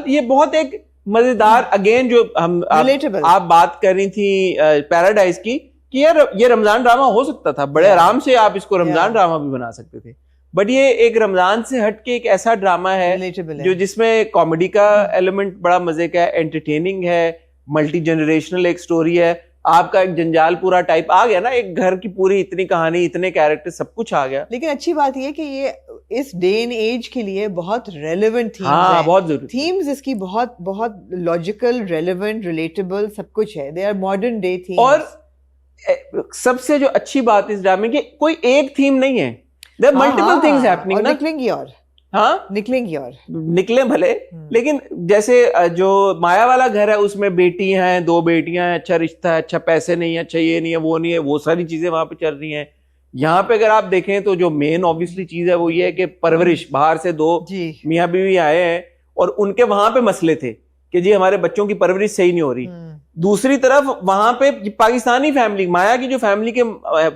ये बहुत एक मजेदार, अगेन जो हम आप बात कर रही थी पैराडाइज की, कि यार ये रमजान ड्रामा हो सकता था, बड़े आराम से आप इसको रमजान ड्रामा भी बना सकते थे. बट ये एक रमजान से हटके एक ऐसा ड्रामा है जो जिसमें कॉमेडी का एलिमेंट बड़ा मजे का है, एंटरटेनिंग है, मल्टी जनरेशनल एक स्टोरी है. आपका एक जंजाल पूरा टाइप आ गया ना, एक घर की पूरी इतनी कहानी, इतने कैरेक्टर, सब कुछ आ गया. लेकिन अच्छी बात ये कि ये इस डे एंड एज के लिए बहुत रेलेवेंट थीम्स हैं. बहुत जरूरी थीम्स इसकी, बहुत बहुत लॉजिकल, रेलेवेंट, रिलेटेबल सब कुछ है. They are modern day themes. और सबसे जो अच्छी बात इस ड्रामे की, कोई एक थीम नहीं है, there are multiple things happening ना. निकलेंगी और हाँ निकलेंगी और निकले भले, लेकिन जैसे जो माया वाला घर है उसमें बेटी हैं, 2 बेटियां हैं, अच्छा रिश्ता है, अच्छा पैसे नहीं है, अच्छा ये नहीं है, वो नहीं है, वो सारी चीजें वहां पे चल रही हैं। यहाँ पे अगर आप देखें तो जो मेन ऑब्वियसली चीज है वो ये है कि परवरिश, बाहर से 2 मियाँ बीवी आए हैं और उनके वहां पे मसले थे कि जी हमारे बच्चों की परवरिश सही नहीं हो रही। दूसरी तरफ वहां पे पाकिस्तानी फैमिली, माया की जो फैमिली के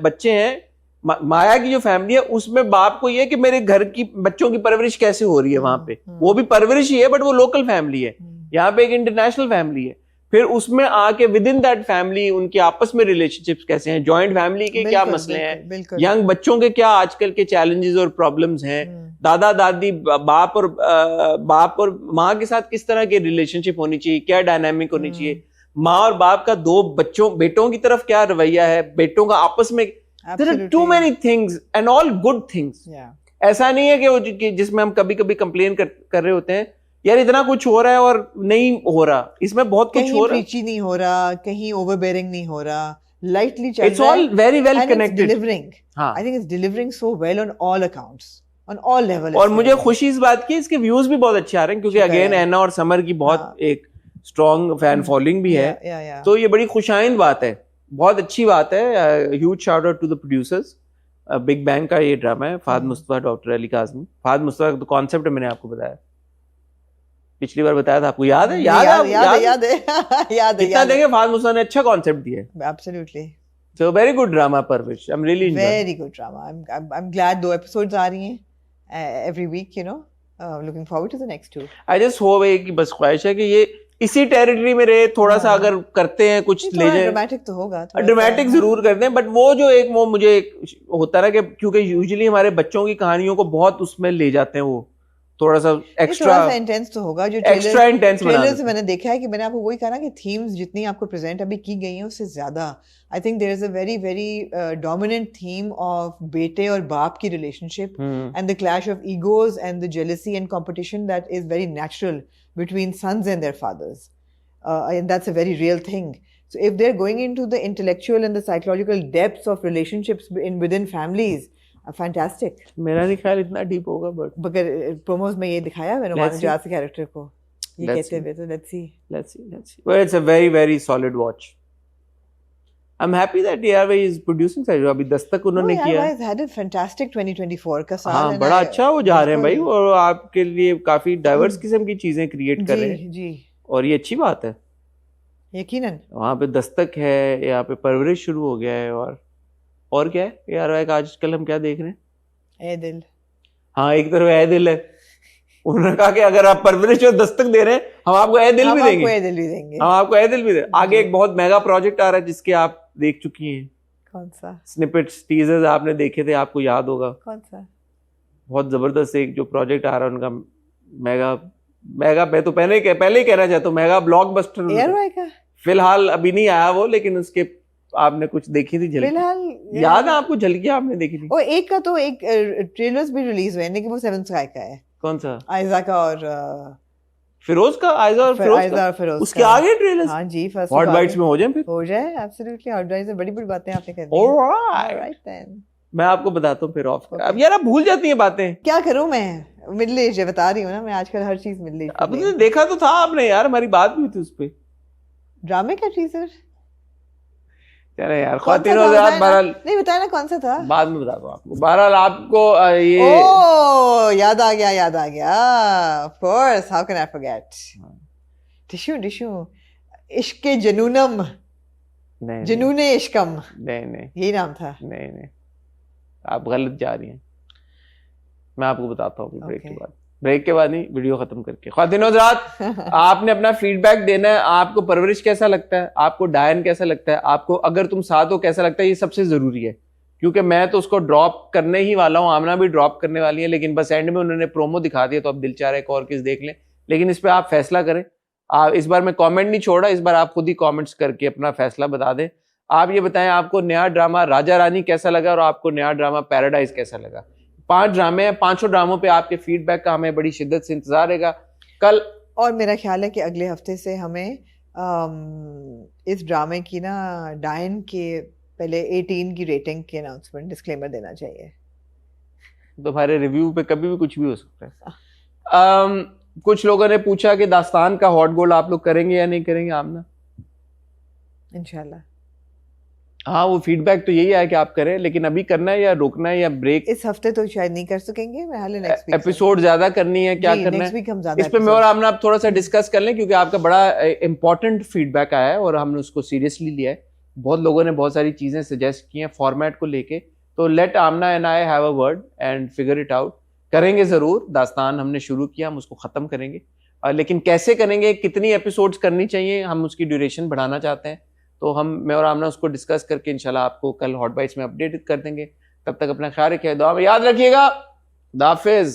बच्चे हैं, माया की जो फैमिली है उसमें बाप को ये कि मेरे घर की बच्चों की परवरिश कैसे हो रही है वहां पे, वो भी परवरिश ही है बट वो लोकल फैमिली है, यहाँ पे एक इंटरनेशनल फैमिली है। फिर उसमें आके विद इन दैट फैमिली उनके आपस में रिलेशनशिप्स कैसे हैं, जॉइंट फैमिली के क्या मसले हैं, यंग बच्चों के क्या आजकल के चैलेंजेस और प्रॉब्लम्स हैं, दादा दादी बाप और माँ के साथ किस तरह की रिलेशनशिप होनी चाहिए, क्या डायनामिक होनी चाहिए, माँ और बाप का 2 बेटों की तरफ क्या रवैया है, बेटों का आपस में, there are too many things and all good things. ऐसा नहीं है कि जिसमें हम कभी कभी कंप्लेन कर रहे होते हैं यार इतना कुछ हो रहा है और नहीं हो रहा, इसमें बहुत कुछ हो रहा है, कहीं नहीं हो रहा, कहीं ओवरबेयरिंग नहीं हो रहा, lightly चल रहा है, it's all very well connected, delivering. हाँ, I think it's delivering so well on all accounts, on all levels. और मुझे खुशी इस बात की इसके व्यूज भी बहुत अच्छे आ रहे हैं क्योंकि अगेन ऐना और समर की बहुत एक स्ट्रॉन्ग फैन फॉलोइंग भी है, तो ये बड़ी खुशाइंद बात है, बहुत अच्छी बात है। Huge shout out to the producers. Big Bang का ये ड्रामा है, फाद मुस्तफा, डॉक्टर अली काज़मी। फाद मुस्तफा का कॉन्सेप्ट मैंने आपको बताया, पिछली बार बताया था आपको, याद है? याद है कितना देंगे, फाद मुस्तफा ने अच्छा कॉन्सेप्ट दिया है। Absolutely, so very good drama Parwarish, I am really enjoying, very good drama. I am glad 2 episodes आ रही हैं every week, you know, looking forward to the next 2। I just hope है कि बस ख्वाहिश है कि ये इसी टेरिटरी में रहे, थोड़ा सा अगर करते हैं कुछ ले जाए, ड्रामेटिक तो होगा, ड्रामेटिक जरूर करते हैं, बट वो जो एक वो मुझे एक होता है कि क्योंकि यूजुअली हमारे बच्चों की कहानियों को बहुत उसमें ले जाते हैं, वो थोड़ा सा एक्स्ट्रा इंटेंस तो होगा, जो एक्स्ट्रा इंटेंस ट्रेलर से मैंने देखा है कि मैंने आपको वही कहा ना कि थीम्स जितनी आपको प्रेजेंट अभी की गई हैं उससे ज्यादा I think there is a very very dominant theme of बेटे और बाप की relationship and the clash of egos and the jealousy and competition that is very natural between sons and their fathers, and that's a very real thing. So if they're going into the intellectual and the psychological depths of relationships within families, fantastic. मेरा नहीं ख्याल इतना deep होगा, but promos में ये दिखाया है नुमान जाज के कैरेक्टर को ये कहते हुए, तो let's see. Well, it's a very very solid watch. I'm happy that ARY is producing side, अभी दस्तक उन्होंने किया है, ARY has had a fantastic 2024 का साल, हाँ बड़ा अच्छा वो जा रहे हैं भाई, और आपके लिए काफी डाइवर्स किस्म की चीजें क्रिएट कर रहे हैं जी, और ये अच्छी बात है यकीनन। वहाँ पे दस्तक है, यहाँ पे परवरिश शुरू हो गया है, और क्या है ARY का आजकल हम क्या देख रहे हैं, ए दिल। हाँ एक तरफ ए दिल है, उन्होंने कहा कि अगर आप परवरिश और दस्तक दे रहे हैं हम आपको ए दिल भी देंगे, हम आपको ए दिल भी देंगे। आगे एक बहुत मेगा प्रोजेक्ट आ रहा है जिसके आप देख चुकी हैं, कौन सा? स्निपेट्स टीजर्स आपने देखे थे, आपको याद होगा, कौन सा? बहुत जबरदस्त एक जो प्रोजेक्ट आ रहा है उनका, मेगा मैं तो पहले ही कहना चाहता हूँ, मेगा ब्लॉकबस्टर ARY का फिलहाल अभी नहीं आया वो, लेकिन उसके आपने कुछ देखी थी झलकी, फिलहाल याद है आपको, झलकी आपने देखी थी? ओ एक का तो एक ट्रेलर्स भी रिलीज हुए हैं, लेकिन वो 7 स्काई का है। कौन सा? आयजा का और फिरोज का, आयजा और फिरोज उसके आगे ट्रेलर्स, हाँ जी, फर्स्ट हॉट बाइट्स में हो जाए, फिर हो जाए, एब्सोल्युटली हॉट बाइट्स में बड़ी बातें आपने कर दी। ऑलराइट देन मैं आपको बताता हूँ फिर ऑफ। अब यार आप भूल जाती हैं बातें, क्या करूँ मैं, मिडिल एज बता रही हूँ ना मैं, आजकल हर चीज मिडिल एज। अब देखा तो था आपने यार, हमारी बात भी हुई थी उस पे, ड्रामे का टीजर। चलो यार ख्वातीनो बहरहाल नहीं बताया ना कौन सा था, बाद में बताता हूँ आपको। बहरहाल आपको ये याद आ गया, of course, how can I forget, tissue इश्क के जनूनम, नहीं जनूने इश्कम, नहीं यही नाम था। नहीं आप गलत जा रही हैं, मैं आपको बताता हूँ ब्रेक के बाद नहीं, वीडियो खत्म करके। ख्वातीनो हज़रात आपने अपना फीडबैक देना है, आपको परवरिश कैसा लगता है, आपको डायन कैसा लगता है, आपको अगर तुम साथ हो कैसा लगता है, ये सबसे जरूरी है, क्योंकि मैं तो उसको ड्रॉप करने ही वाला हूँ, आमना भी ड्रॉप करने वाली है, लेकिन बस एंड में उन्होंने प्रोमो दिखा दिया तो अब दिल चाह रहा है एक और किस देख लें, लेकिन इस पर आप फैसला करें। आप इस बार मैं कमेंट नहीं छोड़ा, इस बार आप खुद ही कमेंट्स करके अपना फैसला बता दें। आप ये बताएं आपको नया ड्रामा राजा रानी कैसा लगा और आपको नया ड्रामा पैराडाइज कैसा लगा। 5 ड्रामे हैं, 5 ड्रामों पे आपके फीडबैक का हमें बड़ी शिद्दत से इंतजार रहेगा कल। और मेरा ख्याल है कि अगले हफ्ते से हमें इस ड्रामे की ना डायन के पहले 18 की रेटिंग की अनाउंसमेंट डिस्क्लेमर देना चाहिए। तुम्हारे रिव्यू पे कभी भी कुछ भी हो सकता है। कुछ लोगों ने पूछा कि दास्तान का हॉट गोल्ड आप लोग करेंगे या नहीं करेंगे आमना? इंशाल्लाह। हाँ, वो फीडबैक तो यही आया कि आप करें, लेकिन अभी करना है या रोकना है या ब्रेक? इस हफ्ते तो शायद नहीं कर सकेंगे, मैं हाल नेक्स्ट वीक एपिसोड ज्यादा करनी है, क्या करना है इस पे मैं और आमना आप थोड़ा सा डिस्कस कर लें, क्योंकि आपका बड़ा इंपॉर्टेंट फीडबैक आया है और हमने उसको सीरियसली लिया है। बहुत लोगों ने बहुत सारी चीजें सजेस्ट की हैं फॉर्मेट को लेके, तो let Amna and I have a word and figure it out. करेंगे जरूर, दास्तान हमने शुरू किया, हम उसको खत्म करेंगे, लेकिन कैसे करेंगे, कितनी एपिसोड्स करनी चाहिए, हम उसकी ड्यूरेशन बढ़ाना चाहते हैं, तो मैं और आमना उसको डिस्कस करके इंशाल्लाह आपको कल हॉट बाइट्स में अपडेट कर देंगे। तब तक अपना ख्याल रखिए, दुआ में याद रखिएगा। खुदा हाफिज।